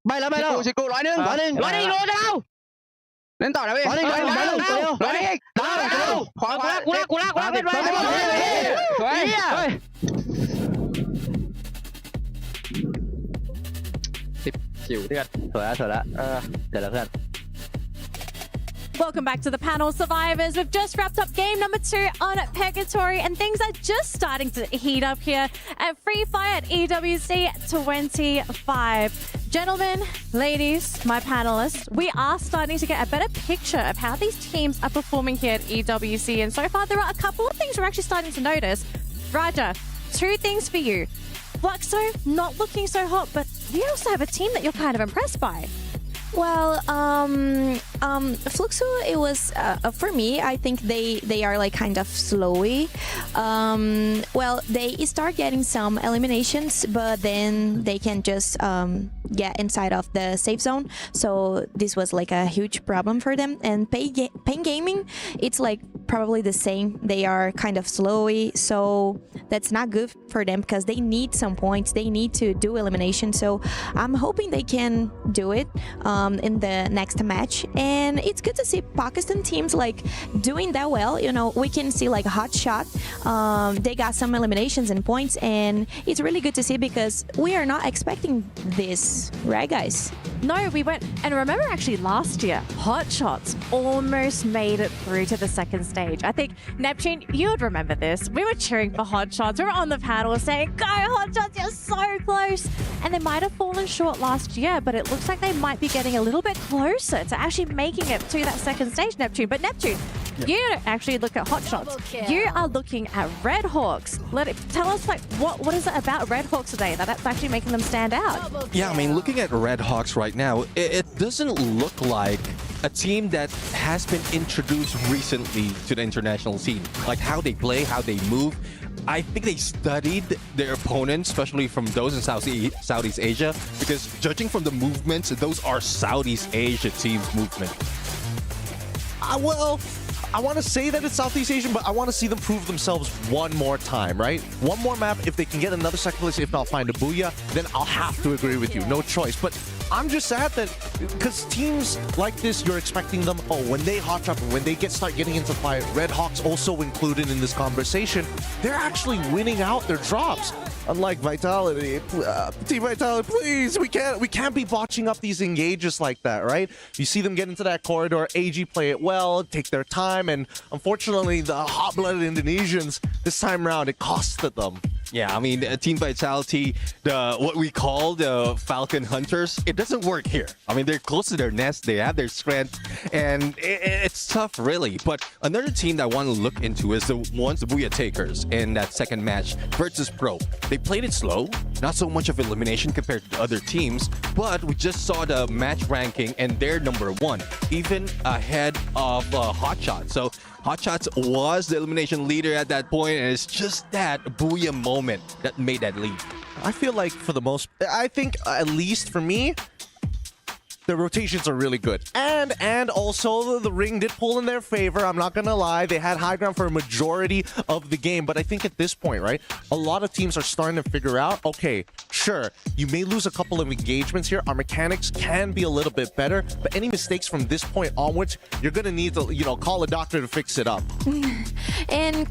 ไปแล้วชิกู100โลจะเอาเล่นต่อนะเว้ย100ดาว ขวากูลากเป็นไปสวยคิวเลือดสวยแล้วเดี๋ยวแล้วเพื่อน Welcome back to the panel, survivors. We've just wrapped up game number 2 on Purgatory, and things are just starting to heat up here at Free Fire at EWC 25. Gentlemen, ladies, my panelists, we are starting to get a better picture of how these teams are performing here at EWC, and so far there are a couple of things we're actually starting to notice. Raja, 2 things for you. Fluxo, not looking so hot, but you also have a team that you're kind of impressed by. Well, Fluxo, it was for me. I think they are like kind of slowy. Well, they start getting some eliminations, but then they can just get inside of the safe zone. So this was like a huge problem for them. And Pain Gaming, it's like probably the same. They are kind of slowy, so that's not good for them because they need some points. They need to do elimination. So I'm hoping they can do it in the next match. And it's good to see Pakistan teams like doing that well. You know, we can see like Hot Shot. They got some eliminations and points, and it's really good to see because we are not expecting this, right, guys? No, we went, and remember actually last year, Hot Shots almost made it through to the second stage. I think, Neptune, you would remember this. We were cheering for Hot Shots. We were on the panel saying, go Hot Shots, you're so close. And they might have fallen short last year, but it looks like they might be getting a little bit closer to actually making it to that second stage, Neptune. But Neptune, you don't actually look at Hot Shots. You are looking at Red Hawks. Tell us, like, what is it about Red Hawks today that's actually making them stand out? Yeah, I mean, looking at Red Hawks right now, it doesn't look like a team that has been introduced recently to the international scene. Like how they play, how they move. I think they studied their opponents, especially from those in Southeast Asia, because judging from the movements, those are Southeast Asia teams' movement. Well, I want to say that it's Southeast Asian, but I want to see them prove themselves one more time, right? One more map. If they can get another second place, if not find a booyah, then I'll have to agree with you. No choice. But I'm just sad that because teams like this, you're expecting them, oh, when they hot trap, when they start getting into fight, Red Hawks also included in this conversation, they're actually winning out their drops. Unlike Vitality, Team Vitality, please, we can't be botching up these engages like that, right? You see them get into that corridor, AG play it well, take their time, and unfortunately, the hot-blooded Indonesians, this time around, it costed them. Yeah, I mean, Team Vitality, what we call the Falcon Hunters, it doesn't work here. I mean, they're close to their nest, they have their strength, and it's tough, really. But another team that I want to look into is the Booyah Takers in that second match versus Pro. They played it slow, not so much of elimination compared to other teams, but we just saw the match ranking, and they're number 1, even ahead of Hot Shot. So Hot Shots was the elimination leader at that point, and it's just that Booyah moment that made that lead. I feel like I think at least for me, the rotations are really good. And also the ring did pull in their favor. I'm not gonna lie. They had high ground for a majority of the game. But I think at this point, right, a lot of teams are starting to figure out, okay, sure, you may lose a couple of engagements here. Our mechanics can be a little bit better. But any mistakes from this point onwards, you're gonna need to, call a doctor to fix it up. And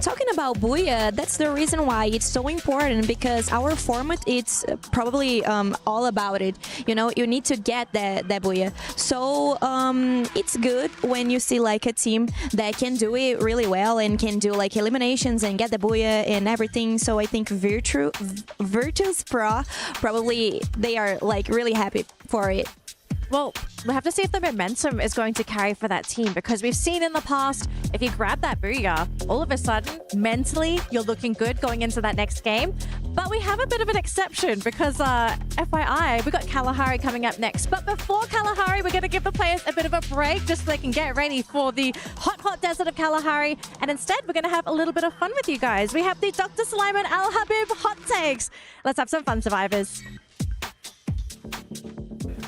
talking about Booyah, that's the reason why it's so important, because our format, it's probably all about it. You need to get that Booyah. So it's good when you see like a team that can do it really well and can do like eliminations and get the Booyah and everything. So I think Virtus Pro, probably they are like really happy for it. Well, we have to see if the momentum is going to carry for that team, because we've seen in the past, if you grab that Booyah, all of a sudden, mentally, you're looking good going into that next game. But we have a bit of an exception because, FYI, we got Kalahari coming up next. But before Kalahari, we're going to give the players a bit of a break just so they can get ready for the hot desert of Kalahari. And instead, we're going to have a little bit of fun with you guys. We have the Dr. Sulaiman Al Habib hot takes. Let's have some fun, survivors.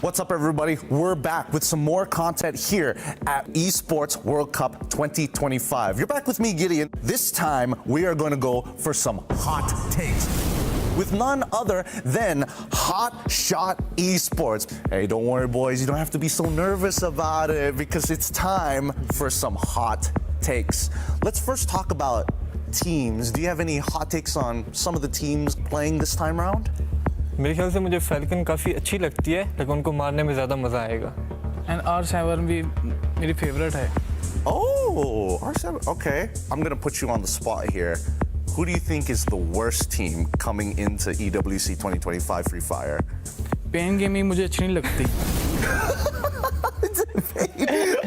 What's up, everybody? We're back with some more content here at Esports World Cup 2025. You're back with me, Gideon. This time, we are going to go for some hot takes with none other than Hot Shot Esports. Hey, don't worry, boys. You don't have to be so nervous about it, because it's time for some hot takes. Let's first talk about teams. Do you have any hot takes on some of the teams playing this time around? मेरे ख्याल से मुझे falcon काफ़ी अच्छी लगती है, लेकिन उनको मारने में ज़्यादा मज़ा आएगा। And R7 भी मेरी फेवरेट है। Oh, R7. Okay, I'm gonna put you on the spot here. Who do you think is the worst team coming into EWC 2025 Free Fire? Pen gaming मुझे अच्छी नहीं लगती।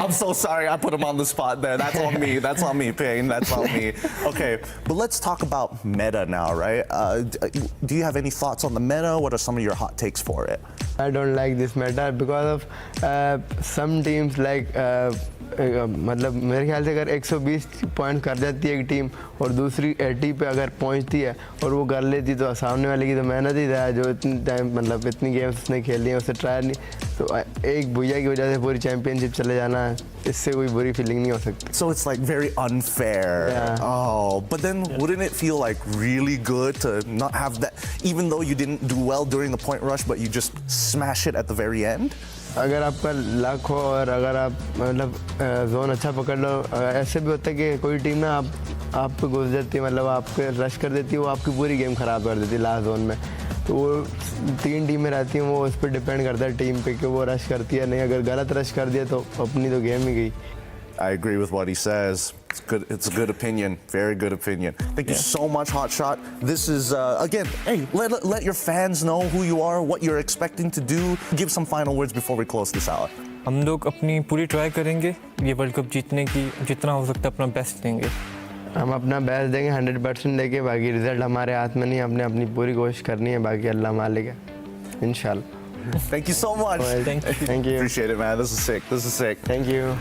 I'm so sorry, I put him on the spot there. That's on me. That's on me, Payne. That's on me. Okay, but let's talk about meta now, right? Do you have any thoughts on the meta? What are some of your hot takes for it? I don't like this meta because of some teams like मतलब मेरे ख्याल से अगर 120 point कर जाती है एक team और दूसरी 80 पे अगर पहुंचती है और वो कर लेती तो सामने वाले की तो मेहनत ही था जो इतनी टाइम मतलब इतनी गेम्स उसने खेली है उसे ट्राई नहीं तो एक भुइया की वजह से पूरी चैंपियनशिप चले जाना इससे कोई बुरी फीलिंग नहीं हो सकती. So it's like very unfair. Yeah. Oh, but then wouldn't it feel like really good to not have that, even though you didn't do well during the point rush, but you just smash it at the very end? अगर आपका luck हो और अगर आप मतलब zone अच्छा पकड़ लो ऐसे भी होता है कि कोई टीम ना आप पे घुस जाती है मतलब आपके रश कर देती है वो आपकी पूरी गेम ख़राब कर देती है लास्ट जोन में तो वो 3 टीमें रहती हैं वो उस पर डिपेंड करता है टीम पे कि वो रश करती है नहीं अगर गलत रश कर दिया तो अपनी तो गेम ही गई. I agree with what he says. It's good. It's a good opinion. Very good opinion. Thank you so much, Hotshot. This is again. Hey, let your fans know who you are, what you're expecting to do. Give some final words before we close this out. हम लोग अपनी पूरी try करेंगे ये world cup जीतने की जितना हो सकता है अपना बेस्ट देंगे. हम अपना बेस्ट देंगे 100% देंगे बाकी रिजल्ट हमारे हाथ में नहीं हमने अपनी पूरी कोशिश करनी है बाकी अल्लाह मालिक है इंशाल्लाह. Thank you so much. Thank you. Appreciate it, man. This is sick. This is sick. Thank you.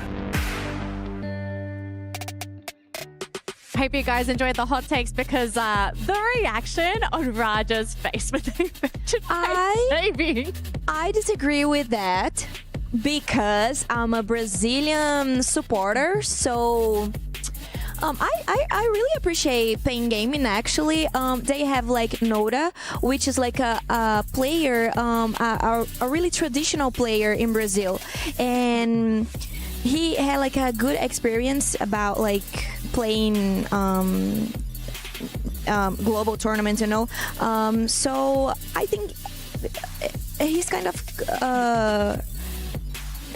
Hope you guys enjoyed the hot takes because the reaction on Raja's face with the infected baby. I disagree with that because I'm a Brazilian supporter, so I really appreciate Pain Gaming actually. They have like Noda, which is like a player, a really traditional player in Brazil, and he had like a good experience about like playing global tournaments, you know. So I think he's kind of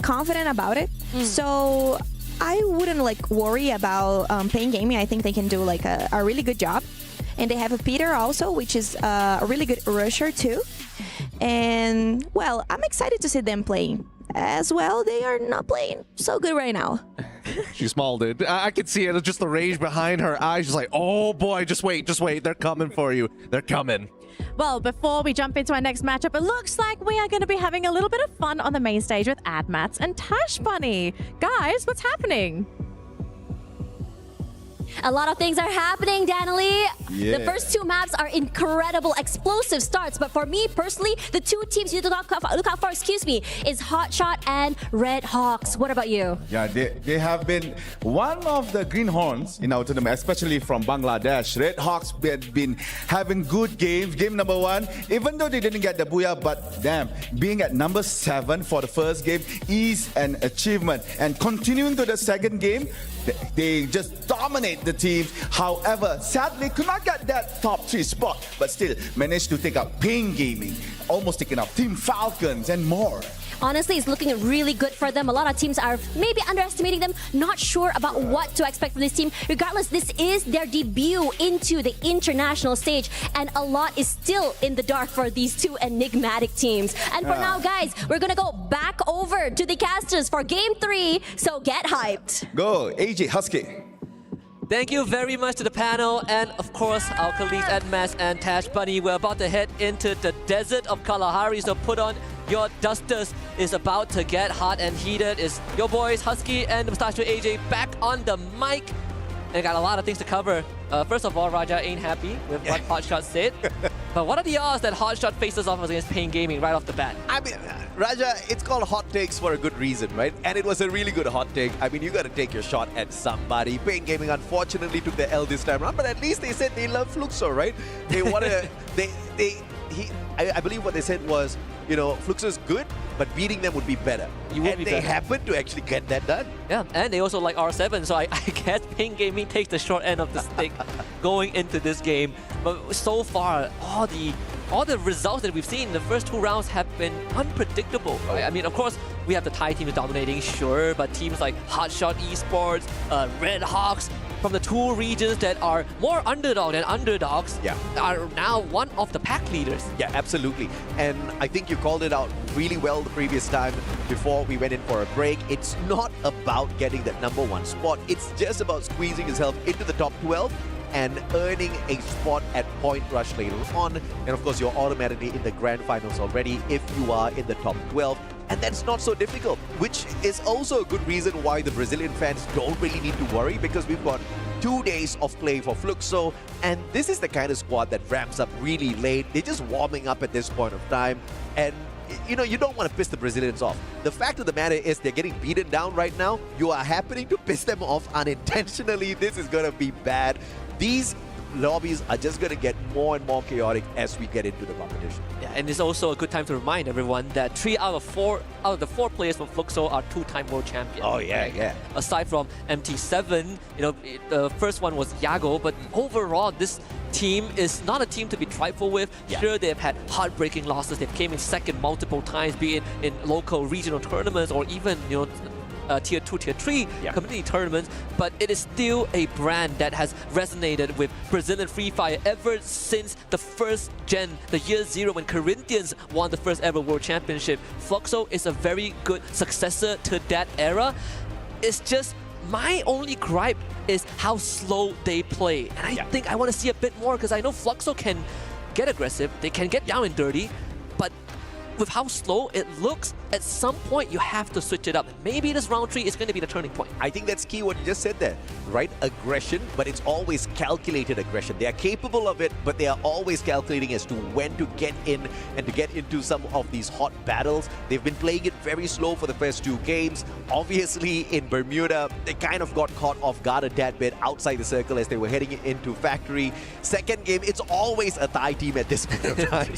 confident about it. So I wouldn't like worry about Pain Gaming. I think they can do like a really good job. And they have a Peter also, which is a really good rusher too. And well, I'm excited to see them playing. As well, they are not playing so good right now. She smiled it. I could see it. It's just the rage behind her eyes. She's like, oh boy, just wait. They're coming for you. They're coming. Well, before we jump into our next matchup, it looks like we are going to be having a little bit of fun on the main stage with Admats and Tash Bunny. Guys, what's happening? A lot of things are happening, Danilee. Yeah. The first 2 maps are incredible, explosive starts. But for me personally, the 2 teams you look out for, is Hotshot and Red Hawks. What about you? Yeah, they have been one of the greenhorns in our tournament, especially from Bangladesh. Red Hawks have been having good games. Game number 1, even though they didn't get the booyah, but damn, being at number 7 for the first game is an achievement. And continuing to the second game, they just dominate the teams. However, sadly, could not get that top 3 spot, but still managed to take out Pain Gaming, almost taking out Team Falcons and more. Honestly, it's looking really good for them. A lot of teams are maybe underestimating them, not sure about what to expect from this team. Regardless, this is their debut into the international stage, and a lot is still in the dark for these 2 enigmatic teams. And for now, guys, we're gonna go back over to the casters for Game 3, so get hyped. Go, AJ Husky. Thank you very much to the panel and of course our colleagues Admats and Tash Bunny. We're about to head into the desert of Kalahari, so put on your dusters. Is about to get hot and heated. It's your boys Husky and Mustachio AJ back on the mic. And got a lot of things to cover. First of all, Raja ain't happy with what Hotshot said. But what are the odds that Hotshot faces off against Pain Gaming right off the bat? I mean, Raja, it's called hot takes for a good reason, right? And it was a really good hot take. I mean, you got to take your shot at somebody. Pain Gaming unfortunately took the L this time around, but at least they said they love Fluxo, right? They want to, I believe what they said was, Fluxo is good, but beating them would be better. And they happen to actually get that done. Yeah, and they also like R7, so I guess Ping Gaming takes the short end of the stick going into this game. But so far, all the results that we've seen in the first 2 rounds have been unpredictable. Right? I mean, of course, we have the Thai teams dominating, sure, but teams like Hotshot Esports, Red Hawks, from the 2 regions that are more underdog than underdogs, are now one of the pack leaders. Yeah, absolutely. And I think you called it out really well the previous time before we went in for a break. It's not about getting that #1 spot. It's just about squeezing yourself into the top 12 and earning a spot at Point Rush later on. And of course, you're automatically in the grand finals already if you are in the top 12. And that's not so difficult, which is also a good reason why the Brazilian fans don't really need to worry, because we've got 2 days of play for Fluxo, and this is the kind of squad that ramps up really late. They're just warming up at this point of time, and you don't want to piss the Brazilians off. The fact of the matter is they're getting beaten down right now. You are happening to piss them off unintentionally. This is going to be bad. These lobbies are just going to get more and more chaotic as we get into the competition. Yeah, and it's also a good time to remind everyone that 3 out of the 4 players from Fluxo are 2-time world champions. Oh yeah, yeah. Aside from MT7, the first one was Yago, but overall this team is not a team to be trifled with. Sure, they've had heartbreaking losses. They've came in second multiple times, be it in local regional tournaments or even tier 2, tier 3 community tournaments, but it is still a brand that has resonated with Brazilian Free Fire ever since the first gen, the year 0 when Corinthians won the first ever world championship. Fluxo is a very good successor to that era. It's just my only gripe is how slow they play, and I think I want to see a bit more, because I know Fluxo can get aggressive, they can get down and dirty, but with how slow it looks, at some point you have to switch it up. Maybe this round 3 is going to be the turning point. I think that's key what you just said there, right? Aggression, but it's always calculated aggression. They are capable of it, but they are always calculating as to when to get in and to get into some of these hot battles. They've been playing it very slow for the first 2 games. Obviously, in Bermuda, they kind of got caught off guard a tad bit outside the circle as they were heading into Factory. Second game, it's always a Thai team at this point of time.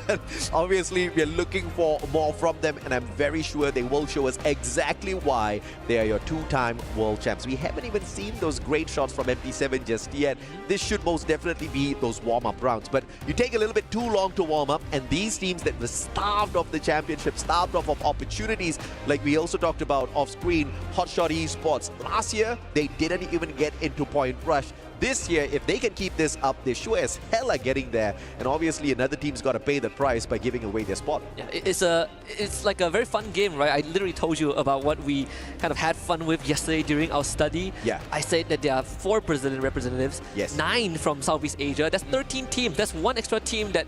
But obviously, we're looking for more from them, and I'm very sure they will show us exactly why they are your 2-time world champs. We haven't even seen those great shots from MP7 just yet. This should most definitely be those warm-up rounds, but you take a little bit too long to warm up, and these teams that were starved of the championship, starved of opportunities, like we also talked about off-screen, Hotshot Esports. Last year, they didn't even get into Point Rush. This year, if they can keep this up, they sure as hell are getting there. And obviously, another team's got to pay the price by giving away their spot. Yeah, it's like a very fun game, right? I literally told you about what we kind of had fun with yesterday during our study. Yeah. I said that there are 4 Brazilian representatives, 9 from Southeast Asia. That's 13 teams. That's 1 extra team that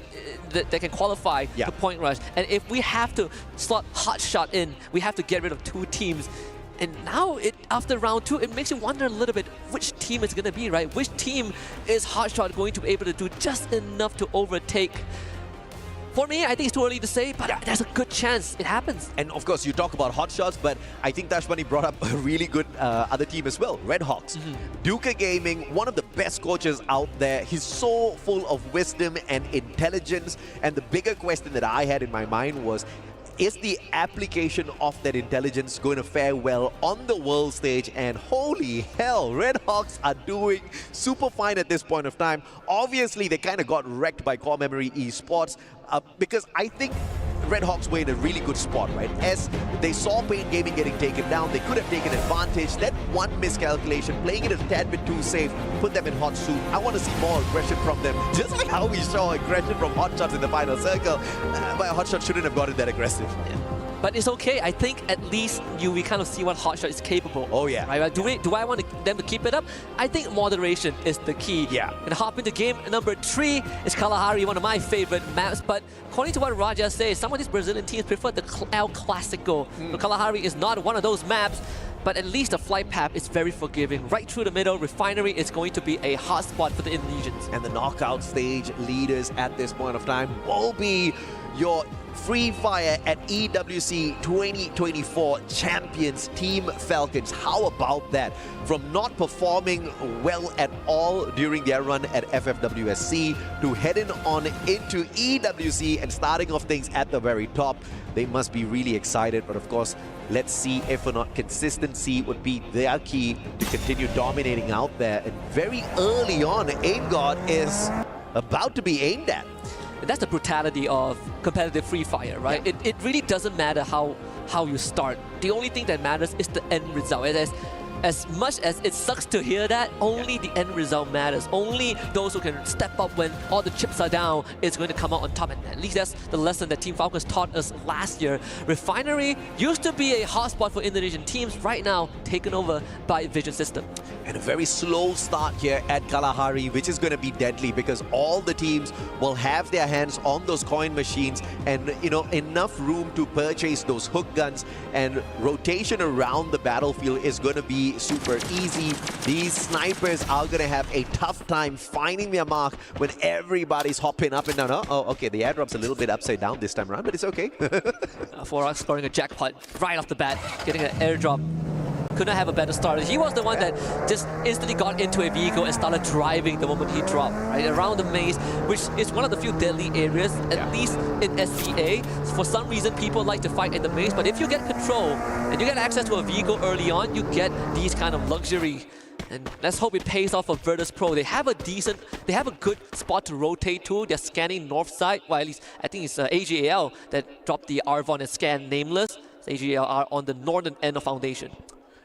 can qualify to Point Rush. And if we have to slot Hotshot in, we have to get rid of 2 teams. And now, after round 2, it makes you wonder a little bit which team it's going to be, right? Which team is Hotshot going to be able to do just enough to overtake? For me, I think it's too early to say, but there's a good chance it happens. And of course, you talk about Hotshots, but I think Tashmani brought up a really good other team as well, Red Hawks. Duca Gaming, one of the best coaches out there. He's so full of wisdom and intelligence. And the bigger question that I had in my mind was, is the application of that intelligence going to fare well on the world stage? And holy hell, Red Hawks are doing super fine at this point of time. Obviously, they kind of got wrecked by Core Memory Esports because I think Red Hawks were in a really good spot, right? As they saw Pain Gaming getting taken down, they could have taken advantage. That one miscalculation, playing it a tad bit too safe, put them in hot soup. I want to see more aggression from them, just like how we saw aggression from Hotshots in the final circle. But Hotshot shouldn't have gotten that aggressive. But it's okay. I think at least we kind of see what Hotshot is capable. Oh yeah. Right? Do I want them to keep it up? I think moderation is the key. Yeah. And hop into game number 3 is Kalahari, one of my favorite maps. But according to what Raja says, some of these Brazilian teams prefer the El Clasico. So Kalahari is not one of those maps. But at least the flight path is very forgiving. Right through the middle, Refinery is going to be a hot spot for the Indonesians. And the knockout stage leaders at this point of time will be your Free Fire at EWC 2024 champions, Team Falcons. How about that? From not performing well at all during their run at FFWSC to heading on into EWC and starting off things at the very top. They must be really excited, but of course, let's see if or not consistency would be their key to continue dominating out there. And very early on, Aim God is about to be aimed at. And that's the brutality of competitive Free Fire, right? Yeah. It really doesn't matter how you start. The only thing that matters is the end result. As much as it sucks to hear that, only the end result matters. Only those who can step up when all the chips are down is going to come out on top. And at least that's the lesson that Team Falcons taught us last year. Refinery used to be a hotspot for Indonesian teams, right now taken over by Vision System. And a very slow start here at Kalahari, which is going to be deadly because all the teams will have their hands on those coin machines and, you know, enough room to purchase those hook guns, and rotation around the battlefield is going to be super easy. These snipers are going to have a tough time finding their mark when everybody's hopping up and down. Oh, okay, the airdrop's a little bit upside down this time around, but it's okay. Forak scoring a jackpot right off the bat, getting an airdrop. Could not have a better start. He was the one that just instantly got into a vehicle and started driving the moment he dropped, right? Around the maze, which is one of the few deadly areas, at least in SCA. For some reason, people like to fight in the maze, but if you get control and you get access to a vehicle early on, you get these kind of luxury. And let's hope it pays off for Virtus Pro. They have a good spot to rotate to. They're scanning north side. Well, at least I think it's AGAL that dropped the Arvon and scan Nameless. AGAL are on the northern end of Foundation.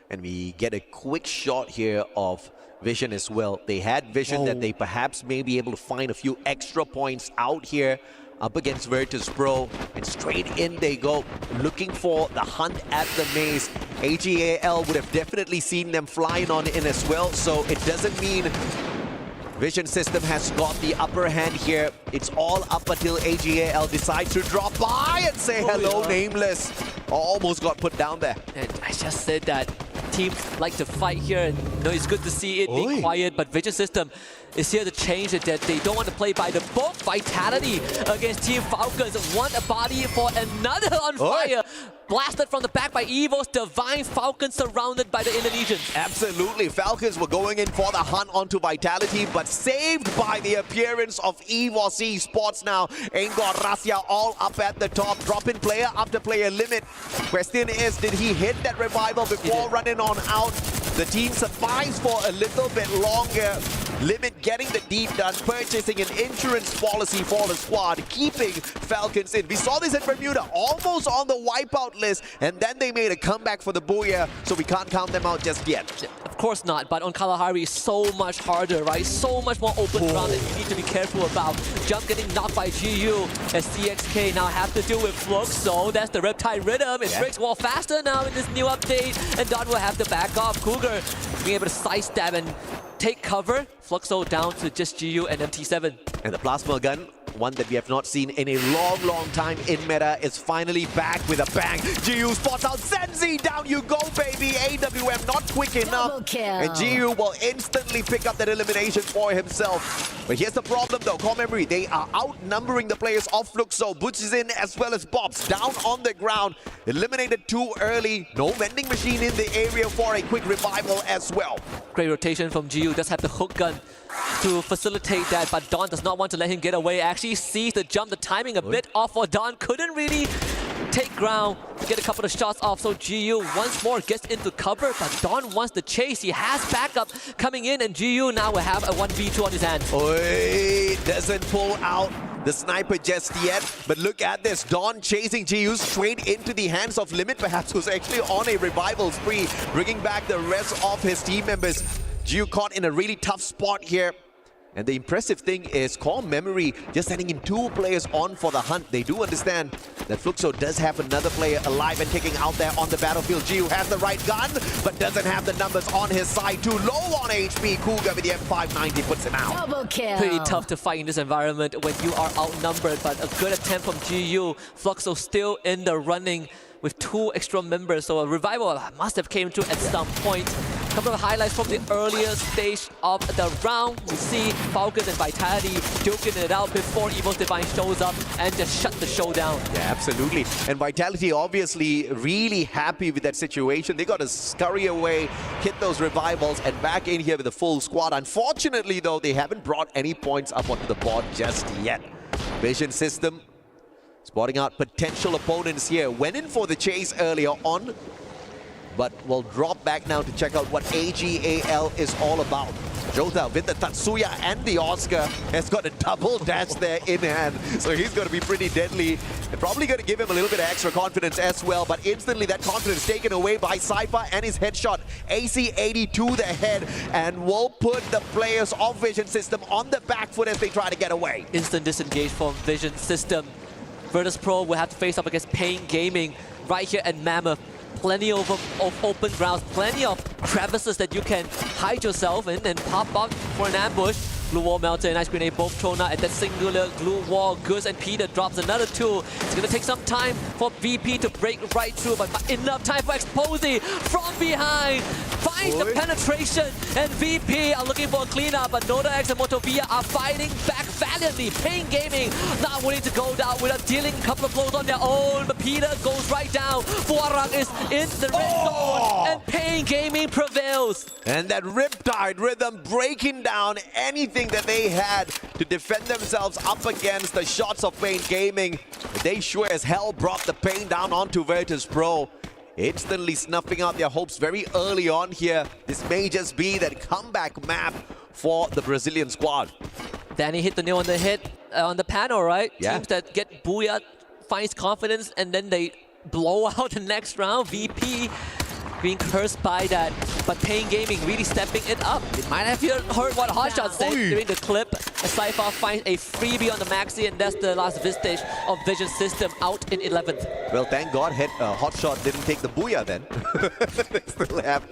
And we get a quick shot here of Vision as well. They had Vision that they perhaps may be able to find a few extra points out here up against Virtus Pro, and straight in they go, looking for the hunt at the maze. AGAL would have definitely seen them flying on in as well, so it doesn't mean Vision System has got the upper hand here. It's all up until AGAL decides to drop by and say hello, Nameless. Almost got put down there. And I just said that teams like to fight here, and you know, it's good to see it being quiet, but Vision System is here to change it, that they don't want to play by the book. Vitality against Team Falcons. One body for another on fire. Blasted from the back by Evo's Divine Falcons, surrounded by the Indonesians. Absolutely. Falcons were going in for the hunt onto Vitality, but saved by the appearance of EVOS Esports now. Engor Rasya all up at the top, dropping player after player limit. Question is, did he hit that revival before running on out? The team survives for a little bit longer. Limit getting the deed done, purchasing an insurance policy for the squad, keeping Falcons in. We saw this at Bermuda, almost on the wipeout list, and then they made a comeback for the Booyah, so we can't count them out just yet. Of course not, but on Kalahari, so much harder, right? So much more open ground that you need to be careful about. Jump getting knocked by GU as CXK now have to deal with Fluxo. That's the Reptile Rhythm. It breaks wall faster now in this new update, and Don will have to back off. Cougar being able to sidestep and take cover. Fluxo down to just GU and MT7. And the plasma gun, one that we have not seen in a long time in meta, is finally back with a bang. GU spots out Zenzi, down you go, baby. AWM not quick enough. And GU will instantly pick up that elimination for himself. But here's the problem though, Core Memory, they are outnumbering the players of Fluxo. Butch is in as well as Bobs, down on the ground. Eliminated too early. No vending machine in the area for a quick revival as well. Great rotation from GU, does have the hook gun to facilitate that, but Don does not want to let him get away. Actually sees the jump, the timing a bit off for Don. Couldn't really take ground, get a couple of shots off, so GU once more gets into cover, but Don wants the chase. He has backup coming in, and GU now will have a 1v2 on his hands. Doesn't pull out the sniper just yet, but look at this. Don chasing GU straight into the hands of Limit, perhaps, who's actually on a revival spree, bringing back the rest of his team members. GU caught in a really tough spot here. And the impressive thing is Core Memory just sending in 2 players on for the hunt. They do understand that Fluxo does have another player alive and taking out there on the battlefield. GU has the right gun, but doesn't have the numbers on his side. Too low on HP. Cougar with the M590 puts him out. Double kill. Pretty tough to fight in this environment when you are outnumbered, but a good attempt from GU. Fluxo still in the running with 2 extra members, so a revival must have came through at some point. couple of highlights from the earlier stage of the round. We see Falcons and Vitality duking it out before Evo's Divine shows up and just shut the show down. Yeah, absolutely. And Vitality obviously really happy with that situation. They got to scurry away, hit those revivals, and back in here with a full squad. Unfortunately, though, they haven't brought any points up onto the board just yet. Vision System spotting out potential opponents here. Went in for the chase earlier on, but will drop back now to check out what AGAL is all about. Jota with the Tatsuya and the Oscar has got a double dash there in hand, so he's going to be pretty deadly and probably going to give him a little bit of extra confidence as well, but instantly that confidence taken away by Cypher and his headshot. AC-80 to the head and will put the players of Vision System on the back foot as they try to get away. Instant disengage from Vision System. Virtus Pro will have to face up against Pain Gaming right here at Mammoth. Plenty of open grounds, plenty of crevices that you can hide yourself in and pop up for an ambush. Glue Wall Melter and Ice Grenade both thrown out at that singular Glue Wall. Goose and Peter drops another two. It's going to take some time for VP to break right through, but enough time for Exposy from behind. Finds the penetration, and VP are looking for a cleanup, but Noda X and Motovia are fighting back valiantly. Pain Gaming not willing to go down without dealing a couple of blows on their own, but Peter goes right down. Fuarang is in the red zone, and Pain Gaming prevails. And that Riptide rhythm breaking down anything that they had to defend themselves up against the shots of Pain Gaming. They sure as hell brought the pain down onto Virtus Pro. Instantly snuffing out their hopes very early on here. This may just be that comeback map for the Brazilian squad. Danny hit the nail on the head on the panel, right? Yeah. Teams that get Booyah finds confidence and then they blow out the next round. VP being cursed by that, but Pain Gaming really stepping it up. You might have heard what Hotshot said during the clip. Cypher finds a freebie on the Maxi, and that's the last vestige of Vision System out in 11th. Well, thank God Hotshot didn't take the Booyah then. They still have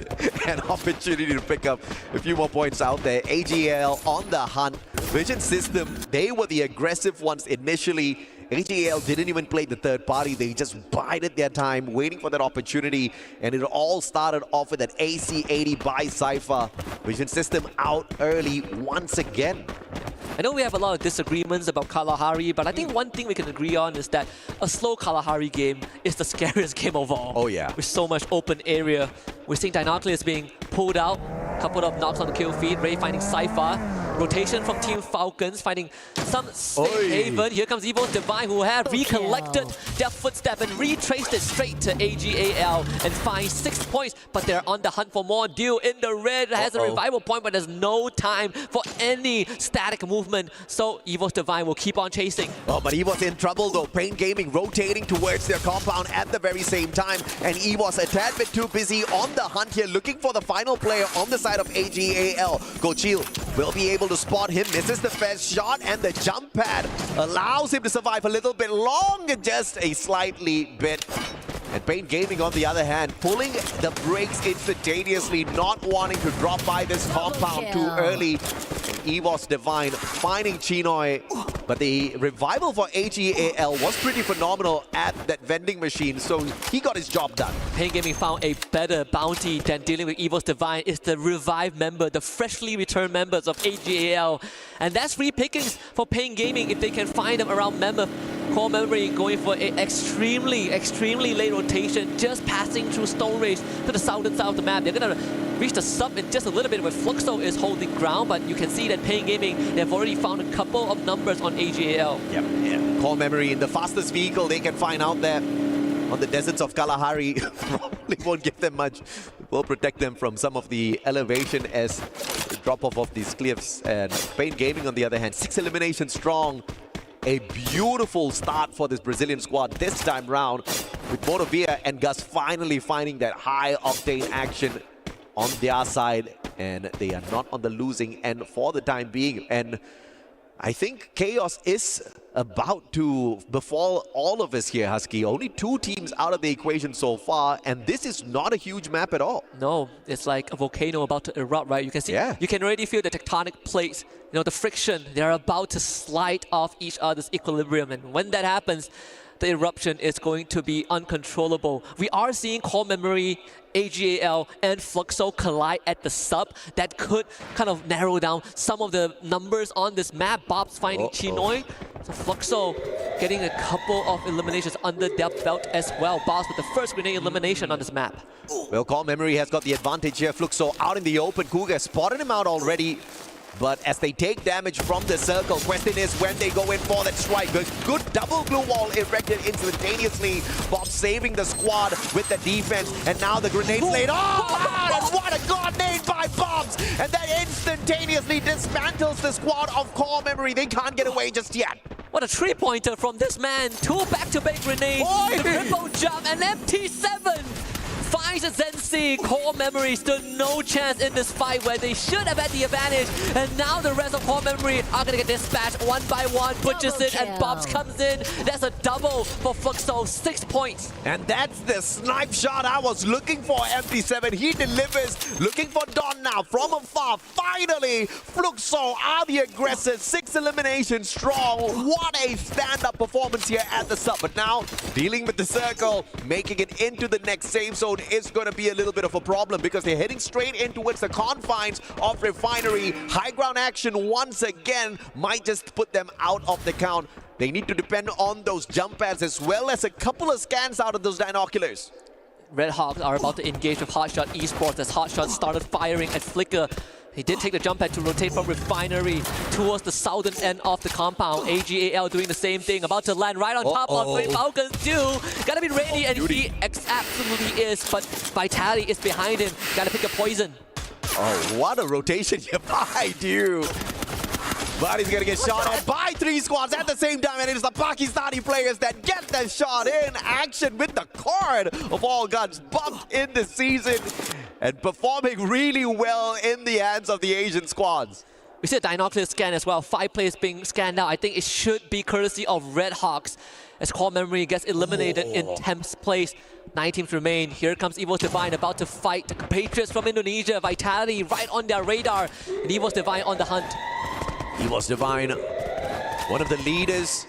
an opportunity to pick up a few more points out there. AGL on the hunt. Vision System, they were the aggressive ones initially. AGL didn't even play the third party. They just bided their time, waiting for that opportunity. And it all started off with that AC-80 by Cypher. Vision System out early once again. I know we have a lot of disagreements about Kalahari, but I think one thing we can agree on is that a slow Kalahari game is the scariest game of all. Oh yeah. With so much open area. We're seeing Dinoculus being pulled out. Couple of knocks on the kill feed. Ray finding Cypher. Rotation from Team Falcons, finding some safe haven. Here comes Evo's Divine, who have recollected their footstep and retraced it straight to AGAL and finds 6 points, but they're on the hunt for more. Deal in the red has a revival point, but there's no time for any static movement, so Evo's Divine will keep on chasing. Oh, but Evo's in trouble though. Pain Gaming rotating towards their compound at the very same time, and Evo's a tad bit too busy on the hunt here, looking for the final player on the side of AGAL. Gochil will be able to spot him, misses the first shot, and the jump pad allows him to survive a little bit longer, just a slightly bit. And Pain Gaming, on the other hand, pulling the brakes instantaneously, not wanting to drop by this compound too early. Evo's Divine finding Chinoy, but the revival for AGAL was pretty phenomenal at that vending machine, so he got his job done. Pain Gaming found a better bounty than dealing with Evo's Divine. Is the revived member, the freshly returned members of AGAL. And that's free pickings for Pain Gaming if they can find them around Mammoth. Core Memory going for an extremely late rotation, just passing through Stone Rage to the southern side of the map. They're going to reach the sub in just a little bit where Fluxo is holding ground, but you can see that Pain Gaming, they've already found a couple of numbers on AGAL. Yep, yeah. Core Memory in the fastest vehicle they can find out there on the deserts of Kalahari. Probably won't give them much. Will protect them from some of the elevation as the drop off of these cliffs. And Pain Gaming, on the other hand, 6 eliminations strong. A beautiful start for this Brazilian squad this time round, with Motovia and Gus finally finding that high octane action on their side, and they are not on the losing end for the time being. And I think chaos is about to befall all of us here, Husky. Only 2 teams out of the equation so far, and this is not a huge map at all. No, it's like a volcano about to erupt, right? You can see, you can already feel the tectonic plates, you know, the friction. They're about to slide off each other's equilibrium, and when that happens, the eruption is going to be uncontrollable. We are seeing Core Memory, AGAL, and Fluxo collide at the sub. That could kind of narrow down some of the numbers on this map. Bob's finding Chinoy. So Fluxo getting a couple of eliminations under their belt as well. Boss with the first grenade elimination on this map. Well, Core Memory has got the advantage here. Fluxo out in the open. Cougar spotted him out already. But as they take damage from the circle, question is when they go in for that strike. Good double glue wall erected instantaneously. Bob saving the squad with the defense. And now the grenades laid. Oh, and what a god nade by Bobs! And that instantaneously dismantles the squad of Core Memory. They can't get away just yet. What a three-pointer from this man. 2 back-to-back grenades, the triple jump, and MT7 finds a Zensi. Core Memory stood no chance in this fight where they should have had the advantage. And now the rest of Core Memory are going to get dispatched one by one. Butchers it, and Bobs comes in. That's a double for Fluxo, 6 points. And that's the snipe shot I was looking for, MT7. He delivers, looking for Don now from afar. Finally, Fluxo are the aggressors. 6 eliminations strong. What a stand-up performance here at the sub. But now, dealing with the circle, making it into the next safe zone is going to be a little bit of a problem because they're heading straight in towards the confines of Refinery. High ground action once again might just put them out of the count. They need to depend on those jump pads as well as a couple of scans out of those binoculars. Red Hawks are about to engage with Hotshot Esports as Hotshot started firing at Flicker. He did take the jump pad to rotate from Refinery towards the southern end of the compound. AGAL doing the same thing, about to land right on top of Great Falcons too. Gotta be ready, and he absolutely is, but Vitality is behind him. Gotta pick a poison. Oh, what a rotation here by Dew. But he's gonna get shot at by 3 squads at the same time, and it is the Pakistani players that get the shot in action with the card of all guns bumped in the season and performing really well in the hands of the Asian squads. We see a binocular scan as well. 5 players being scanned out. I think it should be courtesy of Red Hawks as Core Memory gets eliminated in 10th place. 9 teams remain. Here comes Evo's Divine about to fight the compatriots from Indonesia. Vitality right on their radar, and Evo's Divine on the hunt. Evo's Divine, one of the leaders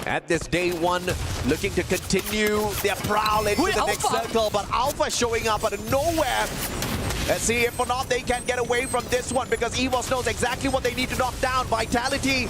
at this day one, looking to continue their prowl into the next circle, but Alpha showing up out of nowhere. Let's see if or not they can get away from this one, because Evos knows exactly what they need to knock down. Vitality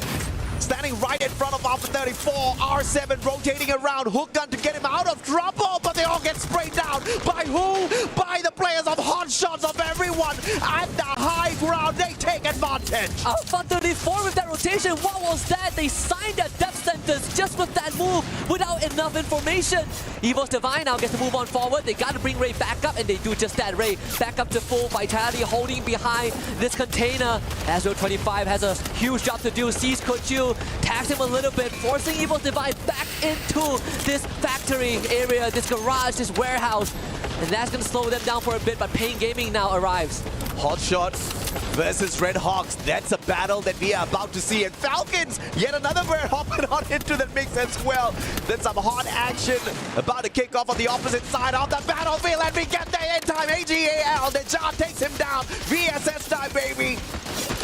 standing right in front of Alpha 34. R7 rotating around. Hook gun to get him out of trouble, but they all get sprayed down. By who? By the players of Hot Shots of everyone. At the high ground, they take advantage. Alpha 34 with that rotation. What was that? They signed their death sentence just with that move without enough information. Evo's Divine now gets to move on forward. They got to bring Ray back up, and they do just that. Ray back up to full. Vitality holding behind this container. Azure 25 has a huge job to do. Sees Kochu, tags him a little bit, forcing Evo's Divine back into this factory area, this garage, this warehouse. And that's going to slow them down for a bit, but Pain Gaming now arrives. Hotshot versus Red Hawks. That's a battle that we are about to see. And Falcons, yet another bird hopping on into the mix as well. Then some hot action about to kick off on the opposite side of the battlefield. And we get there in time. AGAL, the Jar takes him down. VSS time, baby.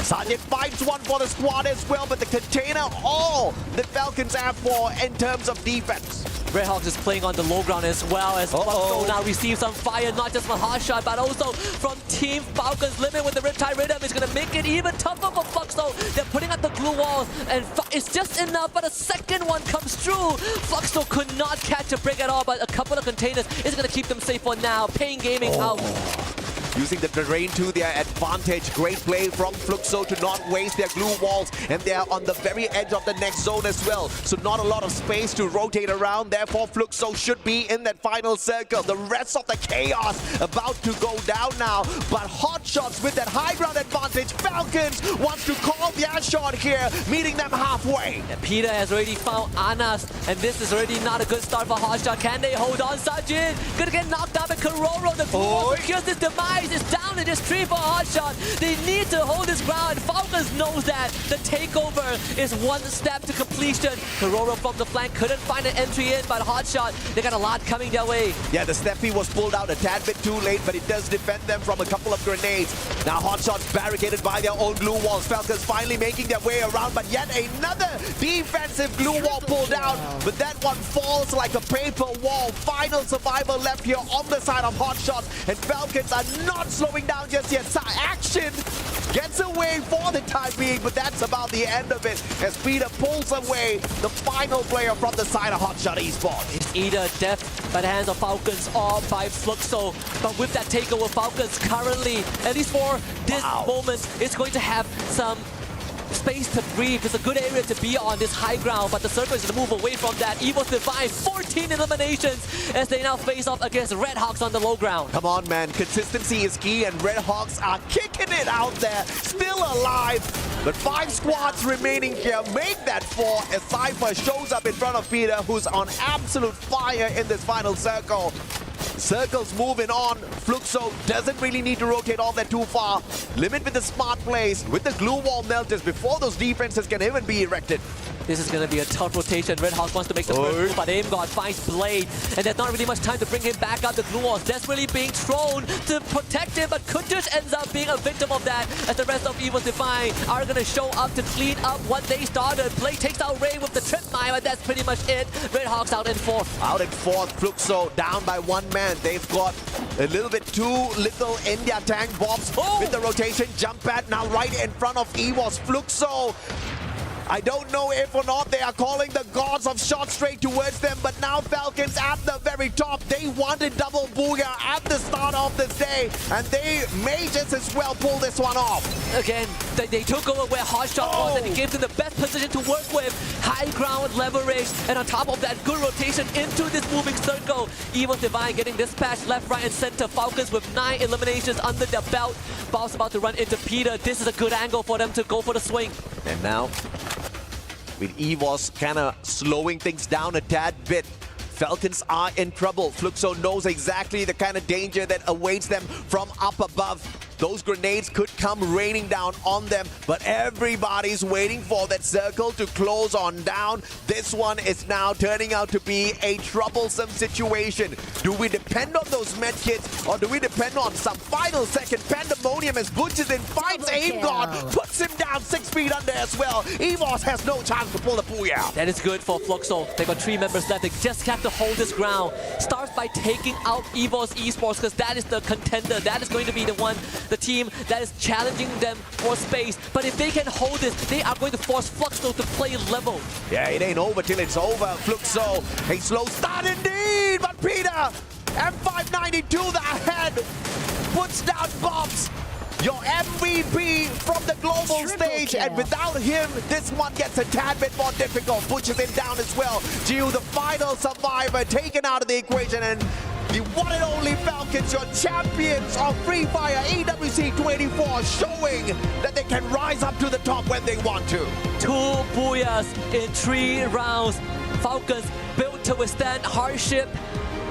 Sergeant finds one for the squad as well, but the container, all that Falcons have for in terms of defense. Red Hawks is playing on the low ground as well as Fluxo now receives some fire, not just from Hotshot, but also from Team Falcons. Limit with the Riptide Rhythm is going to make it even tougher for Fluxo. They're putting up the glue wall, and it's just enough, but a second one comes through. Fluxo could not catch a break at all, but a couple of containers is going to keep them safe for now. Pain Gaming out. Using the terrain to their advantage. Great play from Fluxo to not waste their glue walls, and they are on the very edge of the next zone as well. So not a lot of space to rotate around. Therefore, Fluxo should be in that final circle. The rest of the chaos about to go down now. But Hot Shots with that high ground advantage. Falcons wants to call their shot here, meeting them halfway. And Peter has already found Anas, and this is already not a good start for Hotshot. Can they hold on? Sajin gonna get knocked out, and Kororo, the glue wall secures this demise. face is down in this tree for Hotshot. They need to hold this ground, and Falcons knows that. The takeover is one step to completion. Kororo from the flank couldn't find an entry in, but Hotshot, they got a lot coming their way. Yeah, the Steffi was pulled out a tad bit too late, but it does defend them from a couple of grenades. Now Hotshot's barricaded by their own glue walls. Falcons finally making their way around, but yet another defensive glue wall pulled out. But that one falls like a paper wall. Final survivor left here on the side of Hotshot, and Falcons are not slowing down just yet. Action gets away for the time being, but that's about the end of it as Peter pulls away the final player from the side of Hotshot Esports. It's either death by the hands of Falcons or by Fluxo. But with that takeover, Falcons currently, at least for this moment, is going to have some space to breathe. It's a good area to be on this high ground, but the Circle is going to move away from that. Evo's Divine, 14 eliminations as they now face off against Red Hawks on the low ground. Come on, man. Consistency is key, and Red Hawks are kicking it out there. Still alive, but 5 squads remaining here. Make that 4 as Cypher shows up in front of Peter, who's on absolute fire in this final circle. Circle's moving on. Fluxo doesn't really need to rotate all that too far. Limit with the smart plays, with the glue wall melters before those defenses can even be erected. This is going to be a tough rotation. Red Hawks wants to make the first move, but AimGod finds Blade, and there's not really much time to bring him back up. The glue wall is desperately being thrown to protect him, but Kuntush ends up being a victim of that, as the rest of Evo's Divine are going to show up to clean up what they started. Blade takes out Ray with the trip mine, but that's pretty much it. Red Hawks out in 4th. Out in 4th, Fluxo down by 1 man. They've got a little bit too little in their tank bombs with the rotation. Jump pad now right in front of Evo's. Fluxo, I don't know if or not they are calling the gods of shot straight towards them, but now Falcons at the very top. They wanted double booyah at the start of this day, and they may just as well pull this one off. Again, they took over where Hotshot was, and it gave them the best position to work with. High ground leverage, and on top of that, good rotation into this moving circle. Evo's Divine getting dispatched left, right, and center. Falcons with 9 eliminations under their belt. Ball's about to run into Peter. This is a good angle for them to go for the swing. And now, with EVOS kind of slowing things down a tad bit, Falcons are in trouble. Fluxo knows exactly the kind of danger that awaits them from up above. Those grenades could come raining down on them, but everybody's waiting for that circle to close on down. This one is now turning out to be a troublesome situation. Do we depend on those medkits, or do we depend on some final second pandemonium as Butches in finds AimGod, puts him down 6 feet under as well. EVOS has no chance to pull the booyah. That is good for Fluxo. They got 3 members left. They just have to hold this ground. Starts by taking out EVOS Esports, because that is the contender. That is going to be the team that is challenging them for space. But if they can hold this, they are going to force Fluxo to play level. Yeah, it ain't over till it's over. Fluxo, a slow start indeed, but Peter, M592 the head, puts down bombs. Your MVP from the global stage, and without him, this one gets a tad bit more difficult. Pushes him down as well. Gio, the final survivor, taken out of the equation, and the one and only Falcons, your champions of Free Fire EWC 24, showing that they can rise up to the top when they want to. 2 booyahs in 3 rounds. Falcons built to withstand hardship,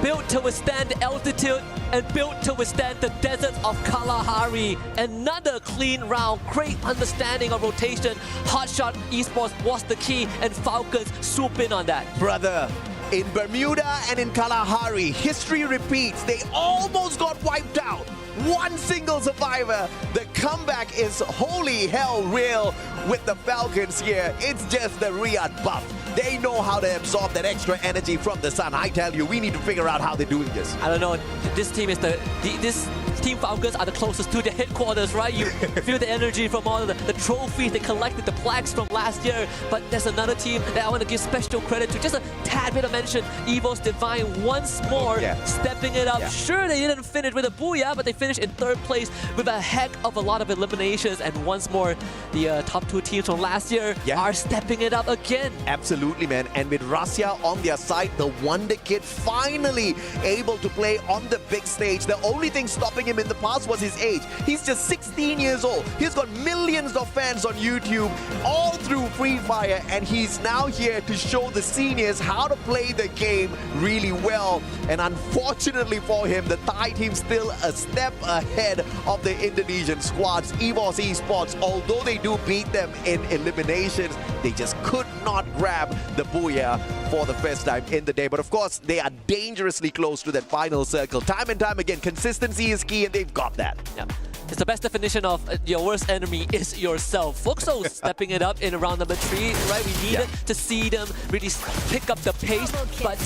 built to withstand altitude, and built to withstand the deserts of Kalahari. Another clean round, great understanding of rotation. Hotshot Esports was the key, and Falcons swoop in on that. Brother, in Bermuda and in Kalahari, history repeats. They almost got wiped out. 1 single survivor. The comeback is holy hell real with the Falcons here. It's just the Riyadh buff. They know how to absorb that extra energy from the sun. I tell you, we need to figure out how they're doing this. I don't know. This team is this Team Falcons are the closest to the headquarters, right? You feel the energy from all the trophies they collected, the plaques from last year. But there's another team that I want to give special credit to. Just a tad bit of mention. Evo's Divine once more stepping it up. Yeah. Sure, they didn't finish with a booyah, but they finished in 3rd place with a heck of a lot of eliminations. And once more, the top 2 teams from last year are stepping it up again. Absolutely, man. And with Russia on their side, the Wonder Kid finally able to play on the big stage. The only thing stopping him him in the past was his age. He's just 16 years old. He's got millions of fans on YouTube all through Free Fire, and he's now here to show the seniors how to play the game really well. And unfortunately for him, the Thai team still a step ahead of the Indonesian squads. EVOS Esports, although they do beat them in eliminations, they just could not grab the booyah for the first time in the day. But of course, they are dangerously close to that final circle. Time and time again, consistency is key, and they've got that. Yeah. It's the best definition of your worst enemy is yourself. Fluxo stepping it up in round number 3, right? We needed to see them really pick up the pace, but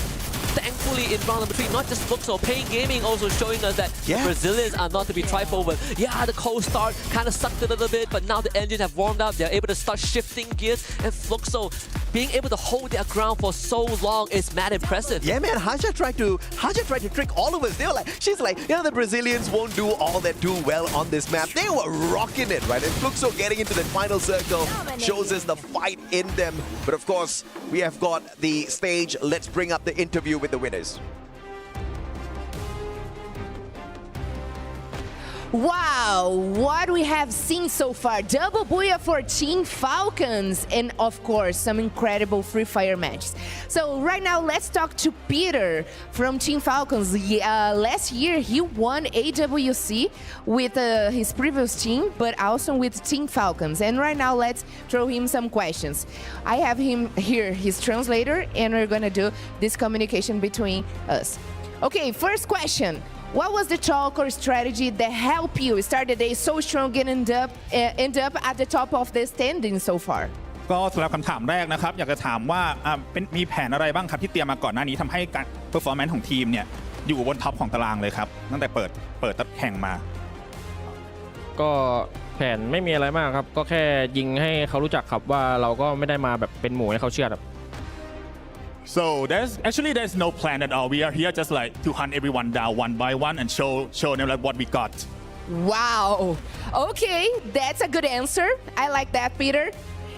thankfully in round number 3, not just Fluxo, Pain Gaming also showing us that the Brazilians are not to be trifled over. Yeah, the cold start kind of sucked a little bit, but now the engines have warmed up, they're able to start shifting gears, and Fluxo being able to hold their ground for so long is mad impressive. Yeah, man, Haja tried to trick all of us. They were like, she's like, the Brazilians won't do all that too well on this map. They were rocking it, right? And Fluxo getting into that final circle shows us the fight in them. But of course, we have got the stage. Let's bring up the interview with the winners. Wow, what we have seen so far. Double booyah for Team Falcons, and of course, some incredible Free Fire matches. So right now, let's talk to Peter from Team Falcons. Last year, he won AWC with his previous team, but also with Team Falcons. And right now, let's throw him some questions. I have him here, his translator, and we're gonna do this communication between us. Okay, first question. What was the talk or strategy that helped you start the day so strong and end up at the top of the standing so far? ก็สำหรับคำถามแรกนะครับอยากจะถามว่ามีแผนอะไรบ้างครับที่เตรียมมาก่อนหน้านี้ทำให้การ performance ของทีมเนี่ยอยู่บนท็อปของตารางเลยครับตั้งแต่เปิดแข่งมาก็แผนไม่มีอะไรมากครับก็แค่ยิงให้เขารู้จักครับว่าเราก็ไม่ได้มาแบบเป็นหมูให้เขาเชื่อครับ So there's no plan at all. We are here just like to hunt everyone down one by one and show them like what we got. Wow. Okay, that's a good answer. I like that, Peter.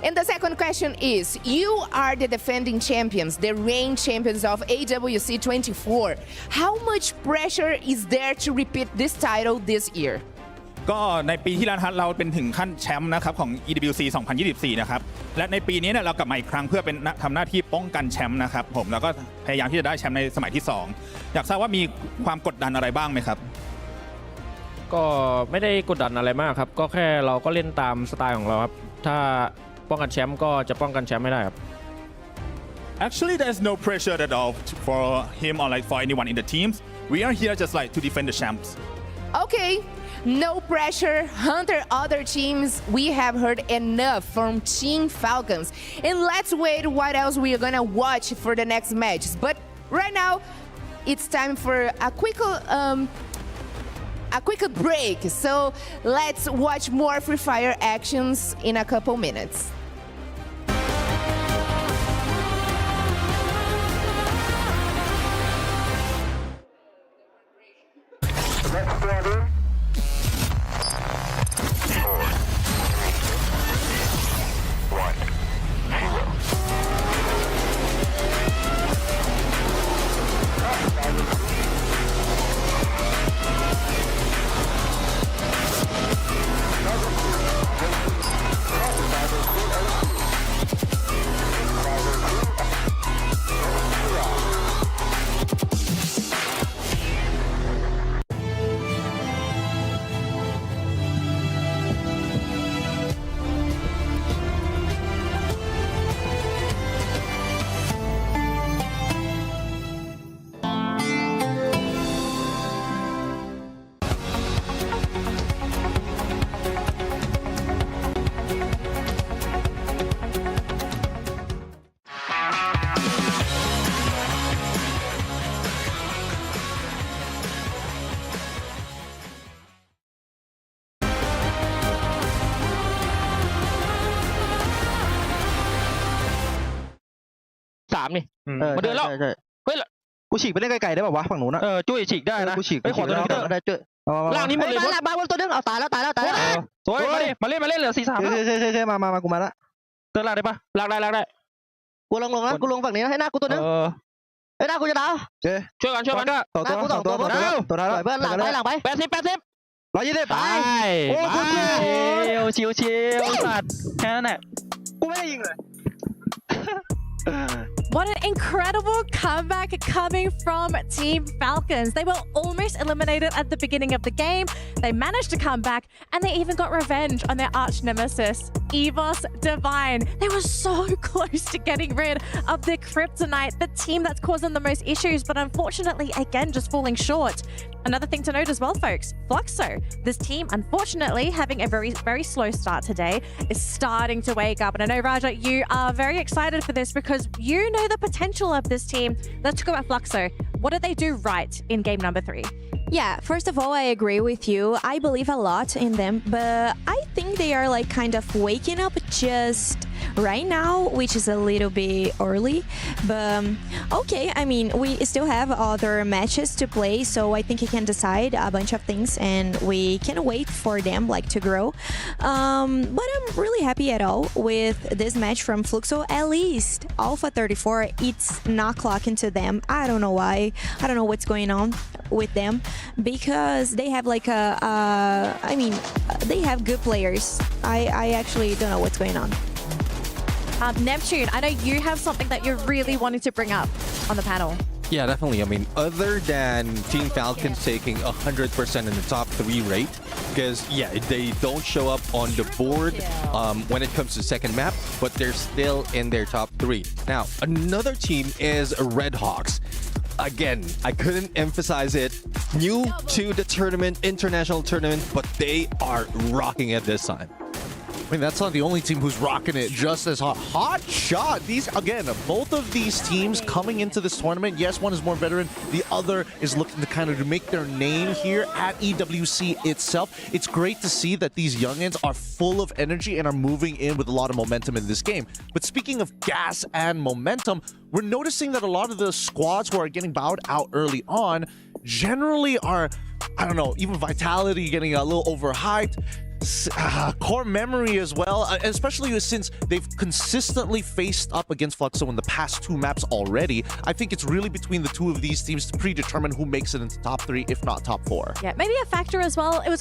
And the second question is, you are the defending champions, the reigning champions of AWC 24. How much pressure is there to repeat this title this year? ก็ในปีที่แล้วเราเป็นถึงขั้นแชมป์นะครับของ EWC 2024 นะครับและในปีนี้เนี่ยเรากลับมาอีกครั้งเพื่อเป็นทำหน้าที่ป้องกันแชมป์นะครับผมแล้วก็พยายามที่จะได้แชมป์ในสมัยที่2อยากทราบว่ามีความกดดันอะไรบ้างไหมครับก็ไม่ได้กดดันอะไรมากครับก็แค่เราก็เล่นตามสไตล์ของเราครับถ้าป้องกันแชมป์ก็จะป้องกันแชมป์ไม่ได้ครับ Actually there's no pressure at all for him or like for anyone in the teams. We are here just like to defend the champs. Okay. No pressure, Hunter other teams. We have heard enough from Team Falcons. And let's wait what else we are gonna watch for the next matches. But right now, it's time for a quick break. So let's watch more Free Fire actions in a couple minutes.3นี่มาเดินแล้วเฮ้ยกูฉีกไปเล่นไกลๆได้ป่าววะฝั่งนู้นนะจุ้ยฉีกได้นะกูฉีกไปขอตัวนึงได้จุ้ยล่างนี้หมดเลยมาบนตัวนึงเอาตายแล้วสวยมาเล่นเหลือ4-3ใช่มากูมาละเติร์นล่างได้ปะล่างได้กูลงนะกูลงฝั่งนี้นะให้หน้ากูตัวนึงให้หน้ากูจะดาวช่วยกันก็ตัวท้ายเพื่อนหลังไป80 120ไปโอ้ชิวสัตว์แค่นั้นแหละกูไม่ได้ยิงเลย What an incredible comeback coming from Team Falcons. They were almost eliminated at the beginning of the game. They managed to come back and they even got revenge on their arch nemesis, Evos Divine. They were so close to getting rid of the Kryptonite, the team that's caused them the most issues, but unfortunately, again, just falling short. Another thing to note as well, folks, Fluxo, this team, unfortunately, having a very slow start today, is starting to wake up. And I know, Raja, you are very excited for this because you know the potential of this team. Let's talk about Fluxo. What did they do right in game number 3? Yeah, first of all, I agree with you. I believe a lot in them, but I think they are like kind of waking up just right now, which is a little bit early. But okay, I mean, we still have other matches to play, so I think he can decide a bunch of things and we can wait for them like to grow. But I'm really happy at all with this match from Fluxo. At least Alpha 34, it's not clocking to them. I don't know why. I don't know what's going on with them because they have like I mean, they have good players. I actually don't know what's going on. Neptune, I know you have something that you're really wanting to bring up on the panel. Yeah, definitely. I mean, other than Team Falcons taking 100% in the top 3 rate, because, yeah, they don't show up on the board when it comes to second map, but they're still in their top 3. Now, another team is Red Hawks. Again, I couldn't emphasize it. New to the tournament, international tournament, but they are rocking it this time. I mean, that's not the only team who's rocking it just as hot. Hot shot! These, again, both of these teams coming into this tournament, yes, one is more veteran, the other is looking to kind of make their name here at EWC itself. It's great to see that these youngins are full of energy and are moving in with a lot of momentum in this game. But speaking of gas and momentum, we're noticing that a lot of the squads who are getting bowed out early on generally are, I don't know, even Vitality getting a little overhyped. Core Memory as well, especially since they've consistently faced up against Fluxo in the past 2 maps already. I think it's really between the two of these teams to predetermine who makes it into top 3, if not top 4. Yeah, maybe a factor as well. It was